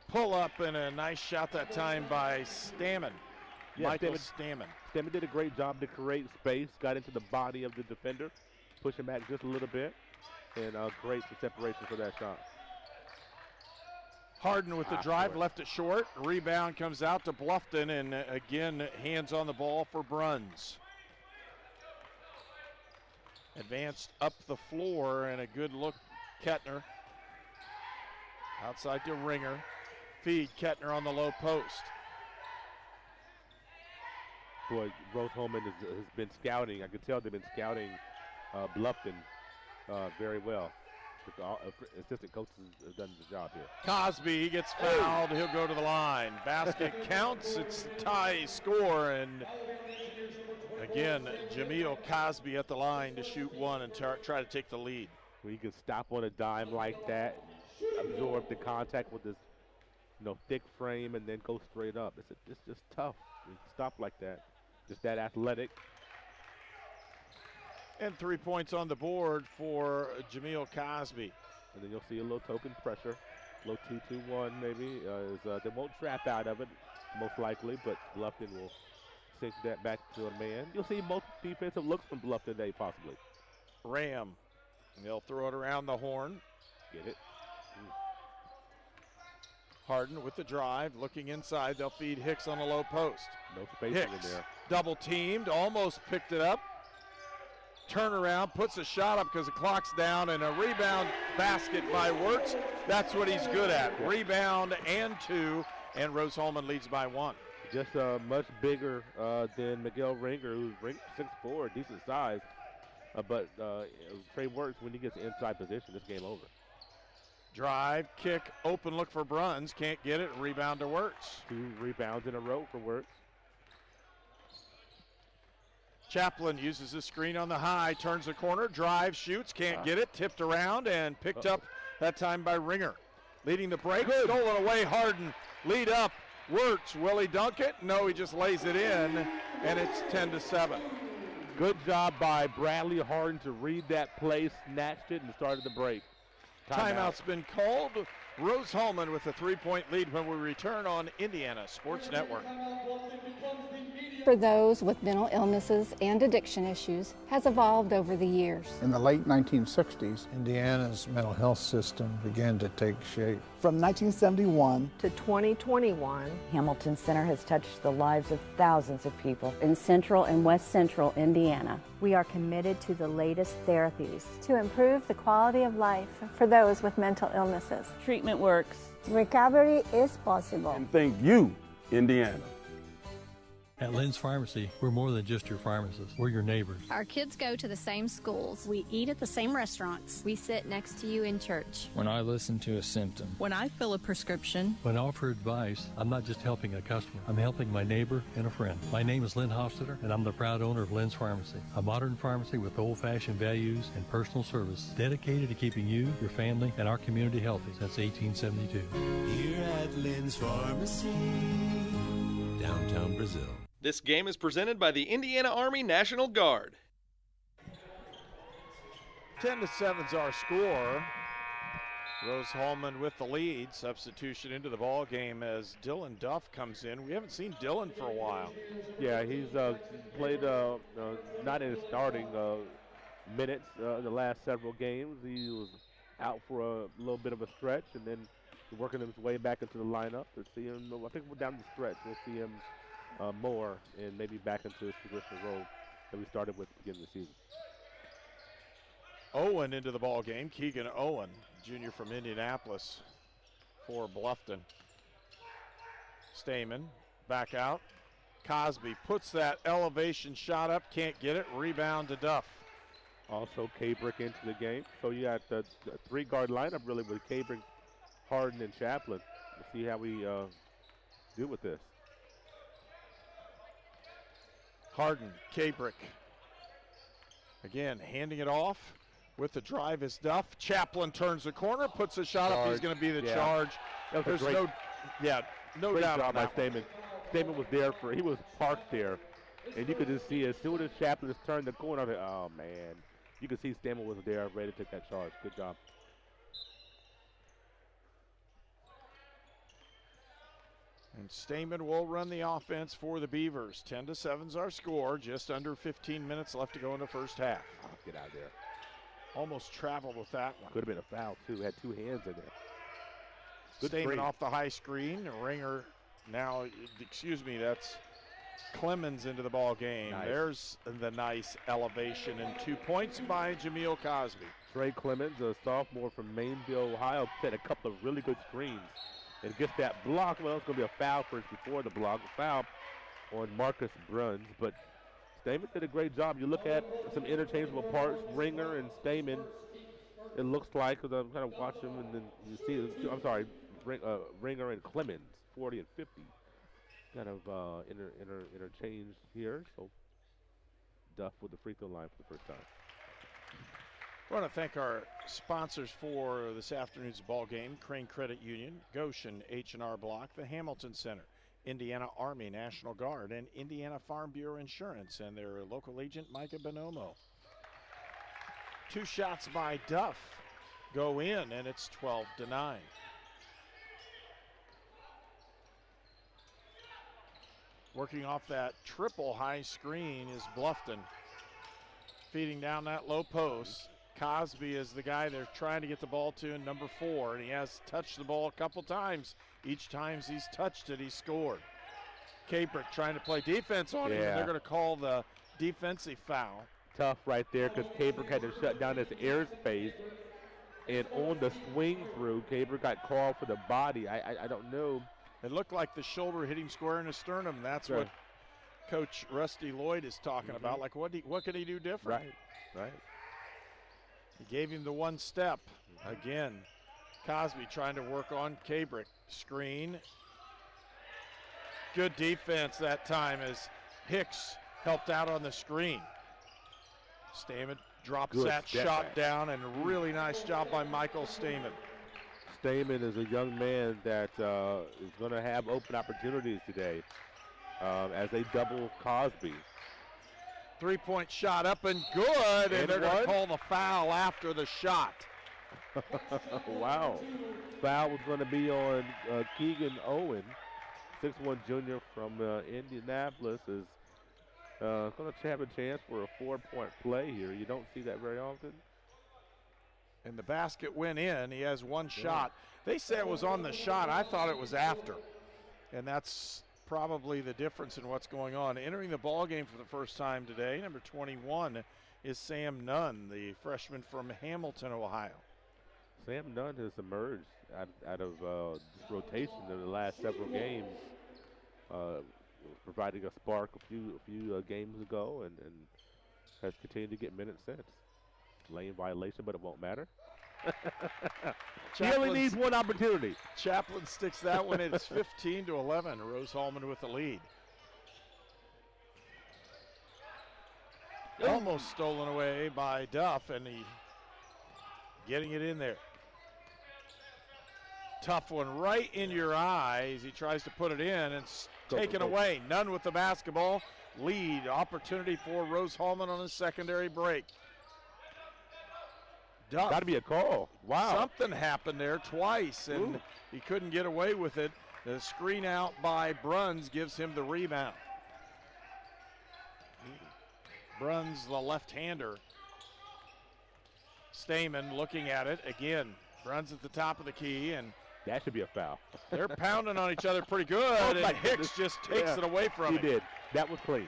Pull up and a nice shot that time by Stammen. Yeah, Michael Stammen. Stammen did a great job to create space. Got into the body of the defender. Push him back just a little bit. And great separation for that shot. Harden with the drive, left it short. Rebound comes out to Bluffton, and again, hands on the ball for Bruns. Advanced up the floor, and a good look, Kettner. Outside to Ringer. Feed Kettner on the low post. Boy, Rose-Hulman has been scouting. I can tell they've been scouting Bluffton very well. The assistant coaches have done the job here. Cosby, he gets fouled. He'll go to the line. Basket counts. It's a tie score. And again, Jameel Cosby at the line to shoot one and try to take the lead. When you can stop on a dime like that, absorb the contact with this thick frame, and then go straight up. It's just tough. When you stop like that. Just that athletic. And 3 points on the board for Jameel Cosby. And then you'll see a little token pressure. A little 2-2-1 maybe. They won't trap out of it, most likely, but Bluffton will sink that back to a man. You'll see multiple defensive looks from Bluffton today, possibly. Ram. They'll throw it around the horn. Get it. Harden with the drive, looking inside. They'll feed Hicks on the low post. No spacing in there. Double teamed, almost picked it up. Turnaround, puts a shot up because the clock's down, and a rebound basket by Wirtz. That's what he's good at. Rebound and 2, and Rose-Hulman leads by 1. Just much bigger than Miguel Ringer, who's 6'4", decent size. But Trey Wirtz, when he gets inside position, this game over. Drive, kick, open look for Bruns. Can't get it. Rebound to Wirtz. 2 rebounds in a row for Wirtz. Chaplin uses his screen on the high, turns the corner, drive, shoots, can't get it, tipped around and picked up that time by Ringer. Leading the break, stolen away, Harden, lead up, Wirtz, will he dunk it? No, he just lays it in, and it's 10-7. Good job by Bradley Harden to read that play, snatched it, and started the break. Timeout's been called. Rose-Hulman with a 3-point lead when we return on Indiana Sports Network. For those with mental illnesses and addiction issues has evolved over the years. In the late 1960s, Indiana's mental health system began to take shape. From 1971 to 2021, Hamilton Center has touched the lives of thousands of people in central and west central Indiana. We are committed to the latest therapies to improve the quality of life for those with mental illnesses. Treatment works. Recovery is possible. And thank you, Indiana. At Lynn's Pharmacy, we're more than just your pharmacist. We're your neighbors. Our kids go to the same schools. We eat at the same restaurants. We sit next to you in church. When I listen to a symptom. When I fill a prescription. When I offer advice, I'm not just helping a customer. I'm helping my neighbor and a friend. My name is Lynn Hofstetter, and I'm the proud owner of Lynn's Pharmacy, a modern pharmacy with old-fashioned values and personal service, dedicated to keeping you, your family, and our community healthy since 1872. Here at Lynn's Pharmacy, downtown Brazil. This game is presented by the Indiana Army National Guard. 10-7's our score. Rose-Hulman with the lead. Substitution into the ball game as Dylan Duff comes in. We haven't seen Dylan for a while. Yeah, he's played not in starting minutes the last several games. He was out for a little bit of a stretch and then working his way back into the lineup. To see him, I think we're down the stretch. We'll see him more and maybe back into his traditional role that we started with at the beginning of the season. Owen into the ball game. Keegan Owen, junior from Indianapolis for Bluffton. Stamen back out. Cosby puts that elevation shot up, can't get it. Rebound to Duff. Also Cabrick into the game. So you got the three-guard lineup really with Cabrick, Harden, and Chaplin. We'll see how we do with this. Harden, Cabrick. Again, handing it off with the drive is Duff. Chaplin turns the corner, puts a shot up. He's going to be the charge. There's no doubt job by about Stamen. Stamen was there he was parked there, and you could just see as soon as Chaplin just turned the corner, oh man, you could see Stamen was there, ready to take that charge. Good job. And Stamen will run the offense for the Beavers. 10-7's our score. Just under 15 minutes left to go in the first half. Oh, get out of there. Almost traveled with that one. Could have been a foul, too. Had two hands in there. Good Stamen screen. off the high screen. Ringer now, that's Clemens into the ball game. Nice. There's the nice elevation and 2 points by Jameel Cosby. Trey Clemens, a sophomore from Mainville, Ohio, had a couple of really good screens. And gets that block. Well, it's going to be a foul first before the block. A foul on Marcus Bruns. But Stamen did a great job. You look at some interchangeable parts, Ringer and Stamen. It looks like, because I'm kind of watching them, and then you see, Ringer and Clemens, 40 and 50. Kind of interchange here. So Duff with the free throw line for the first time. I want to thank our sponsors for this afternoon's ball game: Crane Credit Union, Goshen H&R Block, the Hamilton Center, Indiana Army National Guard, and Indiana Farm Bureau Insurance, and their local agent Micah Bonomo. 2 shots by Duff go in, and it's 12-9. Working off that triple high screen is Bluffton, feeding down that low post. Cosby is the guy they're trying to get the ball to in number 4, and he has touched the ball a couple times. Each time he's touched it, he scored. Cabrick trying to play defense on him, and they're going to call the defensive foul. Tough right there, because Cabrick had to shut down his airspace, and on the swing through, Cabrick got called for the body. I don't know. It looked like the shoulder hit him square in the sternum. That's what Coach Rusty Lloyd is talking about. Like, what can he do different? Right. He gave him the one step. Again, Cosby trying to work on Cabrick. Screen. Good defense that time as Hicks helped out on the screen. Stamen drops that shot down, and a really nice job by Michael Stamen. Stamen is a young man that is going to have open opportunities today as they double Cosby. 3-point shot up and good, and they're going to call the foul after the shot. Wow. Foul was going to be on Keegan Owen, 6'1" junior from Indianapolis, is going to have a chance for a 4-point play here. You don't see that very often. And the basket went in. He has one shot. They said it was on the shot. I thought it was after. And that's probably the difference in what's going on. Entering the ball game for the first time today, number 21 is Sam Nunn, the freshman from Hamilton, Ohio. Sam Nunn has emerged out of this rotation in the last several games, providing a spark a few games ago, and has continued to get minutes since. Lane violation, but it won't matter. He only needs one opportunity. Chaplin sticks that one in. It's 15-11. Rose-Hulman with the lead. Almost stolen away by Duff, and he getting it in there. Tough one right in your eyes. He tries to put it in and taken away. Nunn with the basketball. Lead opportunity for Rose-Hulman on his secondary break. Duff. Got to be a call. Wow. Something happened there twice, and he couldn't get away with it. The screen out by Bruns gives him the rebound. Bruns, the left-hander. Stamen looking at it again. Bruns at the top of the key, and that should be a foul. They're pounding on each other pretty good, and Hicks just takes it away from him. He did. That was clean.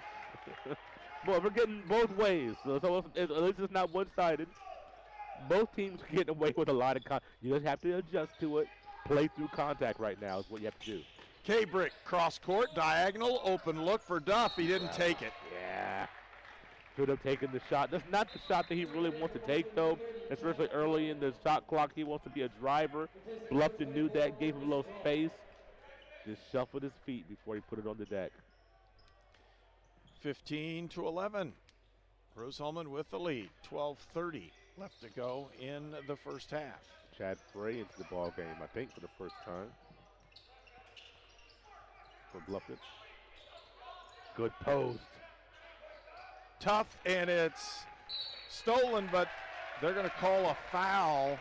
Well, we're getting both ways, so at least it's not one-sided. Both teams are getting away with a lot of you just have to adjust to it. Play through contact right now is what you have to do. K-Brick cross court, diagonal, open look for Duff. He didn't take it. Yeah. Could have taken the shot. That's not the shot that he really wants to take, though, especially early in the shot clock. He wants to be a driver. Bluffton knew that, gave him a little space. Just shuffled his feet before he put it on the deck. 15-11. Rose-Hulman with the lead. 12:30 left to go in the first half. Chad Frey into the ball game, I think, for the first time for Bluffton. Good post. Tough, and it's stolen, but they're going to call a foul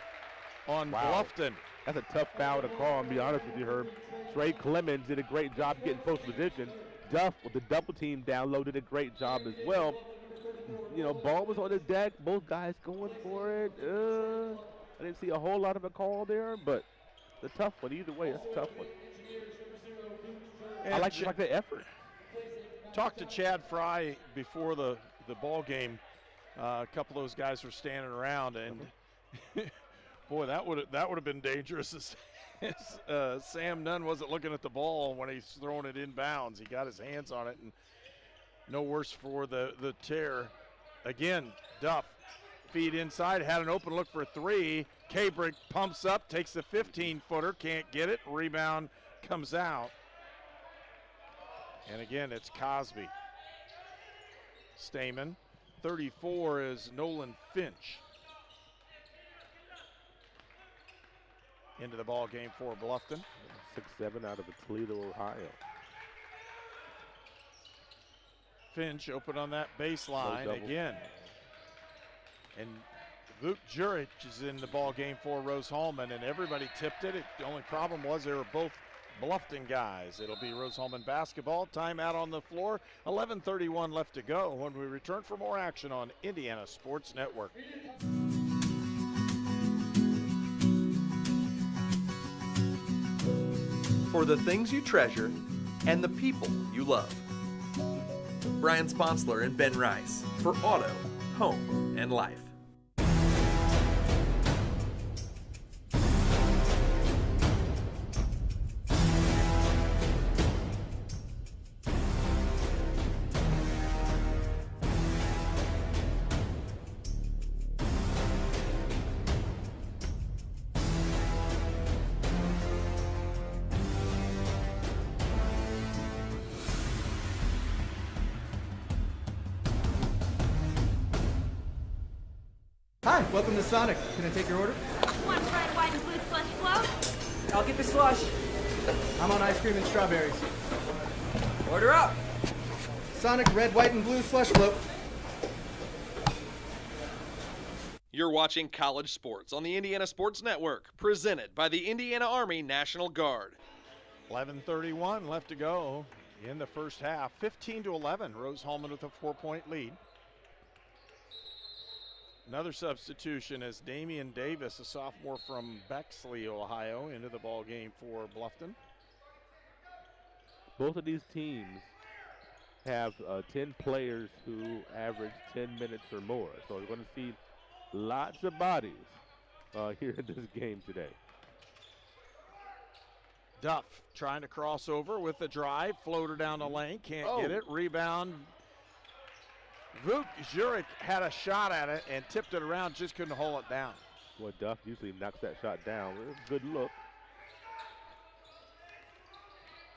on Bluffton. That's a tough foul to call, and be honest with you, Herb. Trey Clemens did a great job getting post position. Duff, with the double team down low, did a great job as well. You know, ball was on the deck, both guys going for it. I didn't see a whole lot of a call there, but the tough one, either way, it's a tough one. And I like the effort. Talked to Chad Fry before the ball game. A couple of those guys were standing around, and boy, that would have been dangerous. Sam Nunn wasn't looking at the ball when he's throwing it inbounds. He got his hands on it, and no worse for the tear. Again, Duff, feed inside, had an open look for three. K-Brick pumps up, takes the 15-footer, can't get it. Rebound comes out. And again, it's Cosby. Stamen. 34 is Nolan Finch. Into the ball game for Bluffton. 6'7" out of Toledo, Ohio. Finch open on that baseline again. And Luke Jurich is in the ball game for Rose-Hulman, and everybody tipped it. The only problem was they were both Bluffton guys. It'll be Rose-Hulman basketball. Timeout on the floor. 11:31 left to go when we return for more action on Indiana Sports Network. For the things you treasure and the people you love. Brian Sponsler and Ben Rice for Auto, Home, and Life. Hi, welcome to Sonic. Can I take your order? One red, white, and blue slush float. I'll get the slush. I'm on ice cream and strawberries. Order up. Sonic red, white, and blue slush float. You're watching College Sports on the Indiana Sports Network, presented by the Indiana Army National Guard. 11:31 left to go in the first half. 15-11, Rose-Hulman with a 4-point lead. Another substitution as Damian Davis, a sophomore from Bexley, Ohio, into the ball game for Bluffton. Both of these teams have 10 players who average 10 minutes or more. So we're going to see lots of bodies here in this game today. Duff trying to cross over with the drive. Floater down the lane. Can't get it. Rebound. Vuk Zurich had a shot at it and tipped it around. Just couldn't hold it down. Well, Duff usually knocks that shot down. It was a good look.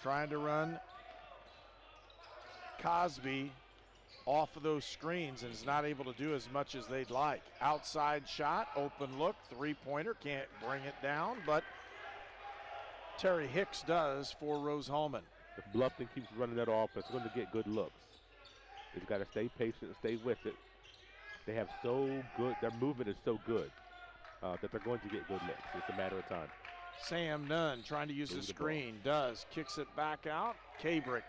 Trying to run Cosby off of those screens and is not able to do as much as they'd like. Outside shot, open look, three-pointer, can't bring it down, but Terry Hicks does for Rose-Hulman. If Bluffton keeps running that offense, they're going to get good looks. They've got to stay patient and stay with it. They have so good, their movement is so good that they're going to get good looks. It's a matter of time. Sam Nunn trying to use the screen, does, kicks it back out. Kabrick.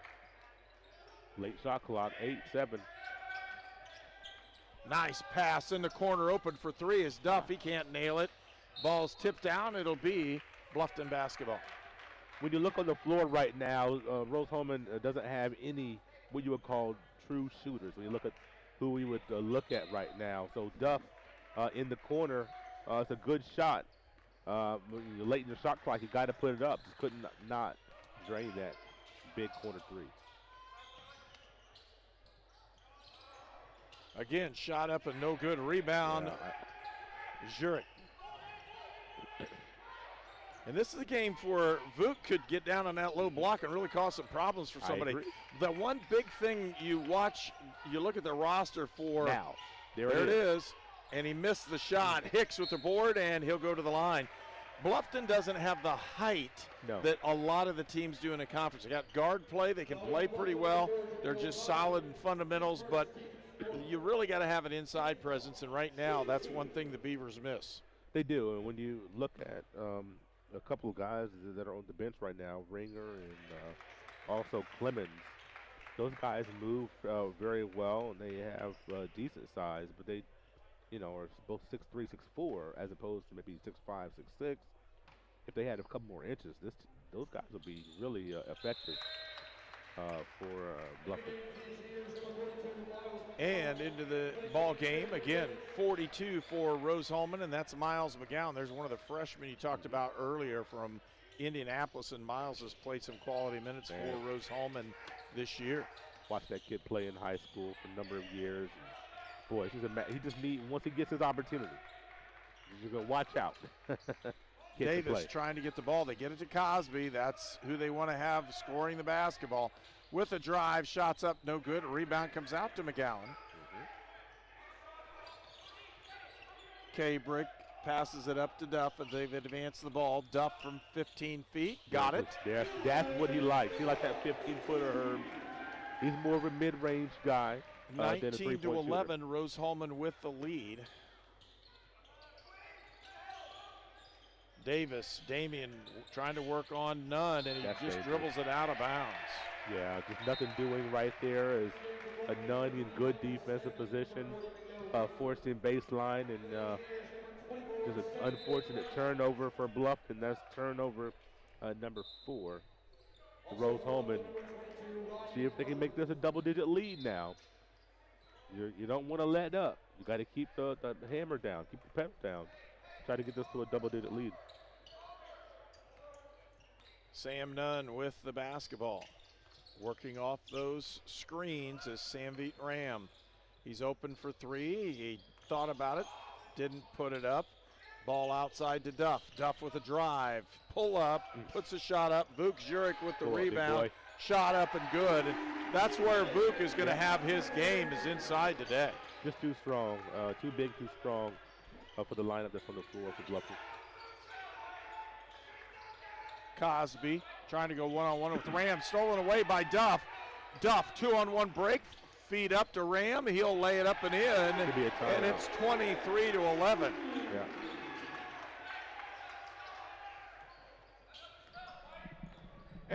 Late shot clock, 8-7. Nice pass in the corner, open for three is Duff. He can't nail it. Ball's tipped down. It'll be Bluffton basketball. When you look on the floor right now, Rose-Hulman doesn't have any what you would call true shooters. When you look at who we would look at right now. So Duff in the corner, it's a good shot. When you're late in the shot clock, you got to put it up. Just couldn't not drain that big corner three. Again, shot up and no good. Rebound, Zurich. And this is a game where Vuk could get down on that low block and really cause some problems for somebody. The one big thing you watch, you look at the roster for. Now, there it is. And he missed the shot. Hicks with the board, and he'll go to the line. Bluffton doesn't have the height that a lot of the teams do in the conference. They got guard play. They can play pretty well. They're just solid in fundamentals, but you really got to have an inside presence, and right now that's one thing the Beavers miss. They do, and when you look at a couple of guys that are on the bench right now, Ringer and also Clemens, those guys move very well, and they have decent size, but they are both 6'3", 6'4", as opposed to maybe 6'5", 6'6". If they had a couple more inches, those guys would be really effective for Bluffton. And into the ball game again, 42 for Rose-Hulman, and that's Miles McGowan. There's one of the freshmen you talked about earlier from Indianapolis, and Miles has played some quality minutes for Rose-Hulman this year. Watched that kid play in high school for a number of years. Boy, he just needs, once he gets his opportunity, you're going to watch out. Davis trying to get the ball. They get it to Cosby. That's who they want to have scoring the basketball. With a drive, shots up, no good. Rebound comes out to McGowan. Kabrick passes it up to Duff, and they've advanced the ball. Duff from 15 feet, got it. That's what he likes. He likes that 15-footer, Herb. He's more of a mid-range guy. 19-11, Rose-Hulman with the lead. Damian trying to work on Nunn, and he just dribbles it out of bounds. Yeah, just nothing doing right there. Is a Nunn in good defensive position, forcing baseline, and just an unfortunate turnover for Bluffton. That's turnover number 4. Rose-Hulman, see if they can make this a double-digit lead now. You don't want to let up. You got to keep the hammer down, keep the pep down. Try to get this to a double-digit lead. Sam Nunn with the basketball. Working off those screens is Samvit Ram. He's open for three. He thought about it, didn't put it up. Ball outside to Duff. Duff with a drive. Pull up, puts a shot up. Vuk Zurich with the rebound. Shot up and good. And that's where Vuk is going to have his game, is inside today. Just too strong, too big, too strong for the lineup that's on the floor for Bluffton. Cosby trying to go one-on-one with Ram, stolen away by Duff. Duff, 2-on-1 break, feed up to Ram. He'll lay it up and in, and it's 23-11. Yeah.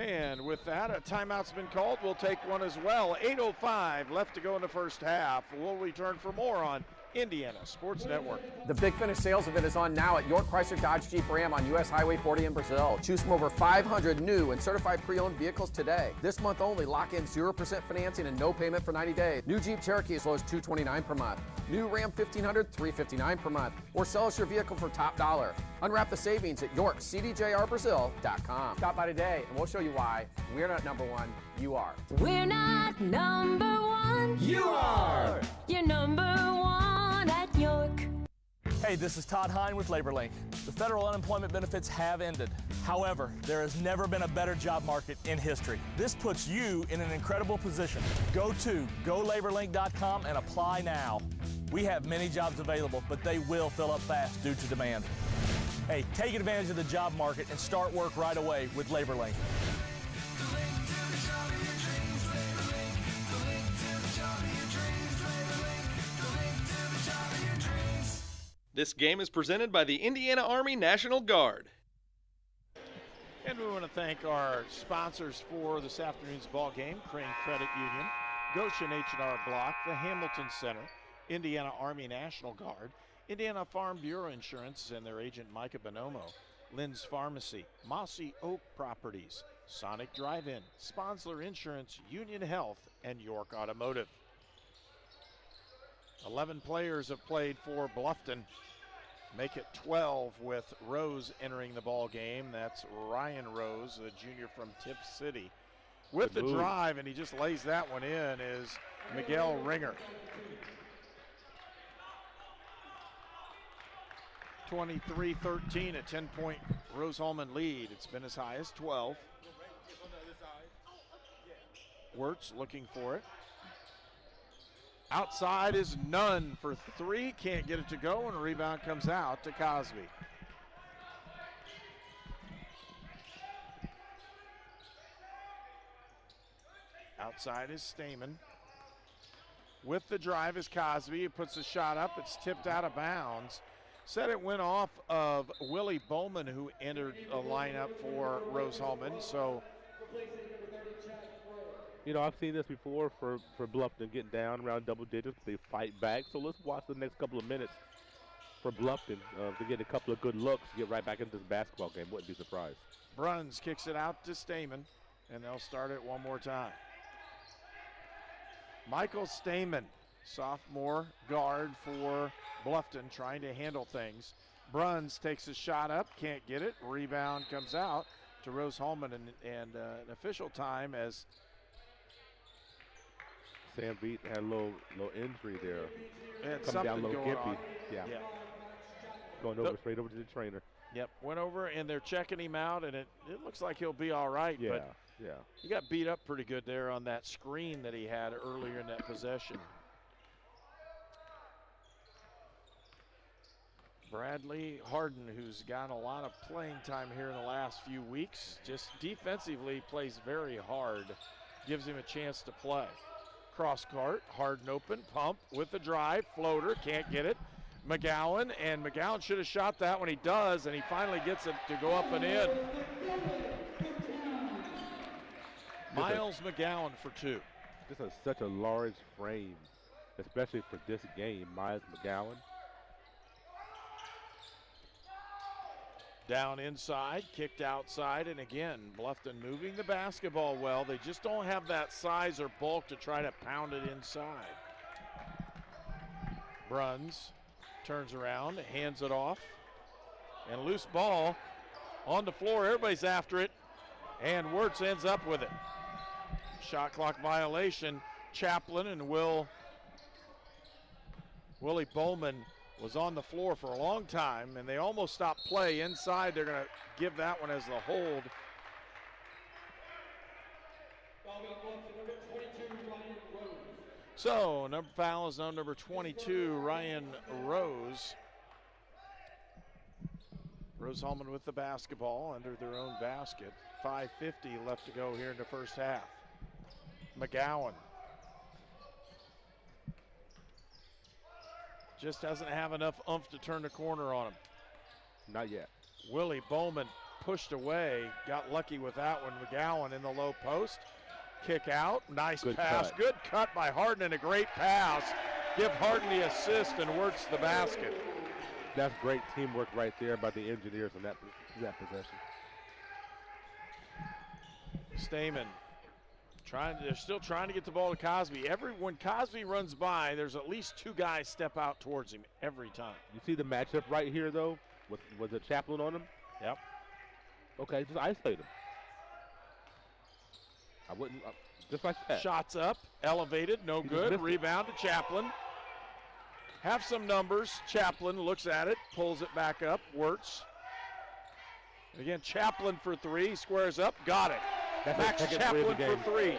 And with that, a timeout's been called. We'll take one as well. 8:05 left to go in the first half. We'll return for more on Indiana Sports Network. The Big Finish sales event is on now at York Chrysler Dodge Jeep Ram on US Highway 40 in Brazil. Choose from over 500 new and certified pre-owned vehicles today. This month only, lock in 0% financing and no payment for 90 days. New Jeep Cherokee as low as $229 per month. New Ram 1500, $359 per month. Or sell us your vehicle for top dollar. Unwrap the savings at YorkCDJRBrazil.com. Stop by today and we'll show you why we're not number one, you are. We're not number one. You are. You're number one at York. Hey, this is Todd Hine with LaborLink. The federal unemployment benefits have ended. However, there has never been a better job market in history. This puts you in an incredible position. Go to GoLaborLink.com and apply now. We have many jobs available, but they will fill up fast due to demand. Hey, take advantage of the job market and start work right away with LaborLink. This game is presented by the Indiana Army National Guard. And we want to thank our sponsors for this afternoon's ball game: Crane Credit Union, Goshen H&R Block, the Hamilton Center, Indiana Army National Guard, Indiana Farm Bureau Insurance and their agent Micah Bonomo, Lynn's Pharmacy, Mossy Oak Properties, Sonic Drive-In, Sponsler Insurance, Union Health, and York Automotive. 11 players have played for Bluffton. Make it 12 with Rose entering the ball game. That's Ryan Rose, a junior from Tip City. With the drive, and he just lays that one in, is Miguel Ringer. 23-13, a 10-point Rose-Hulman lead. It's been as high as 12. Wirtz looking for it. Outside is none for three. Can't get it to go, and a rebound comes out to Cosby. Outside is Stamen. With the drive is Cosby. He puts a shot up. It's tipped out of bounds. Said it went off of Willie Bowman, who entered a lineup for Rose-Hulman. So, you know, I've seen this before for Bluffton getting down around double digits. They fight back. So let's watch the next couple of minutes for Bluffton to get a couple of good looks, get right back into this basketball game. Wouldn't be surprised. Bruns kicks it out to Stamen, and they'll start it one more time. Michael Stamen, sophomore guard for Bluffton, trying to handle things. Bruns takes a shot up, can't get it. Rebound comes out to Rose-Hulman, and an official time as Sam Beat had a little injury there. Coming down a little gimpy. Yeah. Going over straight over to the trainer. Yep, went over, and they're checking him out, and it looks like he'll be all right. Yeah, but yeah. He got beat up pretty good there on that screen that he had earlier in that possession. Bradley Harden, who's gotten a lot of playing time here in the last few weeks, just defensively plays very hard, gives him a chance to play. Cross court, Harden open, pump with the drive, floater, can't get it. McGowan, and McGowan should have shot that when he does, and he finally gets it to go up and in. Miles McGowan for two. This is such a large frame, especially for this game. Miles McGowan. Down inside, kicked outside, and again, Bluffton moving the basketball well. They just don't have that size or bulk to try to pound it inside. Bruns turns around, hands it off, and loose ball on the floor. Everybody's after it, and Wirtz ends up with it. Shot clock violation. Chaplin and Willie Bowman was on the floor for a long time, and they almost stopped play. Inside, they're going to give that one as the hold. So, foul is now number 22, Ryan Rose. Rose-Hulman with the basketball under their own basket. 5:50 left to go here in the first half. McGowan Just doesn't have enough oomph to turn the corner on him. Not yet. Willie Bowman pushed away, got lucky with that one. McGowan in the low post. Kick out, nice pass. Cut. Good cut by Harden and a great pass. Give Harden the assist and Wirtz the basket. That's great teamwork right there by the engineers on that possession. Stamen they're still trying to get the ball to Cosby. When Cosby runs by, there's at least two guys step out towards him every time. You see the matchup right here, though? Was a Chaplin on him? Yep. Okay, just isolate him. I wouldn't, just like that. Shots up, elevated, no good. Rebound to Chaplin. Have some numbers. Chaplin looks at it, pulls it back up, Wirtz. Again, Chaplin for three, squares up, got it. That's Max Chaplin for three.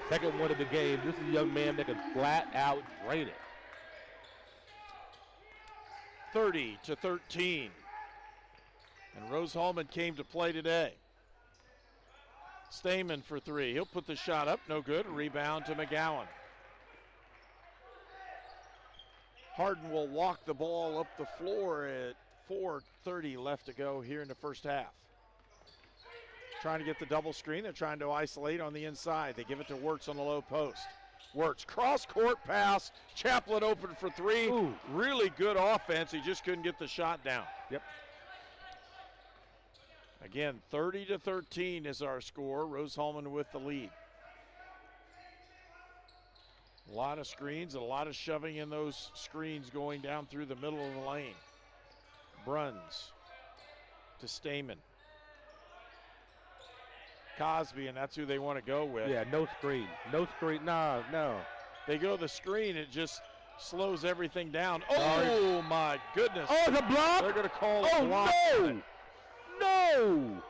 Second one of the game. This is a young man that can flat out drain it. 30-13. And Rose-Hulman came to play today. Stamen for three. He'll put the shot up, no good. Rebound to McGowan. Harden will walk the ball up the floor at 4:30 left to go here in the first half. Trying to get the double screen. They're trying to isolate on the inside. They give it to Wirtz on the low post. Wirtz, cross-court pass. Chaplin open for three. Ooh. Really good offense. He just couldn't get the shot down. Yep. Again, 30-13 is our score. Rose-Hulman with the lead. A lot of screens, a lot of shoving in those screens going down through the middle of the lane. Bruns to Stamen. Cosby, and that's who they want to go with. Yeah, no screen. No screen. No. They go the screen, it just slows everything down. Oh, my goodness. Oh, it's a block. They're going to call it a block. No.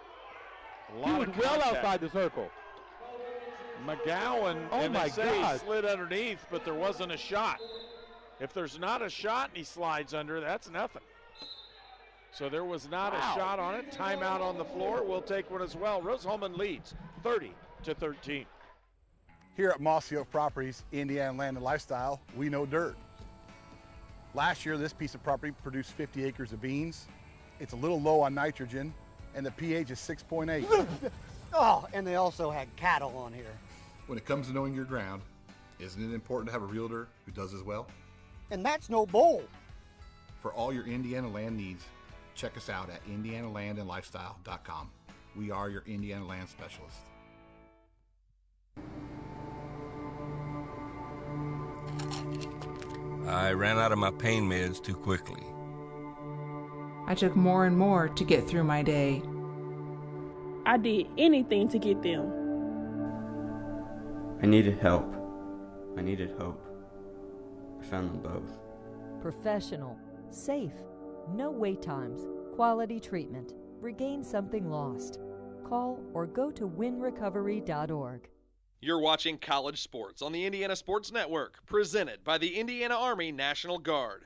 He was well outside the circle. McGowan, and they say he slid underneath, but there wasn't a shot. If there's not a shot and he slides under, that's nothing. So there was not a shot on it. Timeout on the floor. We'll take one as well. Rose-Hulman leads 30-13. Here at Moss Hill Properties, Indiana Land and Lifestyle, we know dirt. Last year, this piece of property produced 50 acres of beans. It's a little low on nitrogen, and the pH is 6.8. Oh, and they also had cattle on here. When it comes to knowing your ground, isn't it important to have a realtor who does as well? And that's no bull. For all your Indiana land needs, check us out at indianalandandlifestyle.com. We are your Indiana land specialist. I ran out of my pain meds too quickly. I took more and more to get through my day. I did anything to get them. I needed help. I needed hope. I found them both. Professional, safe, no wait times, quality treatment. Regain something lost. Call or go to winrecovery.org. You're watching College Sports on the Indiana Sports Network, presented by the Indiana Army National Guard.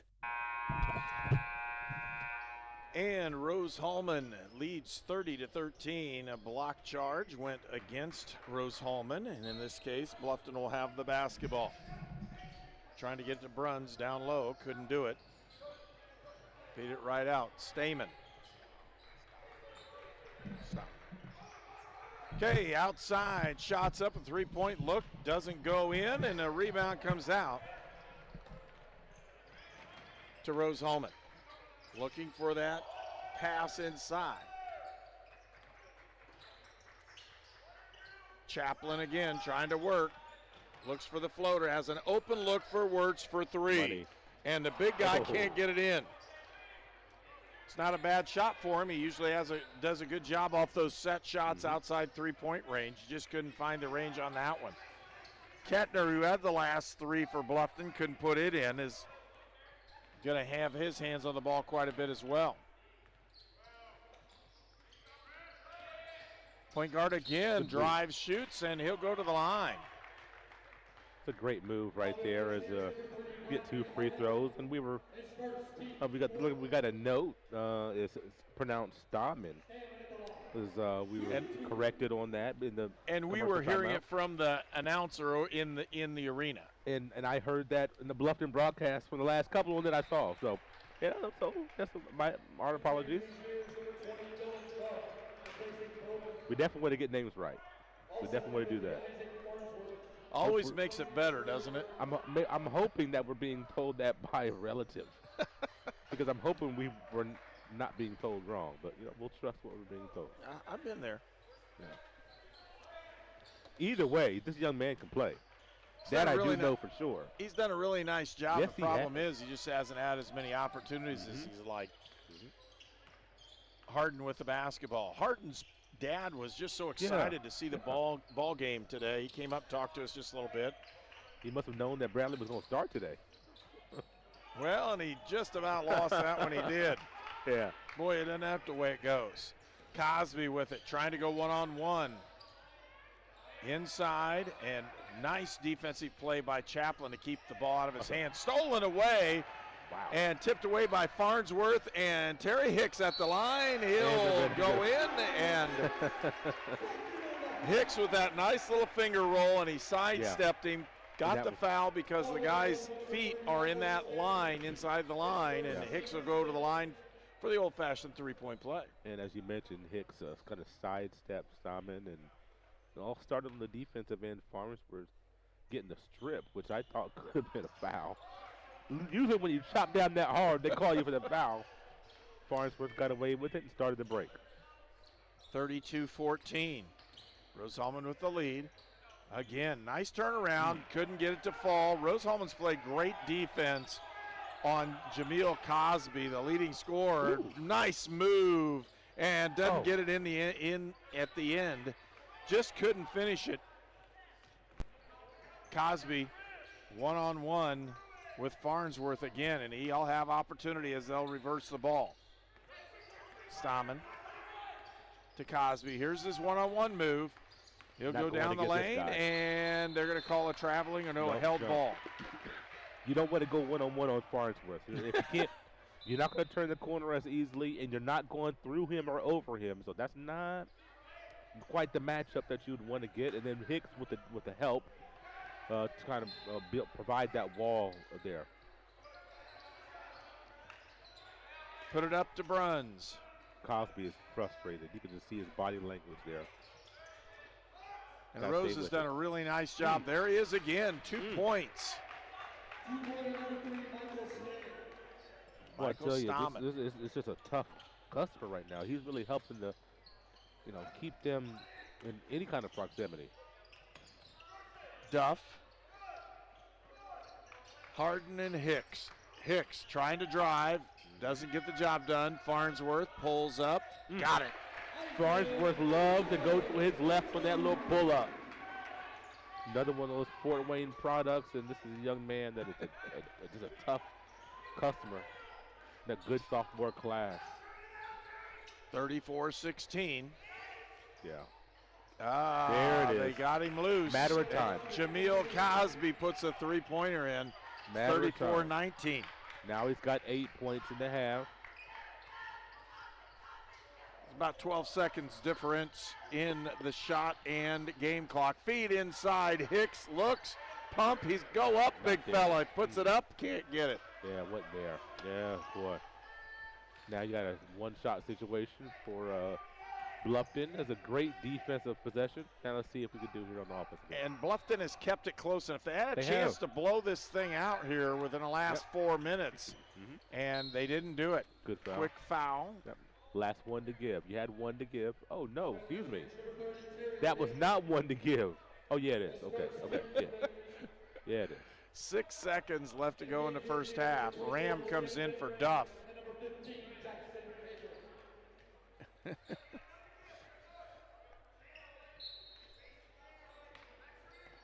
And Rose-Hulman leads 30-13. A block charge went against Rose-Hulman, and in this case, Bluffton will have the basketball. Trying to get to Bruns down low, couldn't do it. Feed it right out. Stamen. Stop. Okay, outside, shots up, a three-point look, doesn't go in, and a rebound comes out to Rose-Hulman. Looking for that pass inside. Chaplin again trying to work. Looks for the floater, has an open look for Wirtz for three. Buddy. And the big guy can't get it in. It's not a bad shot for him. He usually does a good job off those set shots outside three-point range. Just couldn't find the range on that one. Kettner, who had the last three for Bluffton, couldn't put it in, is going to have his hands on the ball quite a bit as well. Point guard again, drives, shoots, and he'll go to the line. It's a great move right there as get 2 free throws, and we got a note. It's pronounced Stamen. as we were corrected on that in the. And we were hearing it from the announcer in the arena. And I heard that in the Bluffton broadcast from the last couple of them that I saw. So, yeah, so that's our apologies. We definitely want to get names right. We definitely want to do that. Always makes it better, doesn't it? I'm hoping that we're being told that by a relative, because I'm hoping we were not being told wrong. But we'll trust what we're being told. I've been there. Yeah. Either way, this young man can play. That I do know for sure. He's done a really nice job. Yes, the problem is he just hasn't had as many opportunities as he's like. Harden with the basketball. Harden's dad was just so excited to see the ball game today. He came up, talked to us just a little bit. He must have known that Bradley was going to start today. Well, and he just about lost that when he did. Yeah. Boy, it doesn't have to the way it goes. Cosby with it, trying to go one-on-one. Inside, and nice defensive play by Chaplin to keep the ball out of his hand. Stolen away. Wow. And tipped away by Farnsworth, and Terry Hicks at the line. He'll go in, and Hicks with that nice little finger roll, and he sidestepped him. Got the foul because the guy's feet are in that line, inside the line, and Hicks will go to the line for the old-fashioned three-point play. And as you mentioned, Hicks kind of sidestepped Simon, and it all started on the defensive end. Farnsworth getting the strip, which I thought could have been a foul. Usually when you chop down that hard, they call you for the foul. Farnsworth got away with it and started the break. 32-14. Rose-Hulman with the lead. Again, nice turnaround. Couldn't get it to fall. Rose-Hulman's played great defense on Jameel Cosby, the leading scorer. Nice move, and doesn't get it in at the end. Just couldn't finish it. Cosby one-on-one with Farnsworth again, and he'll have opportunity as they'll reverse the ball. Stoneman to Cosby. Here's his one-on-one move. He'll go down the lane, and they're going to call a traveling or a held ball. You don't want to go one-on-one on Farnsworth. If you can't, you're not going to turn the corner as easily, and you're not going through him or over him. So that's not quite the matchup that you'd want to get. And then Hicks with the help to kind of provide that wall there. Put it up to Bruns. Cosby is frustrated. You can just see his body language there. And Rose has done a really nice job. There he is again, 2 points. Well, I tell you, it's just a tough customer right now. He's really helping to, keep them in any kind of proximity. Duff. Harden and Hicks. Hicks trying to drive. Doesn't get the job done. Farnsworth pulls up. Got it. Farnsworth loves to go to his left on that little pull-up. Another one of those Fort Wayne products, and this is a young man that is just a tough customer in a good sophomore class. 34-16. Yeah. There it is. They got him loose. Matter of time. Jameel Cosby puts a three-pointer in. 34-19. Now he's got 8 points in the half. About 12 seconds difference in the shot and game clock. Feed inside. Hicks looks. Pump. He's go up, big fella. Puts it up. Can't get it. Yeah, wasn't there. Yeah, boy. Now you got a one-shot situation for Bluffton. Has a great defensive possession. Now let's see if we can do it here on the offense. And Bluffton has kept it close. And if they had a chance to blow this thing out here within the last 4 minutes, and they didn't do it. Good foul. Quick foul. Yep. Last one to give. You had one to give. Oh, no, excuse me. That was not one to give. Oh, yeah, it is. Okay, yeah. Yeah, it is. 6 seconds left to go in the first half. Ram comes in for Duff.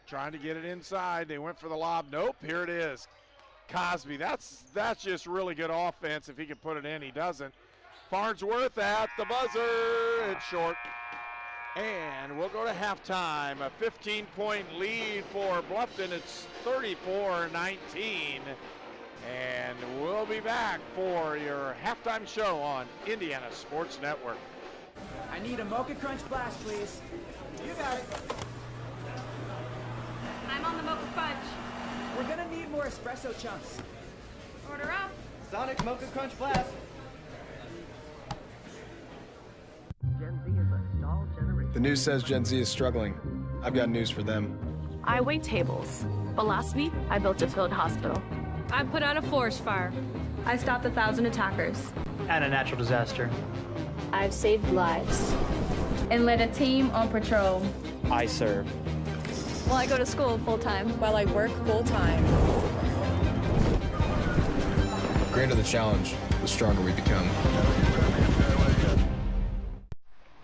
Trying to get it inside. They went for the lob. Nope, here it is. Cosby, that's just really good offense. If he can put it in, he doesn't. Farnsworth at the buzzer. It's short. And we'll go to halftime. A 15-point lead for Bluffton. It's 34-19. And we'll be back for your halftime show on Indiana Sports Network. I need a Mocha Crunch Blast, please. You got it. I'm on the Mocha Fudge. We're gonna need more espresso chunks. Order up. Sonic Mocha Crunch Blast. Gen Z is a stall generation. The news says Gen Z is struggling. I've got news for them. I wait tables, but last week I built a field hospital. I put out a forest fire. I stopped 1,000 attackers. And a natural disaster. I've saved lives. And led a team on patrol. I serve. While I go to school full-time. While I work full-time. The greater the challenge, the stronger we become.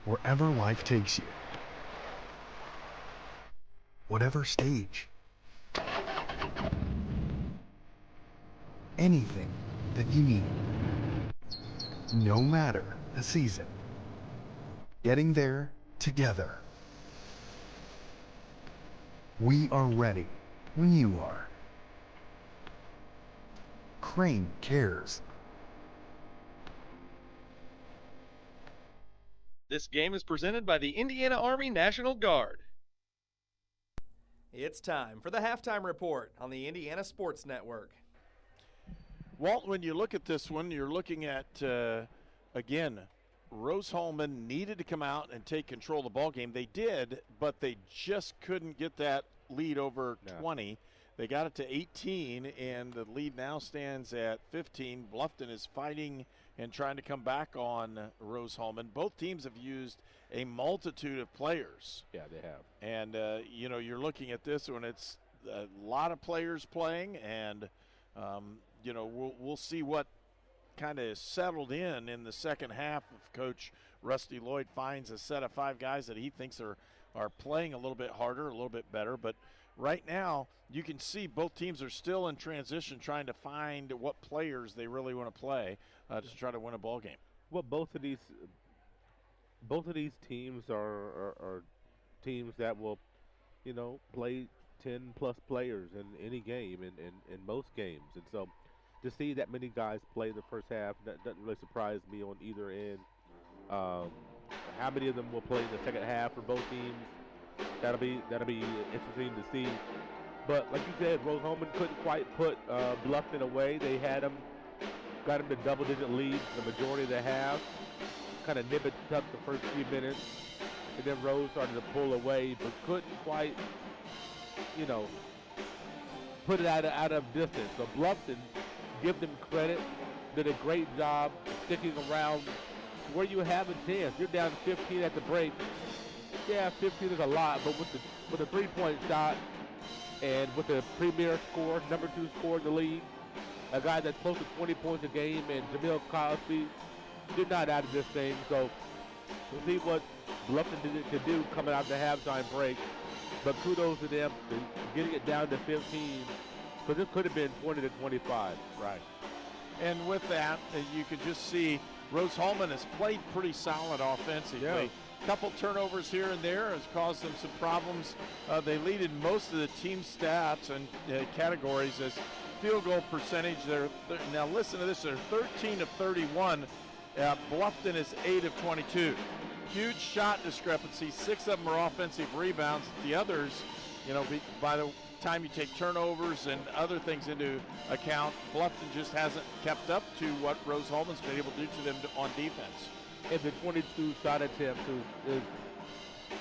Wherever life takes you, whatever stage, anything that you need, no matter the season, getting there together. We are ready when you are. Crane cares. This game is presented by the Indiana Army National Guard. It's time for the halftime report on the Indiana Sports Network. Walt, when you look at this one, you're looking at, again, Rose-Hulman needed to come out and take control of the ball game. They did, but they just couldn't get that lead over 20. They got it to 18, and the lead now stands at 15. Bluffton is fighting and trying to come back on Rose-Hulman. Both teams have used a multitude of players. Yeah, they have. And, you know, you're looking at this when it's a lot of players playing, and, you know, we'll see what kind of settled in the second half if Coach Rusty Lloyd finds a set of 5 guys that he thinks are playing a little bit harder, a little bit better. But right now, you can see both teams are still in transition, trying to find what players they really want to play to try to win a ball game. Well, both of these teams are teams that will, you know, play 10+ players in any game in most games, and so to see that many guys play the first half, that doesn't really surprise me on either end. How many of them will play in the second half for both teams? That'll be interesting to see. But like you said, Rose-Hulman couldn't quite put Bluffton away. They had him, got him to double-digit leads the majority of the half. Kind of nib and tuck the first few minutes, and then Rose started to pull away, but couldn't quite, you know, put it out of distance. So Bluffton, give them credit, did a great job sticking around where you have a chance. You're down 15 at the break. Yeah, 15 is a lot, but with a 3-point shot and with the premier score, number 2 scorer in the league, a guy that's close to 20 points a game, and Jamil Cosby, you're not out of this thing. So we'll see what Bluffton could do coming out the halftime break. But kudos to them for getting it down to 15, because it could have been 20 to 25. Right. And with that, you could just see Rose-Hulman has played pretty solid offensively. Yeah. A couple turnovers here and there has caused them some problems. They lead in most of the team stats and categories as field goal percentage. Now listen to this, they're 13 of 31. Bluffton is 8 of 22. Huge shot discrepancy. 6 of them are offensive rebounds. The others, you know, by the time you take turnovers and other things into account, Bluffton just hasn't kept up to what Rose-Hulman's been able to do to them on defense. And the 22 shot attempts is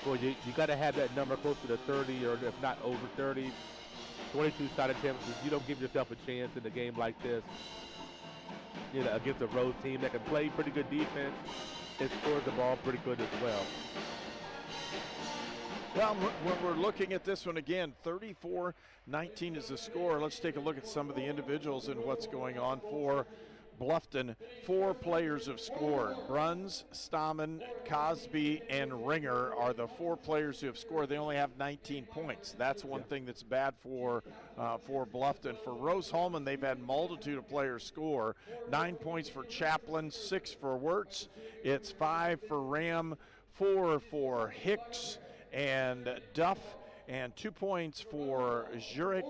well, you got to have that number closer to 30, or if not over 30. 22 shot attempts, you don't give yourself a chance in a game like this, you know, against a road team that can play pretty good defense and scores the ball pretty good as well. Well, when we're looking at this one again, 34-19 is the score. Let's take a look at some of the individuals and what's going on for Bluffton. 4 players have scored. Bruns, Stammen, Cosby, and Ringer are the 4 players who have scored. They only have 19 points. That's one thing that's bad for Bluffton. For Rose-Hulman, they've had multitude of players score. 9 points for Chaplin, 6 for Wirtz. It's 5 for Ram, 4 for Hicks and Duff, and 2 points for Zurich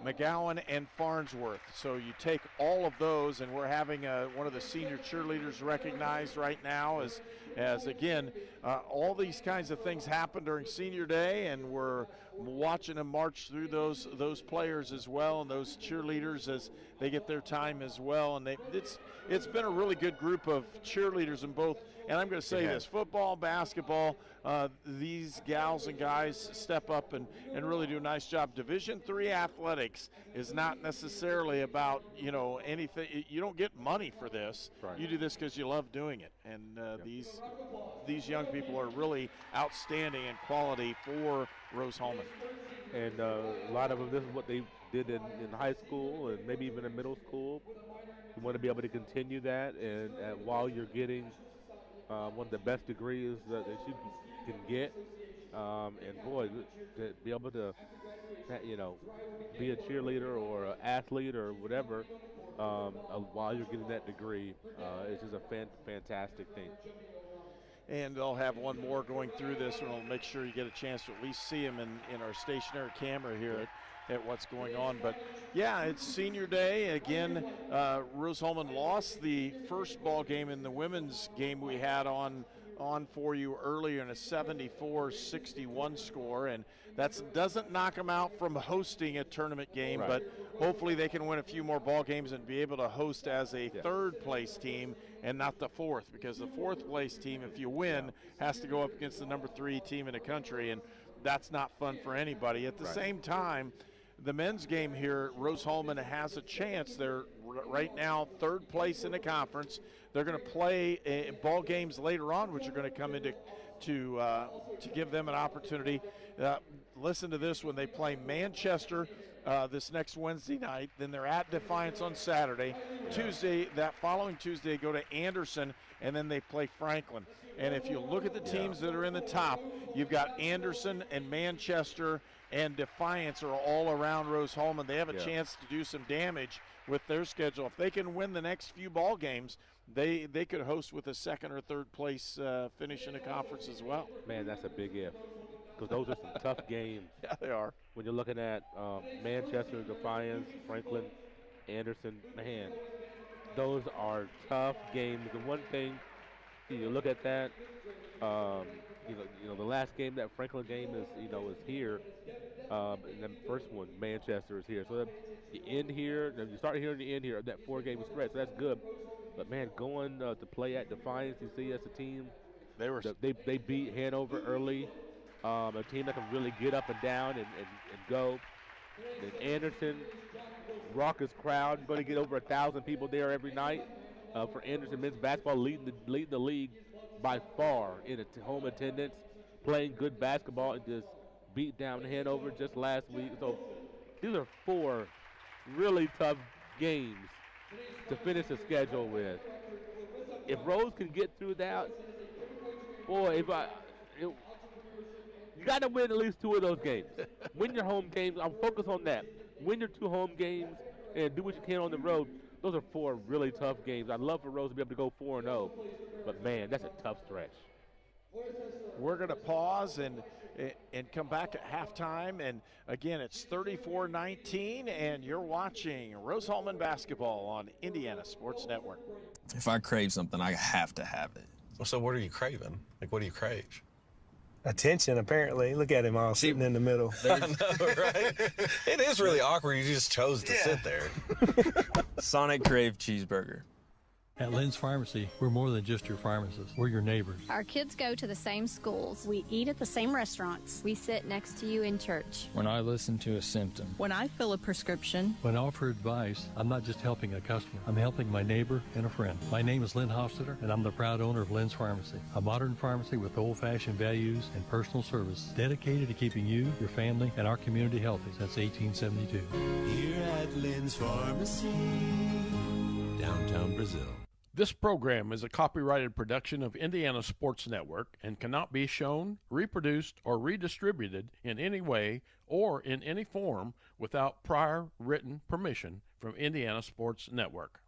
McGowan, and Farnsworth. So you take all of those, and we're having one of the senior cheerleaders recognized right now as again, all these kinds of things happen during senior day, and we're watching them march through those players as well, and those cheerleaders as they get their time as well. And it's been a really good group of cheerleaders in both, and I'm going to say this, football, basketball, these gals and guys step up and really do a nice job. Division III athletics is not necessarily about, anything. You don't get money for this. Right. You do this because you love doing it. And these young people are really outstanding in quality for Rose-Hulman. And a lot of them, this is what they did in high school and maybe even in middle school. You want to be able to continue that, and while you're getting one of the best degrees that you can get, and boy, to be able to, be a cheerleader or an athlete or whatever, while you're getting that degree, is just a fantastic thing. And they'll have one more going through this, and we'll make sure you get a chance to at least see them in our stationary camera here at what's going on. But yeah, it's senior day again. Rose-Hulman lost the first ball game in the women's game we had on for you earlier in a 74-61 score, and that doesn't knock them out from hosting a tournament game, right. But hopefully they can win a few more ball games and be able to host as a third place team and not the fourth, because the fourth place team, if you win, has to go up against the number 3 team in the country, and that's not fun for anybody. At the same time, the men's game here, Rose-Hulman has a chance. They're right now third place in the conference. They're going to play ball games later on, which are going to come into to give them an opportunity. Listen to this: when they play Manchester this next Wednesday night, then they're at Defiance on Saturday. Tuesday, that following Tuesday, they go to Anderson, and then they play Franklin. And if you look at the teams that are in the top, you've got Anderson and Manchester and Defiance are all around Rose-Hulman. They have a chance to do some damage with their schedule. If they can win the next few ball games, they could host with a second or third place finish in the conference as well. Man, that's a big if, because those are some tough games. Yeah, they are. When you're looking at Manchester, Defiance, Franklin, Anderson, man, those are tough games. And one thing, you look at that, the last game, that Franklin game is here, and then the first one, Manchester, is here. So you end here, you start here and you end here, that 4-game stretch. So that's good. But man, going to play at Defiance, you see, as a team, they beat Hanover early, a team that can really get up and down and go. And Anderson, raucous crowd, going to get over 1,000 people there every night. For Anderson men's basketball, leading the league by far in home attendance, playing good basketball, and just beat down Hanover just last week. So these are 4 really tough games to finish the schedule with. If Rose can get through that, boy, you got to win at least 2 of those games. Win your home games. I'm focused on that. Win your 2 home games and do what you can on the road. Those are 4 really tough games. I'd love for Rose to be able to go 4-0, but man, that's a tough stretch. We're going to pause and come back at halftime. And again, it's 34-19, and you're watching Rose-Hulman basketball on Indiana Sports Network. If I crave something, I have to have it. Well, so what are you craving? Like, what do you crave? Attention, apparently. Look at him all sitting in the middle. I know, right? It is really awkward. You just chose to sit there. Sonic Crave Cheeseburger. At Lynn's Pharmacy, we're more than just your pharmacist. We're your neighbors. Our kids go to the same schools. We eat at the same restaurants. We sit next to you in church. When I listen to a symptom. When I fill a prescription. When I offer advice, I'm not just helping a customer. I'm helping my neighbor and a friend. My name is Lynn Hofstadter, and I'm the proud owner of Lynn's Pharmacy, a modern pharmacy with old-fashioned values and personal service, dedicated to keeping you, your family, and our community healthy since 1872. Here at Lynn's Pharmacy, downtown Brazil. This program is a copyrighted production of Indiana Sports Network and cannot be shown, reproduced, or redistributed in any way or in any form without prior written permission from Indiana Sports Network.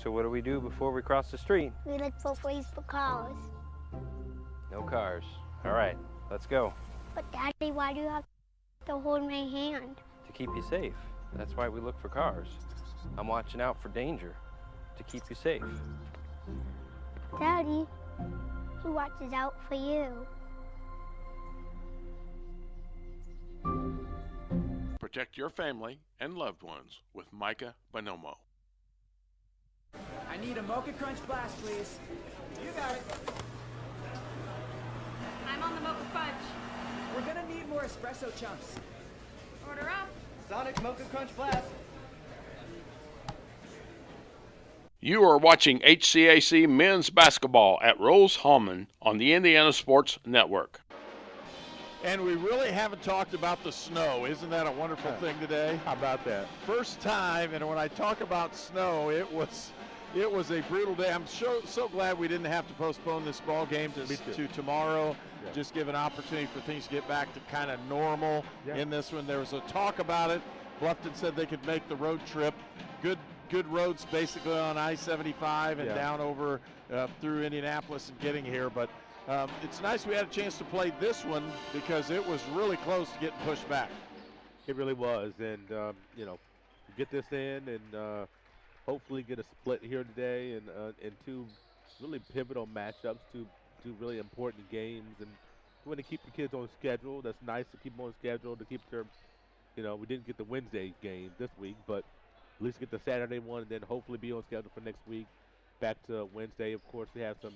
So what do we do before we cross the street? We look both ways for cars. No cars. All right, let's go. But Daddy, why do you have to hold my hand? To keep you safe. That's why we look for cars. I'm watching out for danger to keep you safe. Daddy, who watches out for you? Protect your family and loved ones with Micah Bonomo. I need a Mocha Crunch Blast, please. You got it. I'm on the Mocha Fudge. We're gonna need more espresso chunks. Order up. Sonic Mocha Crunch Blast. You are watching HCAC men's basketball at Rose-Hulman on the Indiana Sports Network. And we really haven't talked about the snow. Isn't that a wonderful thing today? How about that? First time, and when I talk about snow, it was a brutal day. I'm so glad we didn't have to postpone this ball game to tomorrow. Yeah. Just give an opportunity for things to get back to kind of normal in this one. There was a talk about it. Bluffton said they could make the road trip. Good roads basically on I-75 and down over through Indianapolis and getting here. But it's nice we had a chance to play this one because it was really close to getting pushed back. It really was. And, you know, get this in and hopefully get a split here today and two really pivotal matchups, two really important games. And we want to keep the kids on schedule. That's nice to keep them on schedule, to keep their, you know, we didn't get the Wednesday game this week, but at least get the Saturday one and then hopefully be on schedule for next week. Back to Wednesday, of course, we have some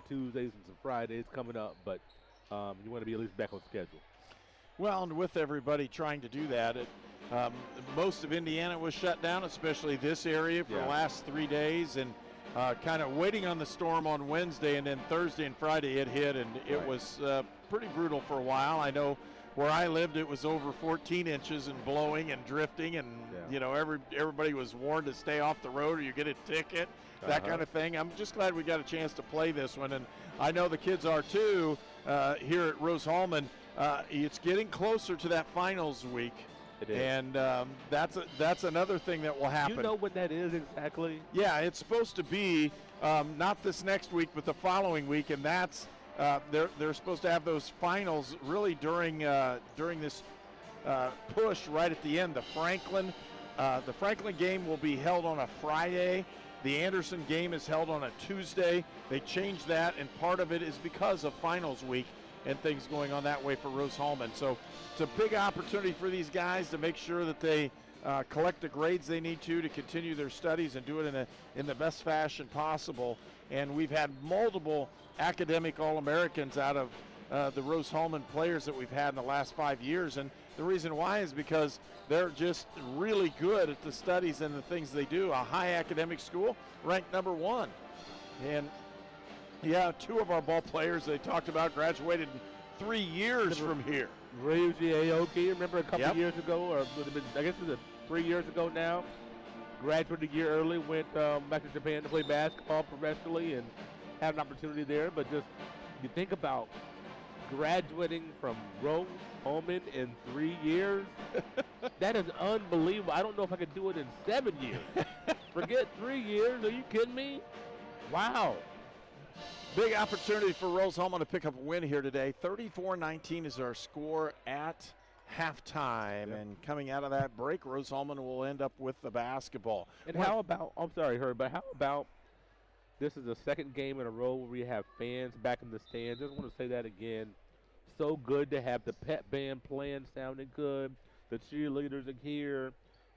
Tuesdays and some Fridays coming up, but you want to be at least back on schedule. Well, and with everybody trying to do that, most of Indiana was shut down, especially this area for the last 3 days, and kind of waiting on the storm on Wednesday, and then Thursday and Friday it hit, and it was pretty brutal for a while. I know where I lived, it was over 14 inches and blowing and drifting, and you know everybody was warned to stay off the road or you get a ticket, that kind of thing. I'm just glad we got a chance to play this one, and I know the kids are too here at Rose-Hulman. It's getting closer to that finals week. It is. And that's another thing that will happen. You know what that is exactly? Yeah, it's supposed to be not this next week, but the following week, and that's they're supposed to have those finals really during this push right at the end. The Franklin game will be held on a Friday. The Anderson game is held on a Tuesday. They changed that, and part of it is because of finals week and things going on that way for Rose-Hulman. So it's a big opportunity for these guys to make sure that they collect the grades they need to continue their studies and do it in the best fashion possible. And we've had multiple academic All-Americans out of the Rose-Hulman players that we've had in the last 5 years. And the reason why is because they're just really good at the studies and the things they do. A high academic school, ranked #1. And yeah, 2 of our ball players they talked about graduated 3 years from here. Ryuji Aoki, remember a couple years ago, or I guess it was 3 years ago now, graduated a year early, went back to Japan to play basketball professionally and had an opportunity there. But just, you think about graduating from Rose-Hulman in 3 years, that is unbelievable. I don't know if I could do it in 7 years. Forget 3 years, are you kidding me? Wow. Big opportunity for Rose-Hulman to pick up a win here today. 34-19 is our score at halftime. And coming out of that break, Rose-Hulman will end up with the basketball. And how about, I'm sorry, Herb, but how about this is the second game in a row where we have fans back in the stands. I just want to say that again. So good to have the pep band playing, sounding good. The cheerleaders are here.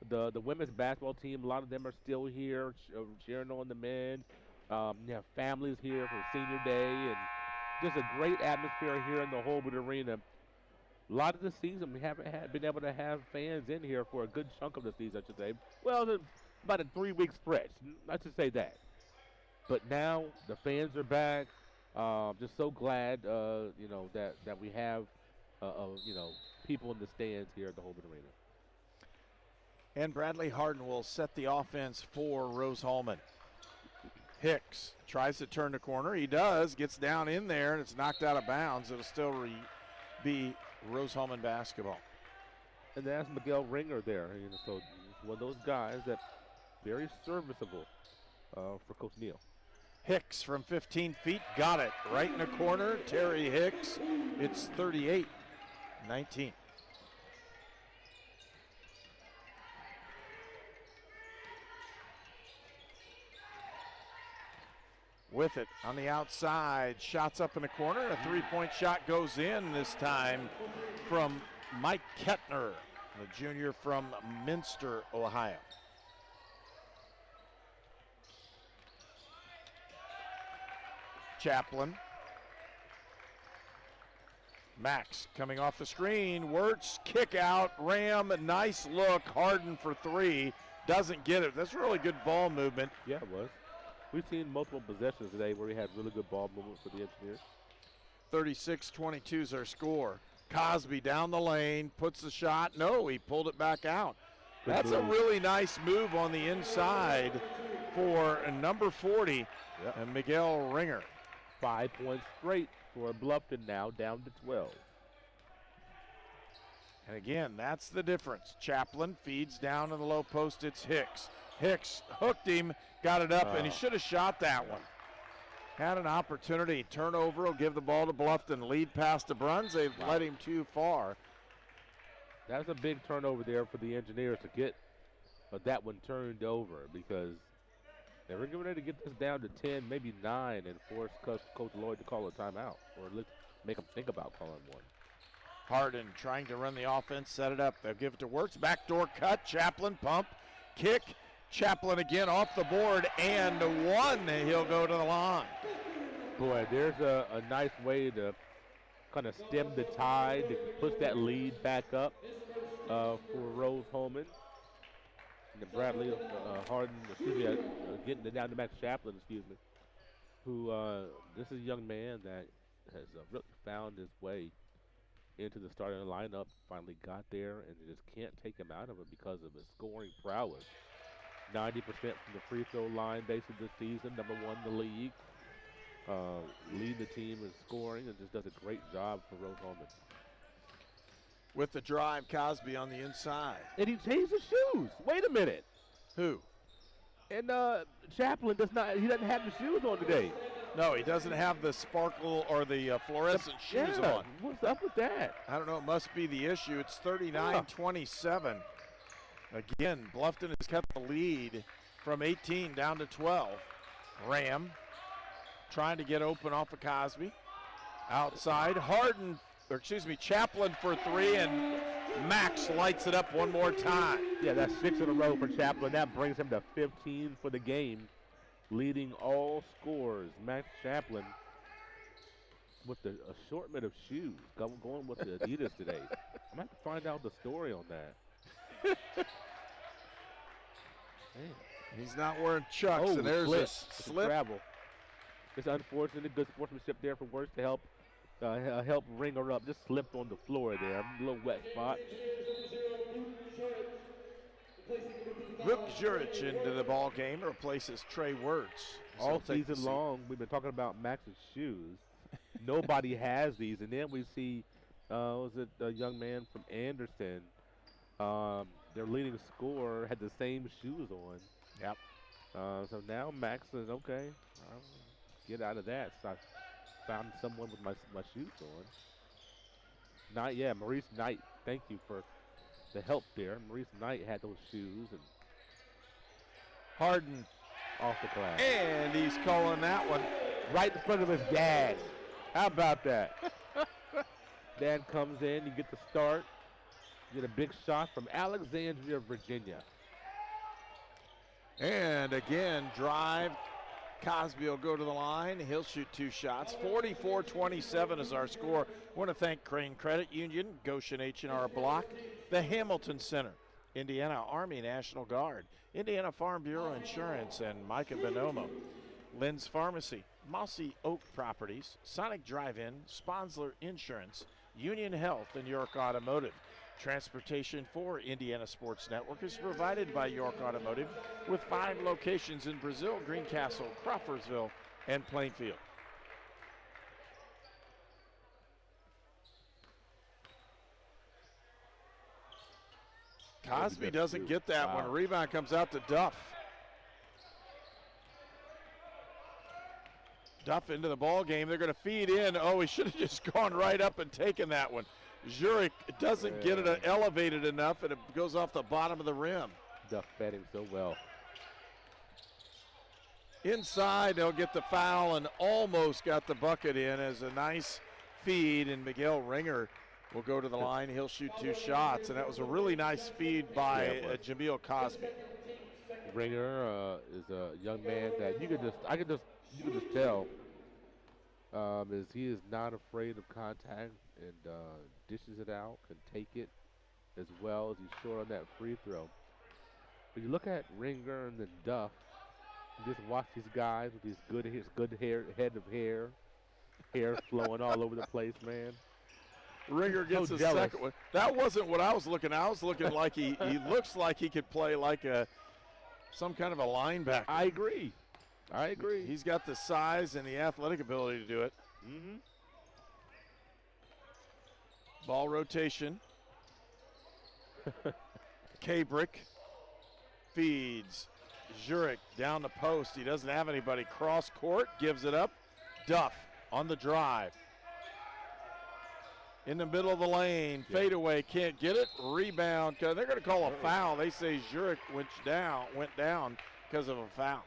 The women's basketball team, a lot of them are still here cheering on the men. You have families here for senior day, and just a great atmosphere here in the Holbert Arena. A lot of the season, we haven't been able to have fans in here for a good chunk of the season, I should say. Well, about a 3-week stretch, I should say that. But now the fans are back. Just so glad, that we have, people in the stands here at the Holbert Arena. And Bradley Harden will set the offense for Rose-Hulman. Hicks tries to turn the corner. He does, gets down in there, and it's knocked out of bounds. It'll still be Rose-Hulman basketball. And that's Miguel Ringer there. So it's one of those guys that very serviceable for Coach Neal. Hicks from 15 feet, got it right in the corner. Terry Hicks, it's 38-19. With it on the outside, shots up in the corner. A three-point shot goes in this time from Mike Kettner, the junior from Minster, Ohio. Chaplin. Max coming off the screen. Wirtz, kick out. Ram, nice look. Harden for three. Doesn't get it. That's really good ball movement. Yeah, it was. We've seen multiple possessions today where we had really good ball movement for the Engineers. 36-22 is our score. Cosby down the lane, puts the shot. No, he pulled it back out. That's a really nice move on the inside for number 40, and Miguel Ringer. 5 points straight for Bluffton now, down to 12. And again, that's the difference. Chaplin feeds down in the low post. It's Hicks. Hicks hooked him, got it up, and he should have shot that one. Had an opportunity. Turnover will give the ball to Bluffton. Lead pass to Bruns. They've led him too far. That was a big turnover there for the Engineers to get that one turned over, because they were getting ready to get this down to 10, maybe 9, and force Coach Lloyd to call a timeout, or let's make him think about calling one. Harden trying to run the offense, set it up. They'll give it to Wirtz. Backdoor cut. Chaplin pump, kick. Chaplin again off the board, and one. He'll go to the line. Boy, there's a nice way to kind of stem the tide, to push that lead back up for Rose-Hulman. And Bradley Harden, getting it down to Max Chaplin, who this is a young man that has really found his way into the starting lineup, finally got there, and just can't take him out of it because of his scoring prowess. 90% from the free throw line basically this season, number 1 in the league. Lead the team in scoring, and just does a great job for Rose-Hulman. With the drive, Cosby on the inside. And he changed his shoes. Wait a minute. Who? And Chaplin doesn't have the shoes on today. No, he doesn't have the sparkle or the fluorescent shoes on. What's up with that? I don't know. It must be the issue. It's 39-27. Again, Bluffton has kept the lead from 18 down to 12. Ram trying to get open off of Cosby. Outside, Chaplin for three, and Max lights it up one more time. Yeah, that's 6 in a row for Chaplin. That brings him to 15 for the game, leading all scorers. Max Chaplin with the assortment of shoes, going with the Adidas today. I'm going to have to find out the story on that. He's not wearing Chucks, and there's a slip. Travel. It's unfortunate. Good sportsmanship there for Wirtz to help Ringer up. Just slipped on the floor there. A little wet spot. Luke Jurich into the ball game, replaces Trey Wirtz. All season long, we've been talking about Max's shoes. Nobody has these, and then we see, was it a young man from Anderson? Their leading scorer had the same shoes on. Yep. So now Max says, okay, get out of that. So I found someone with my shoes on. Maurice Knight, thank you for the help there. Maurice Knight had those shoes. And Harden off the glass. And he's calling that one right in front of his dad. How about that? Dad comes in, you get the start. Get a big shot from Alexandria, Virginia. And again, drive. Cosby will go to the line. He'll shoot 2 shots. 44-27 is our score. I want to thank Crane Credit Union, Goshen H&R Block, the Hamilton Center, Indiana Army National Guard, Indiana Farm Bureau Insurance, and Micah Bonomo. Lynn's Pharmacy, Mossy Oak Properties, Sonic Drive-In, Sponsler Insurance, Union Health, and York Automotive. Transportation for Indiana Sports Network is provided by York Automotive with 5 locations in Brazil, Greencastle, Crawfordsville, and Plainfield. Cosby doesn't get that one. Rebound comes out to Duff. Duff into the ball game. They're going to feed in. Oh, he should have just gone right up and taken that one. Zurich doesn't get it elevated enough, and it goes off the bottom of the rim. Duff fed him so well. Inside, they'll get the foul and almost got the bucket in as a nice feed, and Miguel Ringer will go to the line. He'll shoot 2 shots, and that was a really nice feed by Jameel Cosby. Ringer is a young man that you could just tell is he is not afraid of contact and dishes it out, can take it as well as he's short on that free throw. When you look at Ringer and then Duff, you just watch these guys with his good hair, head of hair flowing all over the place, man. Ringer gets a second one. That wasn't what I was looking at. I was looking like he looks like he could play like some kind of a linebacker. I agree. He's got the size and the athletic ability to do it. Mm-hmm. Ball rotation. Kabrick feeds. Zurich down the post. He doesn't have anybody. Cross court, gives it up. Duff on the drive. In the middle of the lane, fadeaway, can't get it. Rebound. They're going to call a foul. They say Zurich went down because of a foul.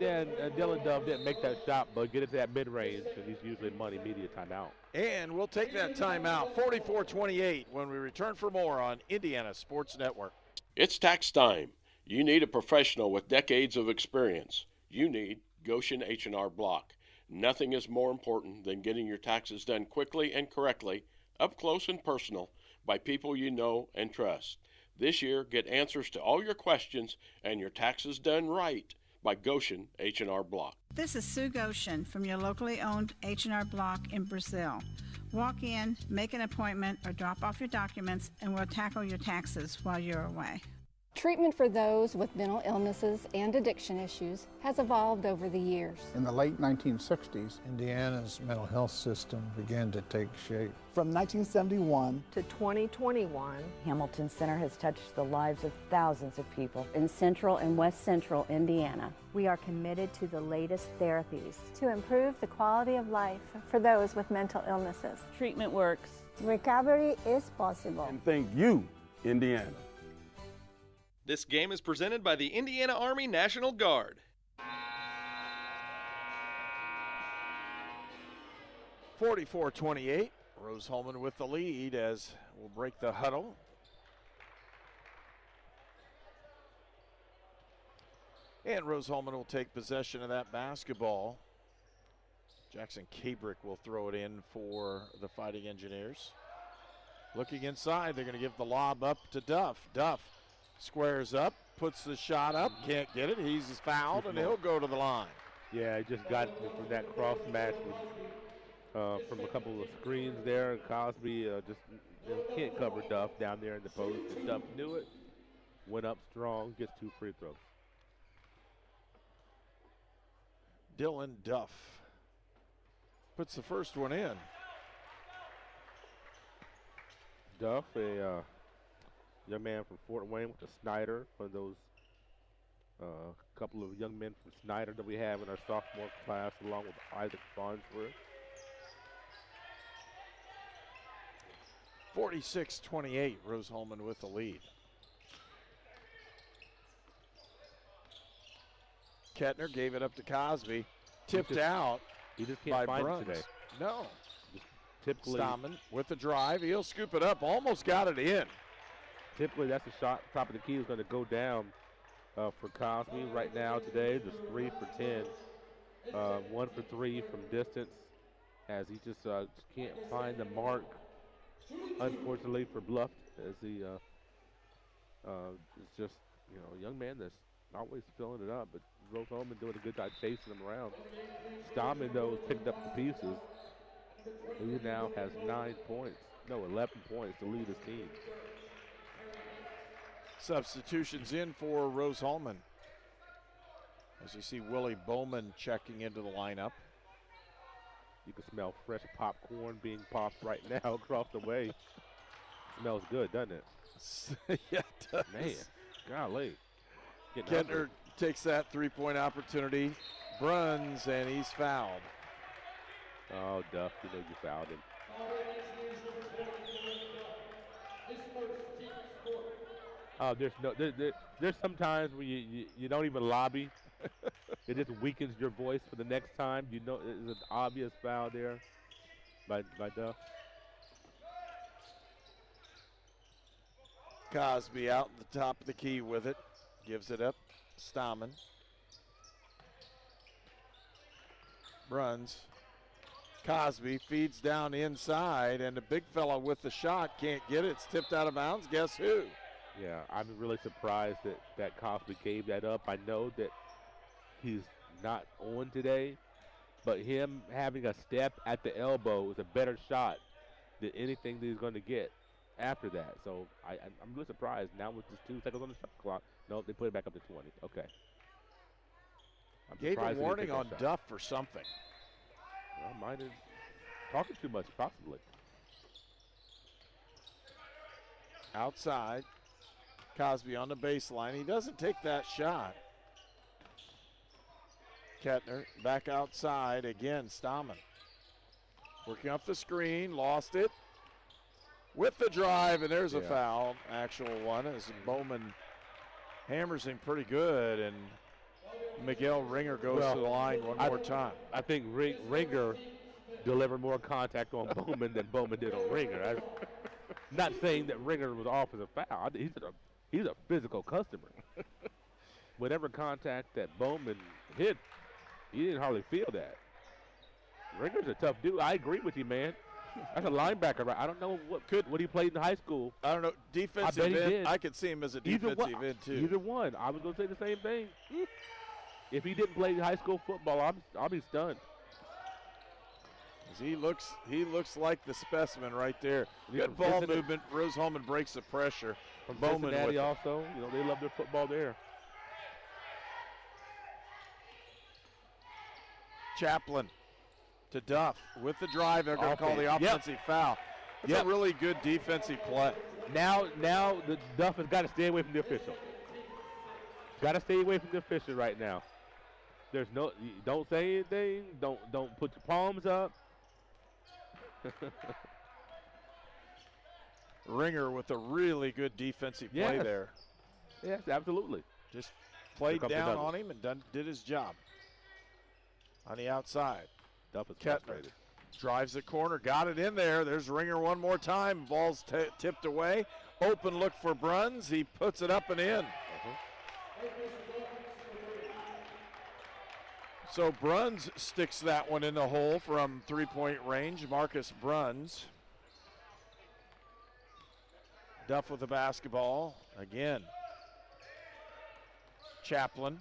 Yeah, and Dylan Dove didn't make that shot, but get it to that mid-range, and he's usually money media timeout. And we'll take that timeout, 44-28, when we return for more on Indiana Sports Network. It's tax time. You need a professional with decades of experience. You need Goshen H&R Block. Nothing is more important than getting your taxes done quickly and correctly, up close and personal, by people you know and trust. This year, get answers to all your questions and your taxes done right by Goshen H&R Block. This is Sue Goshen from your locally owned H&R Block in Brazil. Walk in, make an appointment, or drop off your documents, and we'll tackle your taxes while you're away. Treatment for those with mental illnesses and addiction issues has evolved over the years. In the late 1960s, Indiana's mental health system began to take shape. From 1971 to 2021, Hamilton Center has touched the lives of thousands of people in central and west central Indiana. We are committed to the latest therapies to improve the quality of life for those with mental illnesses. Treatment works. Recovery is possible. And thank you, Indiana. This game is presented by the Indiana Army National Guard. 44-28, Rose-Hulman with the lead as we'll break the huddle. And Rose-Hulman will take possession of that basketball. Jackson Kabrick will throw it in for the Fighting Engineers. Looking inside, they're going to give the lob up to Duff. Duff squares up, puts the shot up, can't get it. He's fouled, and he'll go to the line. Yeah, he just got from that cross match from a couple of screens there. Cosby just can't cover Duff down there in the post. And Duff knew it, went up strong, gets 2 free throws. Dylan Duff puts the first one in. Duff, a young man from Fort Wayne with Snyder, one of those couple of young men from Snyder that we have in our sophomore class, along with Isaac Farnsworth. 46-28, Rose-Hulman with the lead. Kettner gave it up to Cosby, tipped out he just by can't find Bruns. it today. No. Typically, Stoneman with the drive, he'll scoop it up, almost got it in. Typically, that's a shot. Top of the key is going to go down for Cosby right now today. Just 3 for 10. 1 for 3 from distance as he just can't find the mark, unfortunately, for Bluffton, as he is just, a young man that's always filling it up. But Rose-Hulman doing a good job chasing him around. Stoneman, though, has picked up the pieces. He now has 11 points to lead his team. Substitutions in for Rose-Hulman. As you see Willie Bowman checking into the lineup. You can smell fresh popcorn being popped right now across the way. Smells good, doesn't it? Yeah, it does. Man, golly. Kettner takes that 3-point opportunity. Bruns, and he's fouled. Oh, Duff, you know you fouled him. Oh, there's sometimes where you don't even lobby. It just weakens your voice for the next time. You know, there's an obvious foul there by Duff. Cosby out at the top of the key with it. Gives it up. Stammen. Bruns. Cosby feeds down inside, and the big fella with the shot can't get it. It's tipped out of bounds. Guess who? Yeah, I'm really surprised that Cosby gave that up. I know that he's not on today, but him having a step at the elbow is a better shot than anything that he's going to get after that. So I'm really surprised. Now with just 2 seconds on the shot clock, no, they put it back up to 20. Okay. Gave a warning on Duff for something. Well, might have talking too much, possibly. Outside. Cosby on the baseline. He doesn't take that shot. Kettner back outside again. Stammen working up the screen, lost it with the drive, and there's a foul, actual one, as Bowman hammers him pretty good, and Miguel Ringer goes to the line one more time. I think Ringer delivered more contact on Bowman than Bowman did on Ringer. I'm not saying that Ringer was off as a foul. He's a physical customer. Whatever contact that Bowman hit, he didn't hardly feel that. Ringer's a tough dude. I agree with you, man. That's a linebacker, right? I don't know what he played in high school. I don't know. Defensive end. I could see him as a defensive end, too. Either one. I was going to say the same thing. If he didn't play high school football, I'll be stunned. He looks like the specimen right there. Good ball movement. Rose-Hulman breaks the pressure. From Bowman Cincinnati also, they love their football there. Chaplin to Duff with the drive. They're going to call the offensive foul. That's a really good defensive play. Now the Duff has got to stay away from the official. Got to stay away from the official right now. Don't say anything. Don't put your palms up. Ringer with a really good defensive play there. Yes, absolutely. Just played down on him and did his job. On the outside. Duff is Kettner drives the corner, got it in there. There's Ringer one more time. Ball's tipped away. Open look for Bruns. He puts it up and in. So Bruns sticks that one in the hole from three-point range. Marcus Bruns. Duff with the basketball again. Chaplin.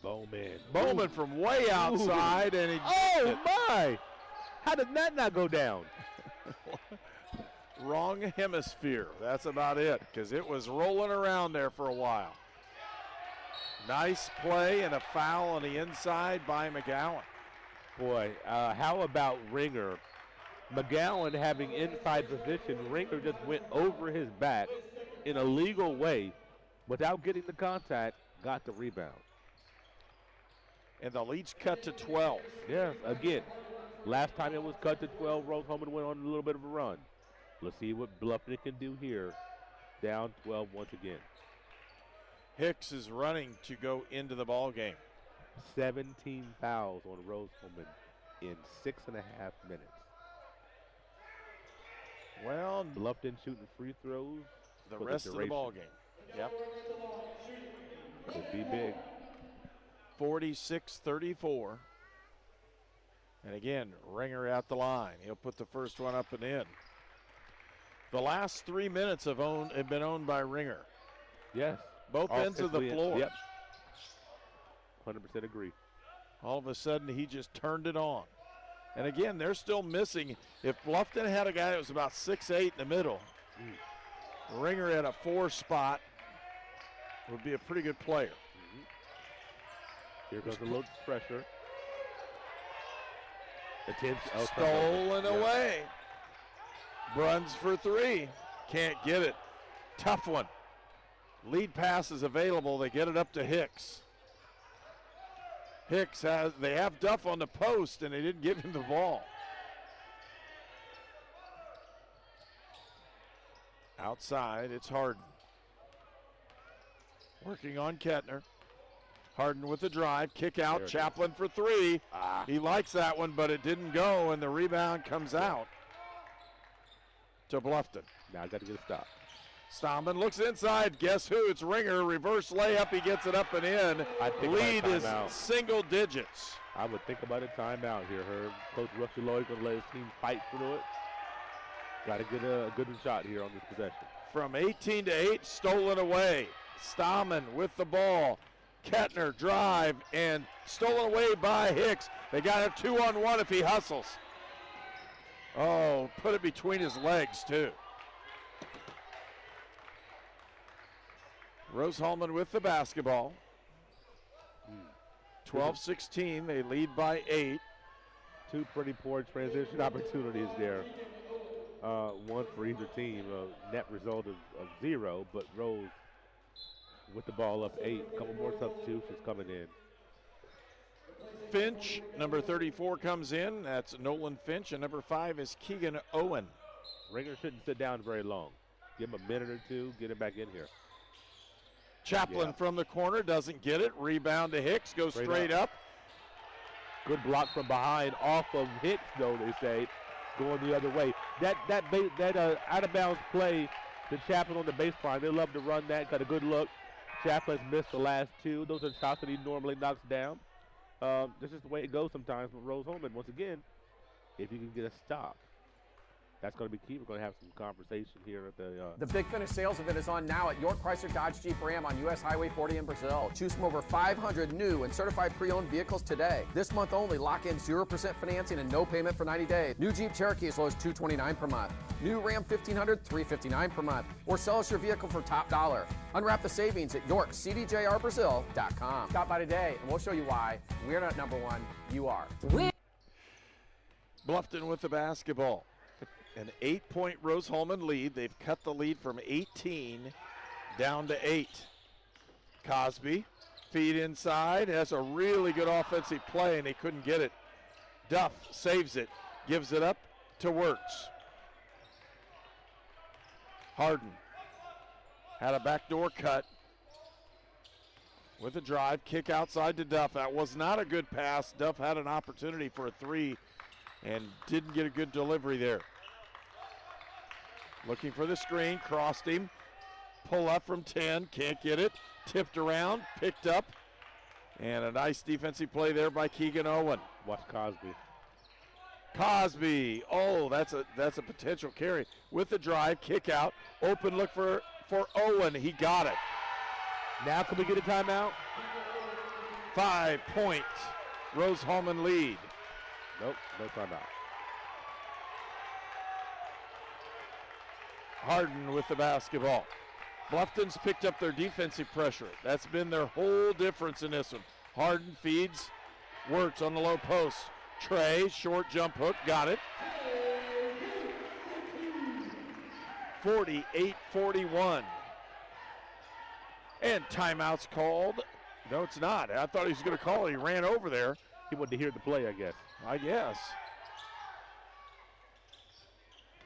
Bowman from way outside, and he. Oh my! How did that not go down? Wrong hemisphere. That's about it, because it was rolling around there for a while. Nice play and a foul on the inside by McGowan. Boy, how about Ringer? McGowan having inside position. Ringer just went over his back in a legal way without getting the contact, got the rebound. And the lead's cut to 12. Yes, again, last time it was cut to 12, Rose-Hulman went on a little bit of a run. Let's see what Bluffton can do here. Down 12 once again. Hicks is running to go into the ball game. 17 fouls on Rose-Hulman in 6.5 minutes. Well, Bluffton shooting free throws. The rest of the ball game. Yep. Could be big. 46-34. And again, Ringer at the line. He'll put the first one up and in. The last 3 minutes have been owned by Ringer. Yes. Both ends of the floor. Yep. 100% agree. All of a sudden, he just turned it on. And again, they're still missing. If Bluffton had a guy that was about 6'8" in the middle, Ringer at a 4 spot would be a pretty good player. Here goes a little pressure. Stolen away. Bruns for 3. Can't get it. Tough one. Lead pass is available. They get it up to Hicks. They have Duff on the post, and they didn't give him the ball. Outside, it's Harden. Working on Kettner. Harden with the drive, kick out, Chaplin for three. He likes that one, but it didn't go, and the rebound comes out to Bluffton. Now got to get a stop. Stallman looks inside. Guess who? It's Ringer. Reverse layup. He gets it up and in. Lead is single digits. I would think about a timeout here. Coach Rusty Lloyd going to let his team fight through it. Got to get a good shot here on this possession. From 18 to 8, stolen away. Stallman with the ball. Kettner drive and stolen away by Hicks. They got a 2-on-1 if he hustles. Oh, put it between his legs too. Rose-Hulman with the basketball. 12-16, they lead by 8. Two pretty poor transition opportunities there. One for either team, a net result of 0, but Rose with the ball up 8. A couple more substitutions coming in. Finch, number 34, comes in. That's Nolan Finch, and number 5 is Keegan Owen. Ringer shouldn't sit down very long. Give him a minute or two, get him back in here. Chaplin from the corner, doesn't get it. Rebound to Hicks, goes straight up. Good block from behind off of Hicks, though, they say, going the other way. That out-of-bounds play to Chaplin on the baseline, they love to run that, got a good look. Chaplin's missed the last 2. Those are shots that he normally knocks down. This is the way it goes sometimes with Rose-Hulman. Once again, if you can get a stop, that's going to be key. We're going to have some conversation here at The Big Finish sales event is on now at York Chrysler Dodge Jeep Ram on US Highway 40 in Brazil. Choose from over 500 new and certified pre-owned vehicles today. This month only, lock in 0% financing and no payment for 90 days. New Jeep Cherokee as low as $229 per month. New Ram 1500, $359 per month. Or sell us your vehicle for top dollar. Unwrap the savings at YorkCDJRBrazil.com. Stop by today and we'll show you why we're not number one, you are. Bluffton with the basketball. An 8-point Rose-Hulman lead. They've cut the lead from 18 down to 8. Cosby, feed inside, has a really good offensive play, and they couldn't get it. Duff saves it, gives it up to Wirtz. Harden had a backdoor cut with a drive, kick outside to Duff. That was not a good pass. Duff had an opportunity for a 3 and didn't get a good delivery there. Looking for the screen, crossed him. Pull up from 10, can't get it. Tipped around, picked up. And a nice defensive play there by Keegan Owen. Watch Cosby. Cosby, oh, that's a potential carry. With the drive, kick out. Open look for Owen, he got it. Now can we get a timeout? 5-point Rose-Hulman lead. Nope, no timeout. Harden with the basketball. Bluffton's picked up their defensive pressure. That's been their whole difference in this one. Harden feeds Wirtz on the low post. Trey, short jump hook, got it. 48-41. And timeout's called. No, it's not. I thought he was going to call it. He ran over there. He wanted to hear the play, I guess. I guess.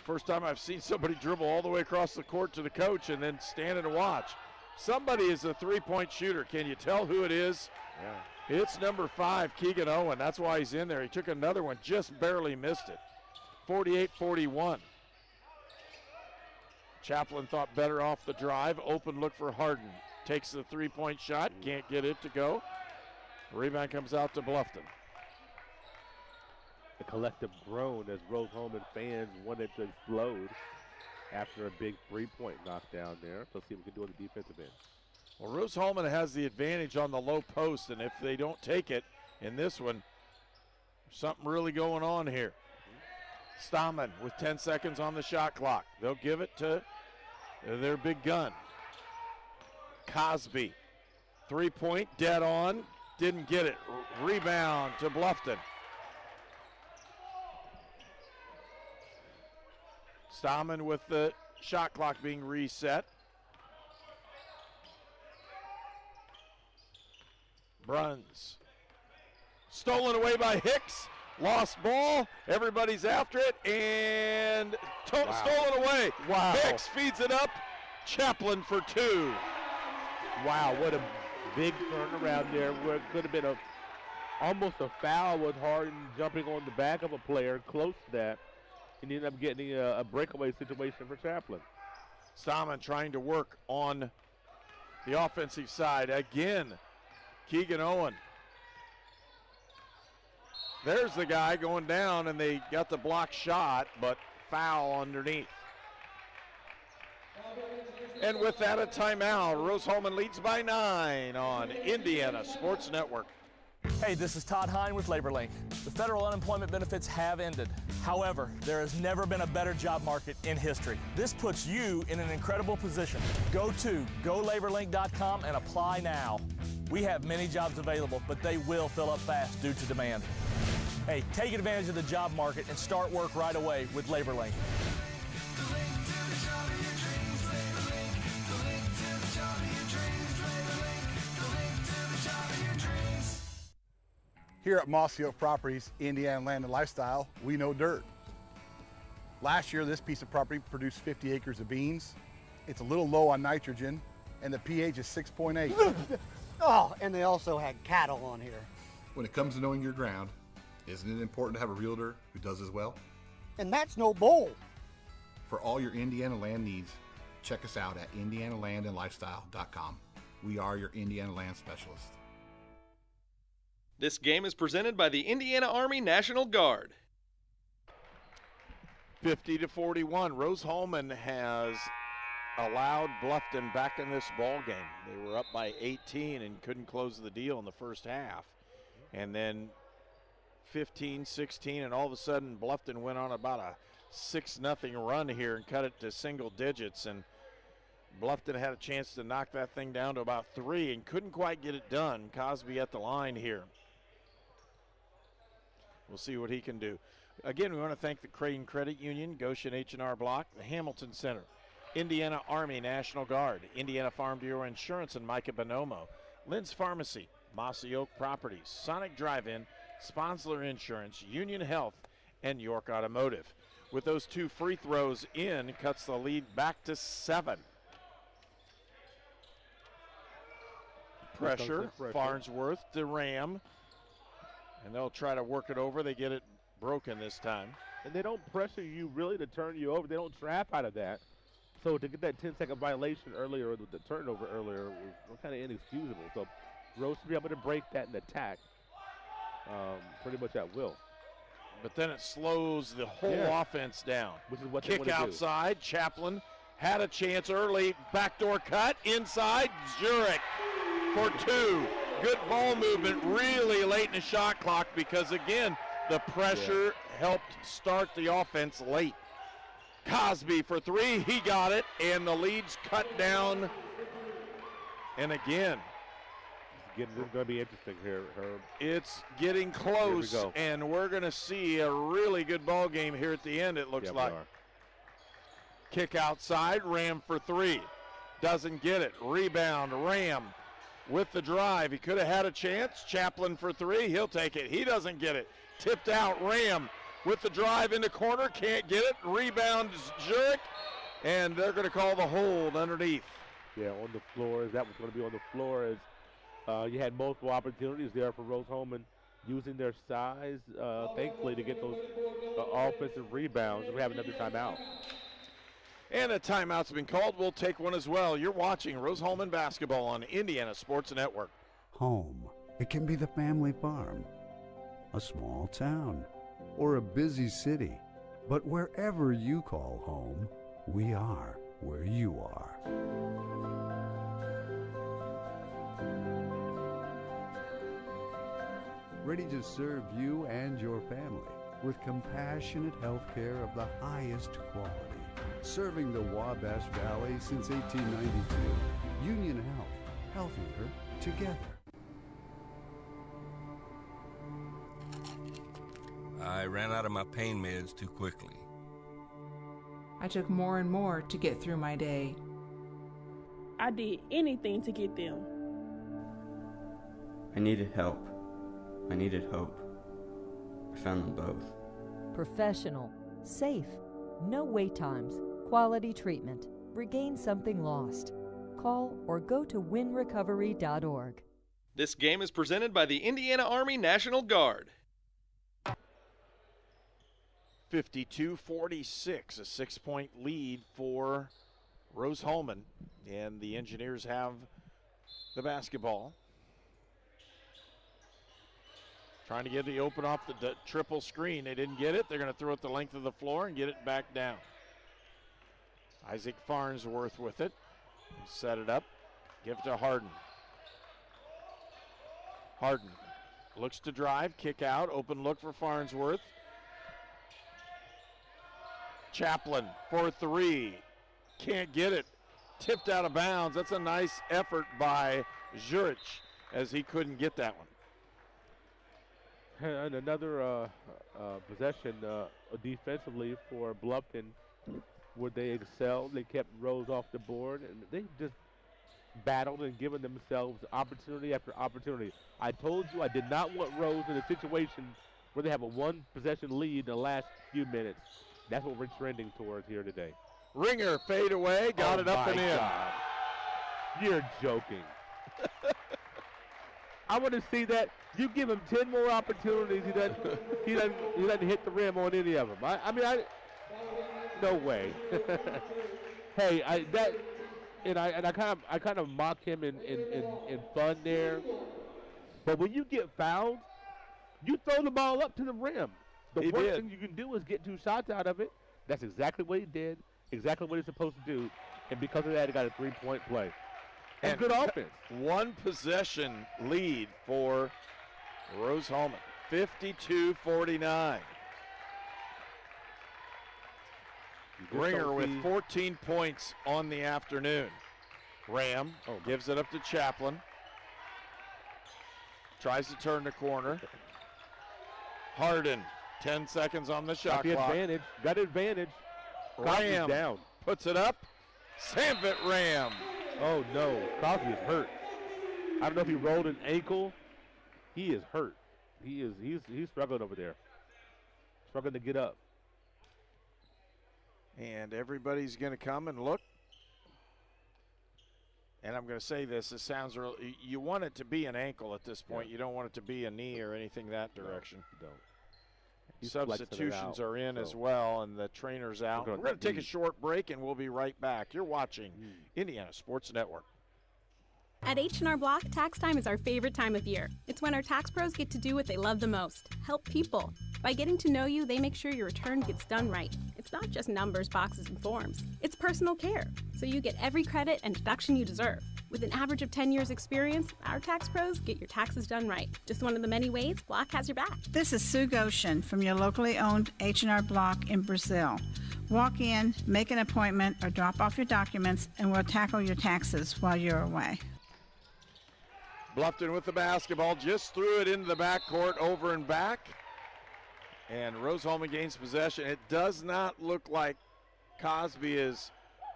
First time I've seen somebody dribble all the way across the court to the coach and then stand and watch. Somebody is a three-point shooter. Can you tell who it is? Yeah. It's number 5, Keegan Owen. That's why he's in there. He took another one, just barely missed it. 48-41. Chaplin thought better off the drive. Open look for Harden. Takes the three-point shot. Can't get it to go. Rebound comes out to Bluffton. The collective groan as Rose-Hulman fans wanted to explode after a big three-point knockdown there. Let's see what we can do on the defensive end. Well, Rose-Hulman has the advantage on the low post, and if they don't take it in this one, something really going on here. Stallman with 10 seconds on the shot clock. They'll give it to their big gun. Cosby, three-point, dead on, didn't get it. Rebound to Bluffton. Stallman with the shot clock being reset. Bruns Stolen away by Hicks. Lost ball. Everybody's after it. And stolen away. Wow. Hicks feeds it up. Chaplin for 2. Wow, what a big turnaround there where it could have been almost a foul with Harden jumping on the back of a player close to that. And ended up getting a breakaway situation for Chaplin. Stahman trying to work on the offensive side. Again, Keegan Owen. There's the guy going down, and they got the block shot, but foul underneath. And with that, a timeout. Rose-Hulman leads by 9 on Indiana Sports Network. Hey, this is Todd Hine with LaborLink. The federal unemployment benefits have ended. However, there has never been a better job market in history. This puts you in an incredible position. Go to golaborlink.com and apply now. We have many jobs available, but they will fill up fast due to demand. Hey, take advantage of the job market and start work right away with LaborLink. Here at Mossy Oak Properties, Indiana Land and Lifestyle, we know dirt. Last year, this piece of property produced 50 acres of beans. It's a little low on nitrogen, and the pH is 6.8. Oh, and they also had cattle on here. When it comes to knowing your ground, isn't it important to have a realtor who does as well? And that's no bull. For all your Indiana land needs, check us out at indianalandandlifestyle.com. We are your Indiana land specialist. This game is presented by the Indiana Army National Guard. 50-41. Rose-Hulman has allowed Bluffton back in this ball game. They were up by 18 and couldn't close the deal in the first half. And then 15-16, and all of a sudden Bluffton went on about a 6-0 run here and cut it to single digits. And Bluffton had a chance to knock that thing down to about 3 and couldn't quite get it done. Cosby at the line here. We'll see what he can do. Again, we want to thank the Creighton Credit Union, Goshen H&R Block, the Hamilton Center, Indiana Army National Guard, Indiana Farm Bureau Insurance and Micah Bonomo, Lynn's Pharmacy, Mossy Oak Properties, Sonic Drive-In, Sponsler Insurance, Union Health, and York Automotive. With those 2 free throws in, cuts the lead back to 7. Pressure. Farnsworth to Ram. And they'll try to work it over. They get it broken this time. And they don't pressure you really to turn you over. They don't trap out of that. So to get that 10-second violation earlier, with the turnover earlier, was kind of inexcusable. So Rose to be able to break that and attack pretty much at will. But then it slows the whole offense down. Which is what Kick they outside. Chaplin had a chance early. Backdoor cut inside. Zurich for 2. Good ball movement really late in the shot clock because, again, the pressure helped start the offense late. Cosby for 3. He got it, and the lead's cut down. And again, this is going to be interesting here, Herb. It's getting close, and we're going to see a really good ball game here at the end, it looks like. Kick outside, Ram for 3. Doesn't get it. Rebound, Ram with the drive. He could have had a chance. Chaplin for 3. He'll take it. He doesn't get it. Tipped out. Ram with the drive in the corner. Can't get it. Rebound Zurich. And they're going to call the hold underneath. Yeah, on the floor. That was going to be on the floor as you had multiple opportunities there for Rose-Hulman using their size, thankfully, to get those offensive rebounds. And we have another timeout. And a timeout's been called. We'll take one as well. You're watching Rose-Hulman basketball on Indiana Sports Network. Home. It can be the family farm, a small town, or a busy city. But wherever you call home, we are where you are. Ready to serve you and your family with compassionate health care of the highest quality. Serving the Wabash Valley since 1892. Union Health. Healthier together. I ran out of my pain meds too quickly. I took more and more to get through my day. I did anything to get them. I needed help. I needed hope. I found them both. Professional, safe, no wait times, quality treatment. Regain something lost. Call or go to winrecovery.org. This game is presented by the Indiana Army National Guard. 52-46, a 6-point lead for Rose-Hulman, and the Engineers have the basketball. Trying to get the open off the triple screen. They didn't get it. They're going to throw it the length of the floor and get it back down. Isaac Farnsworth with it. Set it up. Give it to Harden. Harden looks to drive, kick out, open look for Farnsworth. Chaplin for three. Can't get it. Tipped out of bounds. That's a nice effort by Zurich as he couldn't get that one. And another possession defensively for Bluffton where they excelled. They kept Rose off the board, and they just battled and given themselves opportunity after opportunity. I told you I did not want Rose in a situation where they have a one-possession lead in the last few minutes. That's what we're trending towards here today. Ringer fade away, got it up and in. God. You're joking. I want to see that. You give him 10 more opportunities, he doesn't hit the rim on any of them. I no way. Hey, I kind of mock him in fun there. But when you get fouled, you throw the ball up to the rim. The worst thing you can do is get 2 shots out of it. That's exactly what he did, exactly what he's supposed to do. And because of that, he got a 3-point play. And good offense. One possession lead for Rose-Hulman, 52-49. Ringer with 14 points on the afternoon. Ram gives it up to Chaplin. Tries to turn the corner. Harden, 10 seconds on the shot clock. Got advantage. Ram down. Puts it up. Samvit Ram. Oh no, Cosby is hurt. I don't know if he rolled an ankle. He is hurt. He's struggling over there. Struggling to get up. And everybody's going to come and look. And I'm going to say this. It sounds real. You want it to be an ankle at this point. Yeah. You don't want it to be a knee or anything that direction. No, Substitutions are in as well, and the trainer's out. We're going to take a short break, and we'll be right back. You're watching Indiana Sports Network. At H&R Block, tax time is our favorite time of year. It's when our tax pros get to do what they love the most, help people. By getting to know you, they make sure your return gets done right. It's not just numbers, boxes, and forms. It's personal care, so you get every credit and deduction you deserve. With an average of 10 years experience, our tax pros get your taxes done right. Just one of the many ways Block has your back. This is Sue Goshen from your locally owned H&R Block in Brazil. Walk in, make an appointment, or drop off your documents, and we'll tackle your taxes while you're away. Bluffton with the basketball, just threw it into the backcourt, over and back. And Rose-Hulman gains possession. It does not look like Cosby is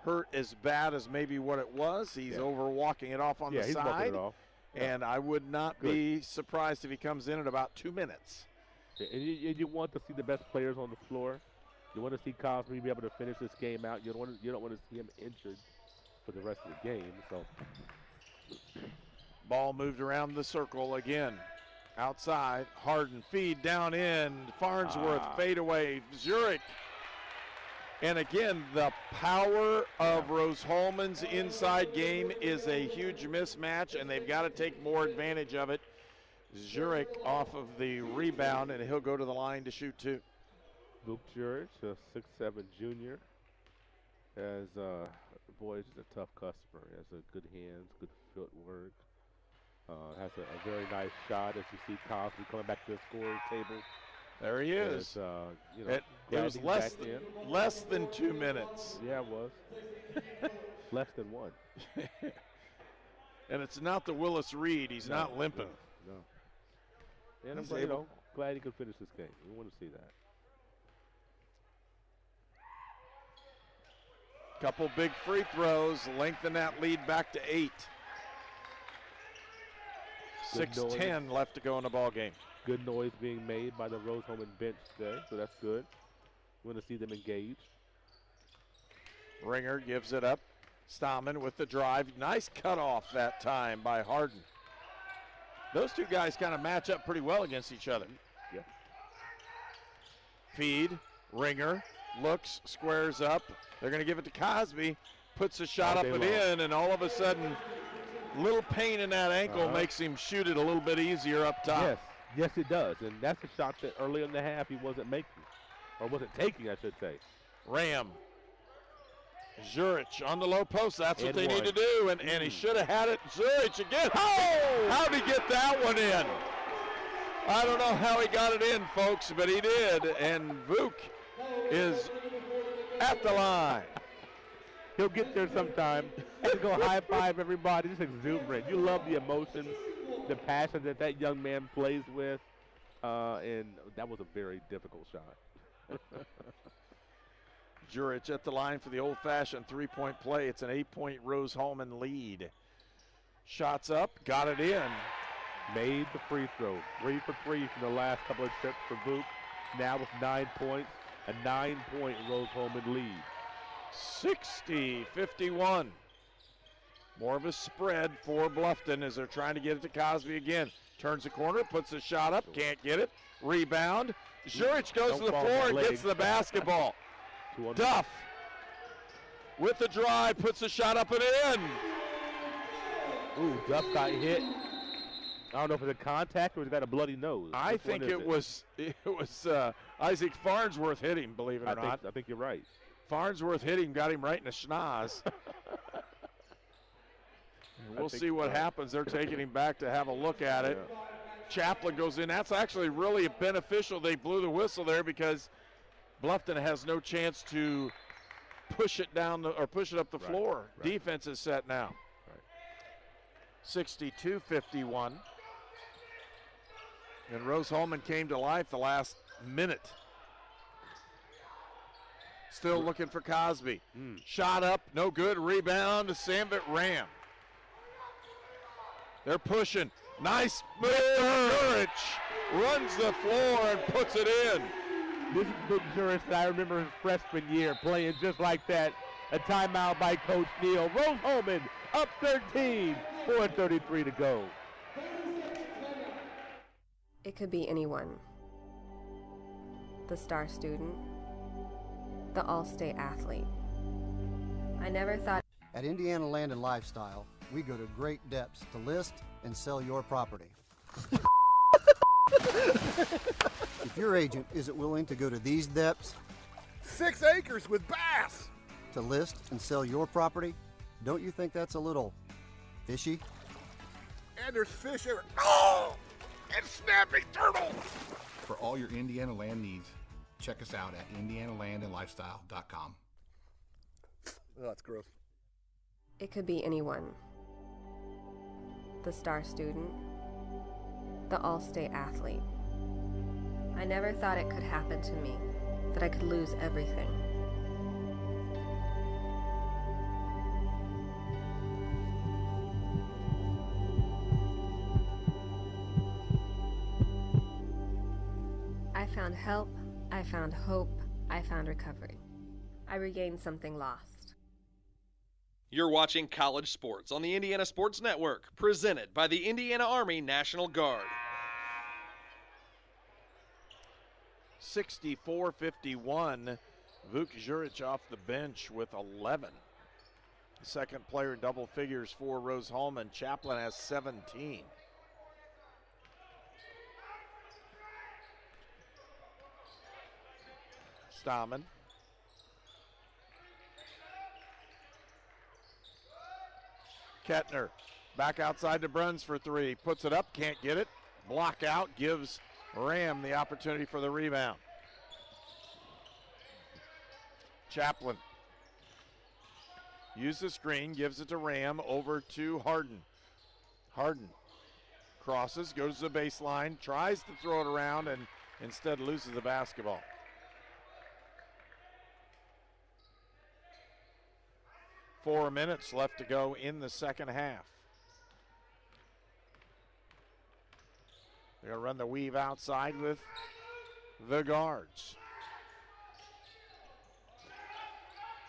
hurt as bad as maybe what it was. He's over walking it off on the side. It off. And I would not be surprised if he comes in at about 2 minutes. And you want to see the best players on the floor. You want to see Cosby be able to finish this game out. You don't want to see him injured for the rest of the game. So ball moved around the circle again. Outside, Harden feed down in, Farnsworth fade away, Zurich. And again, the power of Rose-Hulman's inside game is a huge mismatch, and they've got to take more advantage of it. Zurich off of the rebound, and he'll go to the line to shoot 2. Luke Zurich, a 6'7" junior, has boy, he's a tough customer. He has a good hands, good footwork. Has a very nice shot as you see Cosby coming back to the scorer's table. There he is. It was less than 2 minutes. Yeah, it was. Less than 1. And it's not the Willis Reed. He's not limping. No. And I'm glad he could finish this game. We want to see that. Couple big free throws, lengthen that lead back to 8. 6:10 left to go in the ball game. Good noise being made by the Rose-Hulman bench today, so that's good. We're going to see them engaged. Ringer gives it up. Stahman with the drive. Nice cutoff that time by Harden. Those two guys kind of match up pretty well against each other. Yeah. Feed. Ringer looks, squares up. They're going to give it to Cosby. Puts a shot up and in, and all of a sudden, little pain in that ankle makes him shoot it a little bit easier up top. Yes, it does. And that's a shot that early in the half he wasn't making, or wasn't taking, I should say. Ram. Zurich on the low post. That's what they need to do. And he should have had it. Zurich again. Oh! How'd he get that one in? I don't know how he got it in, folks, but he did. And Vuk is at the line. He'll get there sometime. Have to go high five everybody. Just exuberant. You love the emotions, the passion that that young man plays with. And that was a very difficult shot. Jurich at the line for the old-fashioned three-point play. It's an 8-point Rose-Hulman lead. Shots up, got it in. Made the free throw. 3 for 3 from the last couple of trips for Vuk. Now with 9 points, a 9-point Rose-Hulman lead. 60-51. More of a spread for Bluffton as they're trying to get it to Cosby again. Turns the corner, puts the shot up, can't get it. Rebound. Jurich goes to the floor and gets the basketball. Duff with the drive, puts the shot up and in. Ooh, Duff got hit. I don't know if it's a contact or he's got a bloody nose. I think it was Isaac Farnsworth hit him, believe it or not. I think you're right. Farnsworth hit him, got him right in the schnoz. We'll see what happens. They're taking him back to have a look at it. Yeah. Chaplin goes in. That's actually really beneficial. They blew the whistle there because Bluffton has no chance to push it down or push it up the floor. Right. Defense is set now. 62-51. And Rose-Hulman came to life the last minute. Still looking for Cosby. Shot up, no good. Rebound to Sambit Ram. They're pushing. Nice move. Jurich runs the floor and puts it in. This is Vuk Jurich that I remember his freshman year playing just like that. A timeout by Coach Neal. Rose-Hulman up 13, 4:33 to go. It could be anyone. The star student, the all-state athlete. I never thought. At Indiana Land and Lifestyle, we go to great depths to list and sell your property. If your agent isn't willing to go to these depths, 6 acres with bass, to list and sell your property, don't you think that's a little fishy? and there's fish everywhere. Oh! And snapping turtles! For all your Indiana land needs, check us out at indianalandandlifestyle.com. Oh, that's gross. It could be anyone. The star student, the all-state athlete. I never thought it could happen to me, that I could lose everything. I found help, I found hope, I found recovery. I regained something lost. You're watching College Sports on the Indiana Sports Network, presented by the Indiana Army National Guard. 64-51. Vuk Jurich off the bench with 11. Second player in double figures for Rose-Hulman. Chaplin has 17. Stahman. Kettner back outside to Bruns for three. Puts it up, can't get it. Block out, gives Ram the opportunity for the rebound. Chaplin. Use the screen, gives it to Ram, over to Harden. Harden crosses, goes to the baseline, tries to throw it around, and instead loses the basketball. Four minutes left to go in the second half. They're going to run the weave outside with the guards.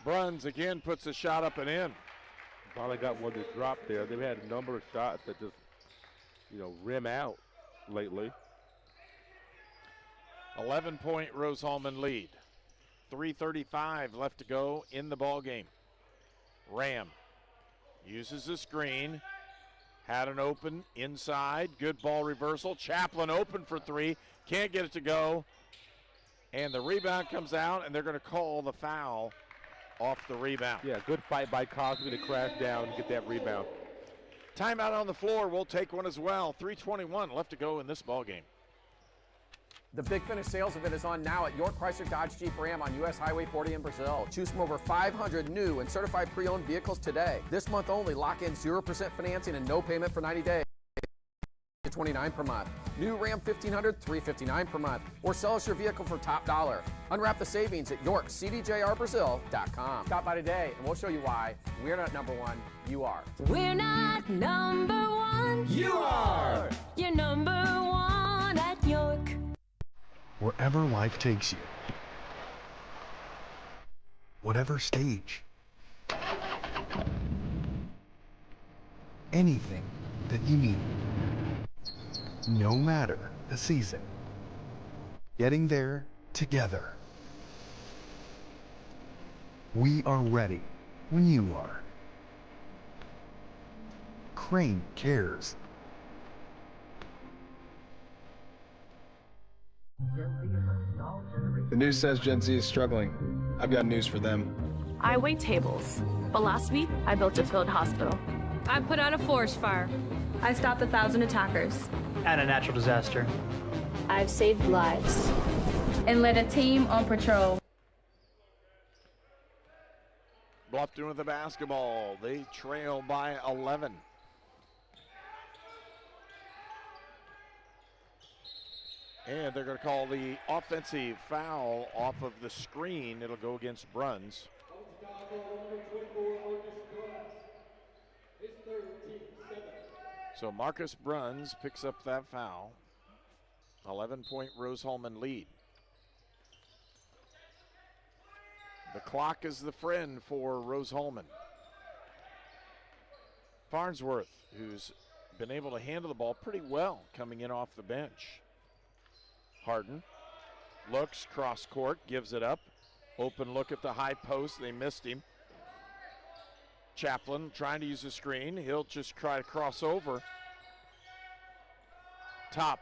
Bruns again puts a shot up and in. Finally got one to drop there. They've had a number of shots that just, rim out lately. 11-point Rose-Hulman lead. 3:35 left to go in the ball game. Ram uses the screen. Had an open inside. Good ball reversal. Chaplin open for three. Can't get it to go. And the rebound comes out, and they're going to call the foul off the rebound. Yeah, good fight by Cosby to crash down and get that rebound. Timeout on the floor. We'll take one as well. 3:21 left to go in this ball game. The Big Finish sales event is on now at York Chrysler Dodge Jeep Ram on US Highway 40 in Brazil. Choose from over 500 new and certified pre-owned vehicles today. This month only, lock in 0% financing and no payment for 90 days. $29 per month. New Ram 1500, $359 per month. Or sell us your vehicle for top dollar. Unwrap the savings at YorkCDJRBrazil.com. Stop by today and we'll show you why we're not number one, you are. We're not number one. You are. You're number one at York. Wherever life takes you, whatever stage, anything that you need, no matter the season, getting there together. We are ready when you are. Crane cares. The news says Gen Z is struggling. I've got news for them. I wait tables, but last week I built a field hospital. I put out a forest fire. I stopped 1,000 attackers. And a natural disaster. I've saved lives and led a team on patrol. Bluffton with the basketball. They trail by 11. And they're going to call the offensive foul off of the screen. It'll go against Bruns. So Marcus Bruns picks up that foul. 11-point Rose-Hulman lead. The clock is the friend for Rose-Hulman. Farnsworth, who's been able to handle the ball pretty well coming in off the bench. Harden looks cross court, gives it up. Open look at the high post. They missed him. Chaplin trying to use the screen. He'll just try to cross over. Top.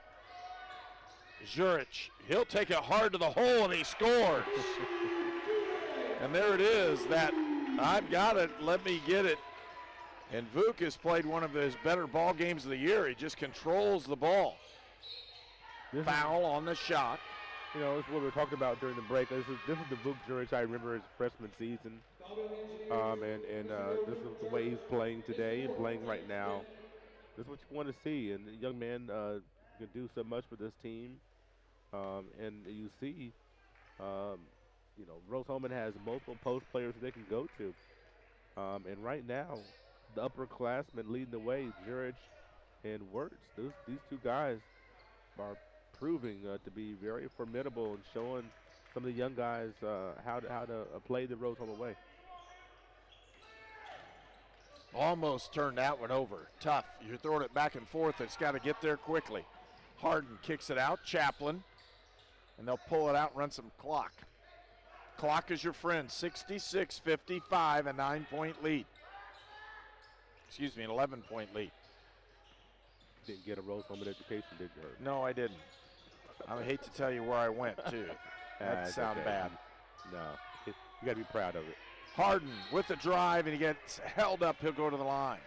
Juric. He'll take it hard to the hole and he scores. And there it is. That I've got it. Let me get it. And Vuk has played one of his better ball games of the year. He just controls the ball. Foul on the shot. This is what we were talking about during the break. This is the Vuk Juric I remember his freshman season. And this is the way he's playing today, playing right now. This is what you want to see. And the young man can do so much for this team. And you see, Rose-Hulman has multiple post players that they can go to. And right now, the upperclassmen leading the way, Juric and Wirtz. These two guys are proving to be very formidable and showing some of the young guys how to play the Rose-Hulman way. Almost turned that one over. Tough. You're throwing it back and forth. It's got to get there quickly. Harden kicks it out. Chaplin. And they'll pull it out and run some clock. Clock is your friend. 66-55, a 9-point lead. Excuse me, an 11-point lead. Didn't get a Rose-Hulman education, did you? No, I didn't. I hate to tell you where I went, too. That sounded bad. No, you got to be proud of it. Harden with the drive, and he gets held up. He'll go to the line.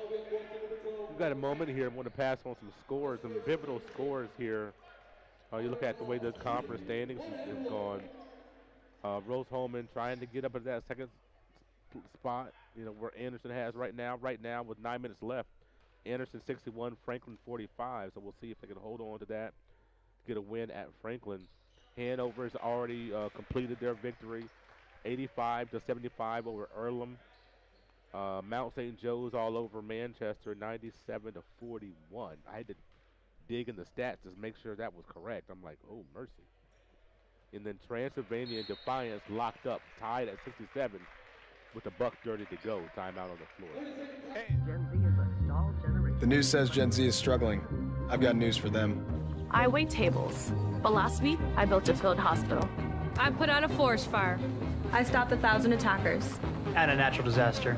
We've got a moment here. I want to pass on some scores, some pivotal scores here. You look at the way the conference standings has gone. Rose-Hulman trying to get up at that second spot, where Anderson has right now with 9 minutes left. Anderson 61, Franklin 45. So we'll see if they can hold on to that to get a win at Franklin. Hanover has already completed their victory, 85-75 over Earlham. Mount St. Joe's all over Manchester, 97-41. I had to dig in the stats to make sure that was correct. I'm like, oh, mercy. And then Transylvania and Defiance locked up, tied at 67 with the buck dirty to go. Timeout on the floor. Gen Z is a stalled generation. The news says Gen Z is struggling. I've got news for them. I wait tables, but last week I built a field hospital. I put out a forest fire. I stopped 1,000 attackers. And a natural disaster.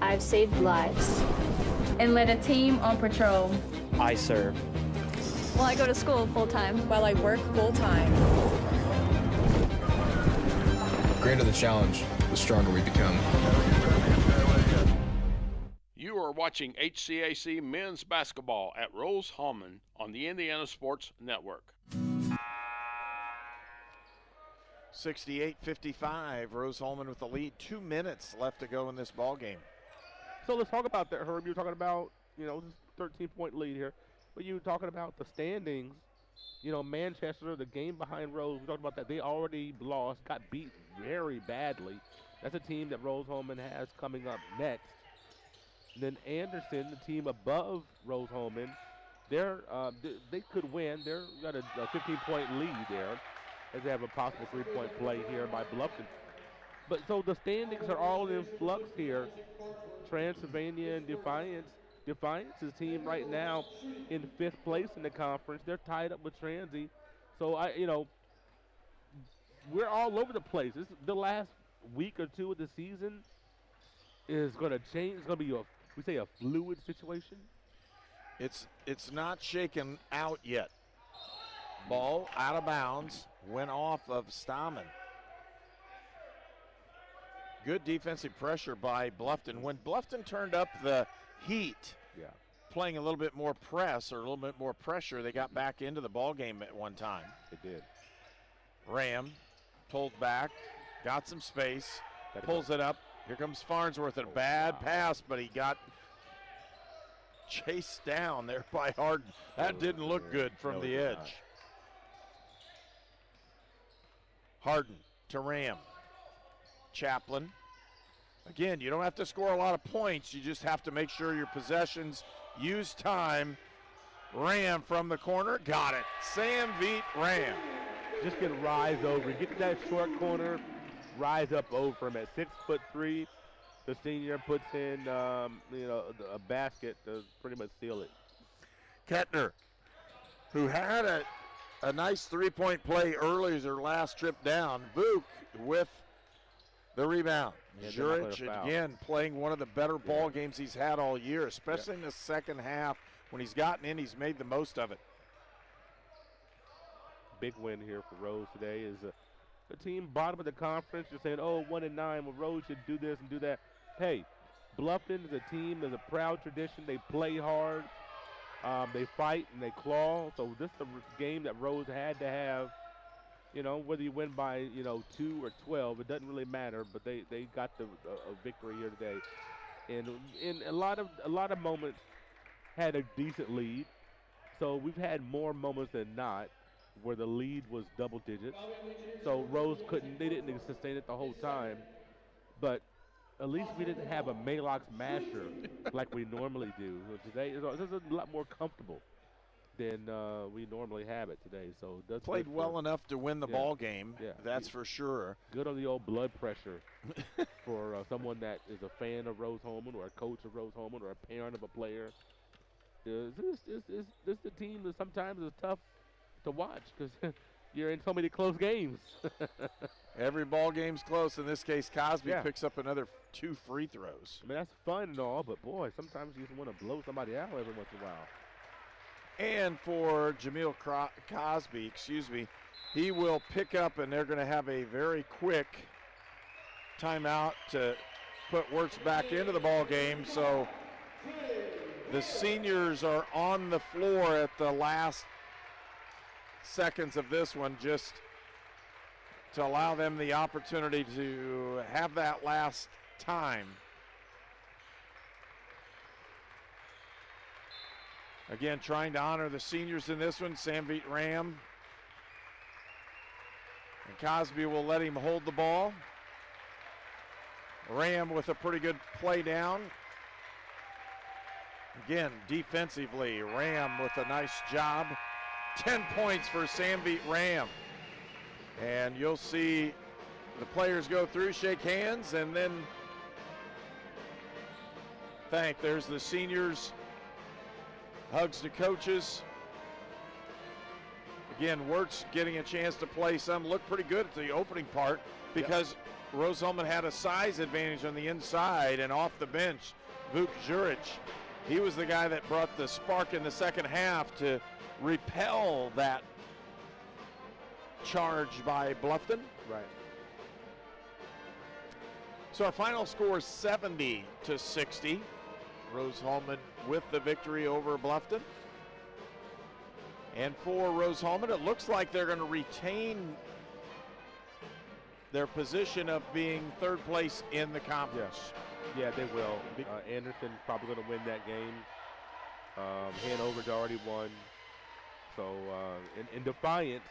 I've saved lives. And led a team on patrol. I serve. Well, I go to school full-time. While I work full-time. The greater the challenge, the stronger we become. You are watching HCAC men's basketball at Rose-Hulman on the Indiana Sports Network. 68-55, Rose-Hulman with the lead. 2 minutes left to go in this ball game. So let's talk about that, Herb. You were talking about, this 13-point lead here. But you were talking about the standings. Manchester, the game behind Rose, we talked about that. They already lost, got beat very badly. That's a team that Rose-Hulman has coming up next. And then Anderson, the team above Rose-Hulman, they could win. They've got a 15-point lead there, as they have a possible 3-point play here by Bluffton. But so the standings are all in flux here. Transylvania and Defiance. Defiance's team right now in 5th place in the conference. They're tied up with Transy. So we're all over the place. The last week or two of the season is going to change. It's going to be a fluid situation. It's not shaken out yet. Ball out of bounds, went off of Stammen. Good defensive pressure by Bluffton. When Bluffton turned up the heat, playing a little bit more press or a little bit more pressure, they got back into the ball game at one time. They did. Ram pulled back, got some space, pulls it up. Here comes Farnsworth, a bad pass, but he got chased down there by Harden. That didn't look good from the edge. Harden to Ram. Chaplin. Again, you don't have to score a lot of points. You just have to make sure your possessions use time. Ram from the corner. Got it. Sam Veet Ram. Just get rise over. Get to that short corner. Rise up over him at 6'3". The senior puts in, a basket to pretty much seal it. Kettner, who had a nice 3-point play early as her last trip down. Vuk with the rebound. Jurich, again, playing one of the better ball games he's had all year, especially in the second half. When he's gotten in, he's made the most of it. Big win here for Rose today is the team bottom of the conference. You're saying, 1-9, well, Rose should do this and do that. Hey, Bluffton is a team, there's a proud tradition. They play hard, they fight, and they claw. So this is a game that Rose had to have. Whether you win by, 2 or 12, it doesn't really matter, but they got a victory here today. And in a lot of moments had a decent lead. So we've had more moments than not where the lead was double digits. So Rose they didn't sustain it the whole time. But at least we didn't have a Maalox masher like we normally do. So today is a lot more comfortable than we normally have it today. So it does played well enough to win the ball game. Yeah, that's for sure. Good on the old blood pressure for someone that is a fan of Rose-Hulman or a coach of Rose-Hulman or a parent of a player. This the team that sometimes is tough to watch because you're in so many close games. Every ball game's close. In this case, Cosby picks up another 2 free throws. I mean, that's fun and all, but boy, sometimes you just want to blow somebody out every once in a while. And for Jameel Cosby, he will pick up, and they're going to have a very quick timeout to put Wirtz back into the ball game. So the seniors are on the floor at the last seconds of this one, just to allow them the opportunity to have that last time. Again, trying to honor the seniors in this one, Samveet Ram. And Cosby will let him hold the ball. Ram with a pretty good play down. Again, defensively, Ram with a nice job. 10 points for Sanvit Ram. And you'll see the players go through, shake hands, and then there's the seniors. Hugs to coaches. Again, Wirtz getting a chance to play some. Looked pretty good at the opening part because Rose-Hulman had a size advantage on the inside, and off the bench, Vuk Juric. He was the guy that brought the spark in the second half to repel that charge by Bluffton. Right. So our final score is 70-60. Rose-Hulman with the victory over Bluffton. And for Rose-Hulman, it looks like they're going to retain their position of being third place in the conference. Yeah, they will. Anderson probably going to win that game. Hanover's already won. So, in Defiance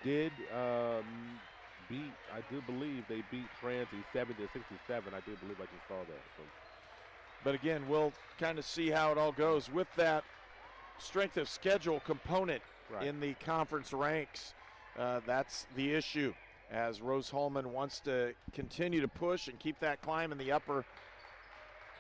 did beat, I do believe they beat Transy 70-67. I do believe I just saw that. So. But again, we'll kind of see how it all goes with that strength of schedule component in the conference ranks. That's the issue, as Rose-Hulman wants to continue to push and keep that climb in the upper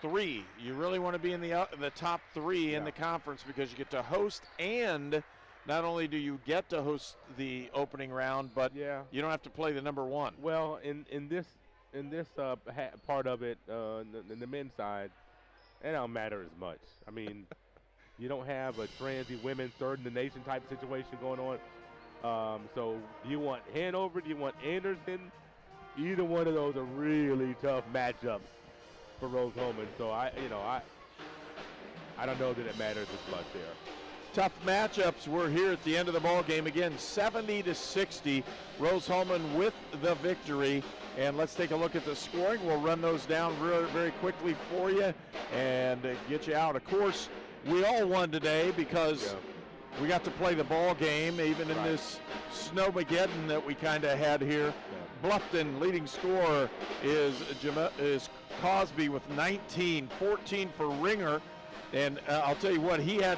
three. You really want to be in the top three in the conference, because you get to host, and not only do you get to host the opening round, but you don't have to play the number one. Well, in this part of it, in the men's side, it don't matter as much. I mean, you don't have a Transy women third in the nation type situation going on. So do you want Hanover? Do you want Anderson? Either one of those are really tough matchups for Rose-Hulman. So I don't know that it matters as much there. Tough matchups. We're here at the end of the ball game. Again, 70-60. Rose-Hulman with the victory. And let's take a look at the scoring. We'll run those down very, very quickly for you and get you out. Of course, we all won today because we got to play the ball game, even in this snowmageddon that we kind of had here. Bluffton leading scorer is Cosby with 19, 14 for Ringer. And I'll tell you what, he had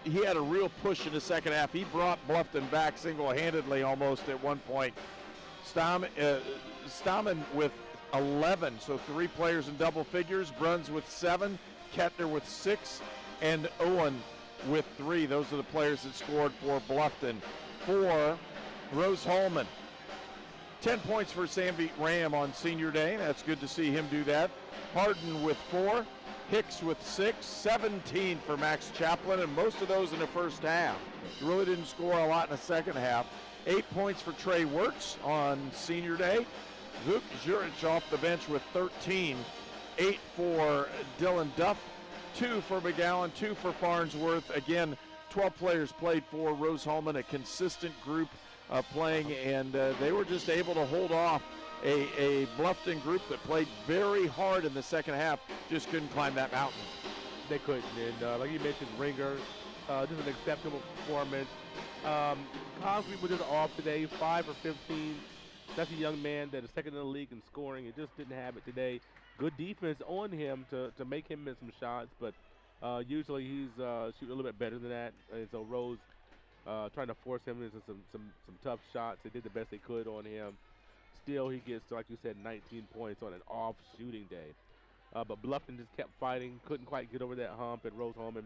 a real push in the second half. He brought Bluffton back single-handedly almost at one point. Stammen with 11, so 3 players in double figures. Bruns with 7, Kettner with 6, and Owen with 3. Those are the players that scored for Bluffton. For Rose-Hulman, 10 points for Sanvit Ram on senior day. That's good to see him do that. Harden with 4, Hicks with 6, 17 for Max Chaplin, and most of those in the first half. He really didn't score a lot in the second half. 8 points for Trey Wirtz on senior day. Vuk Juric off the bench with 13. 8 for Dylan Duff. 2 for McGowan, 2 for Farnsworth. Again, 12 players played for Rose-Hulman, a consistent group playing, and they were just able to hold off a Bluffton group that played very hard in the second half, just couldn't climb that mountain. They couldn't, and like you mentioned, Ringer, just an exceptional performance. Cosby was just off today, 5 for 15. That's a young man that is second in the league in scoring. He just didn't have it today. Good defense on him to make him miss some shots, but usually he's shooting a little bit better than that. And so Rose trying to force him into some tough shots. They did the best they could on him. Still, he gets, like you said, 19 points on an off shooting day. But Bluffton just kept fighting, couldn't quite get over that hump, and Rose-Hulman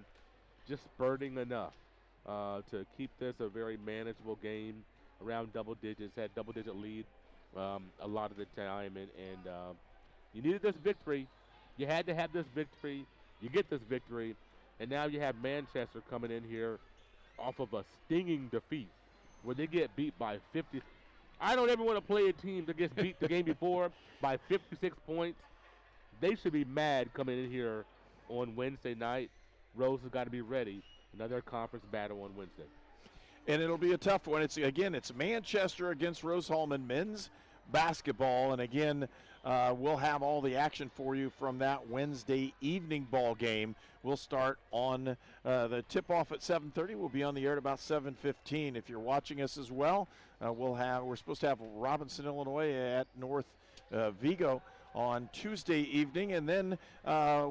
just spurting enough to keep this a very manageable game, around double digits, had double-digit lead a lot of the time, and you needed this victory. You had to have this victory. You get this victory, and now you have Manchester coming in here off of a stinging defeat where they get beat by 50. I don't ever want to play a team that gets beat the game before by 56 points. They should be mad coming in here on Wednesday night. Rose has got to be ready. Another conference battle on Wednesday. And it'll be a tough one. It's Manchester against Rose-Hulman men's basketball. And again, we'll have all the action for you from that Wednesday evening ball game. We'll start on the tip-off at 7:30. We'll be on the air at about 7:15. If you're watching us as well, we're supposed to have Robinson, Illinois at North Vigo on Tuesday evening. And then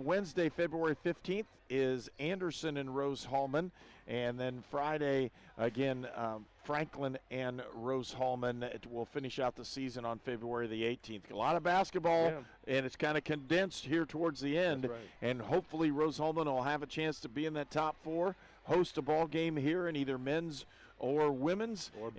Wednesday, February 15th, is Anderson and Rose-Hulman. And then Friday, again, Franklin and Rose-Hulman will finish out the season on February the 18th. A lot of basketball, and it's kind of condensed here towards the end. That's right. And hopefully Rose-Hulman will have a chance to be in that top four, host a ball game here in either men's or women's, or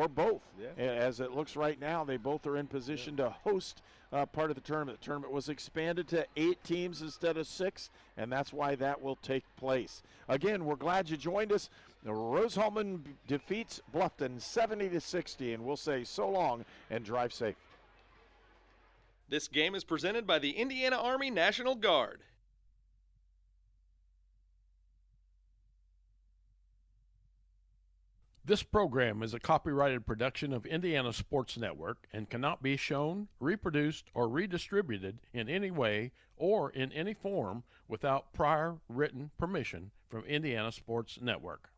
both. Yeah. As it looks right now, they both are in position to host part of the tournament. The tournament was expanded to 8 teams instead of 6, and that's why that will take place. Again, we're glad you joined us. Rose-Hulman defeats Bluffton 70-60, and we'll say so long and drive safe. This game is presented by the Indiana Army National Guard. This program is a copyrighted production of Indiana Sports Network and cannot be shown, reproduced, or redistributed in any way or in any form without prior written permission from Indiana Sports Network.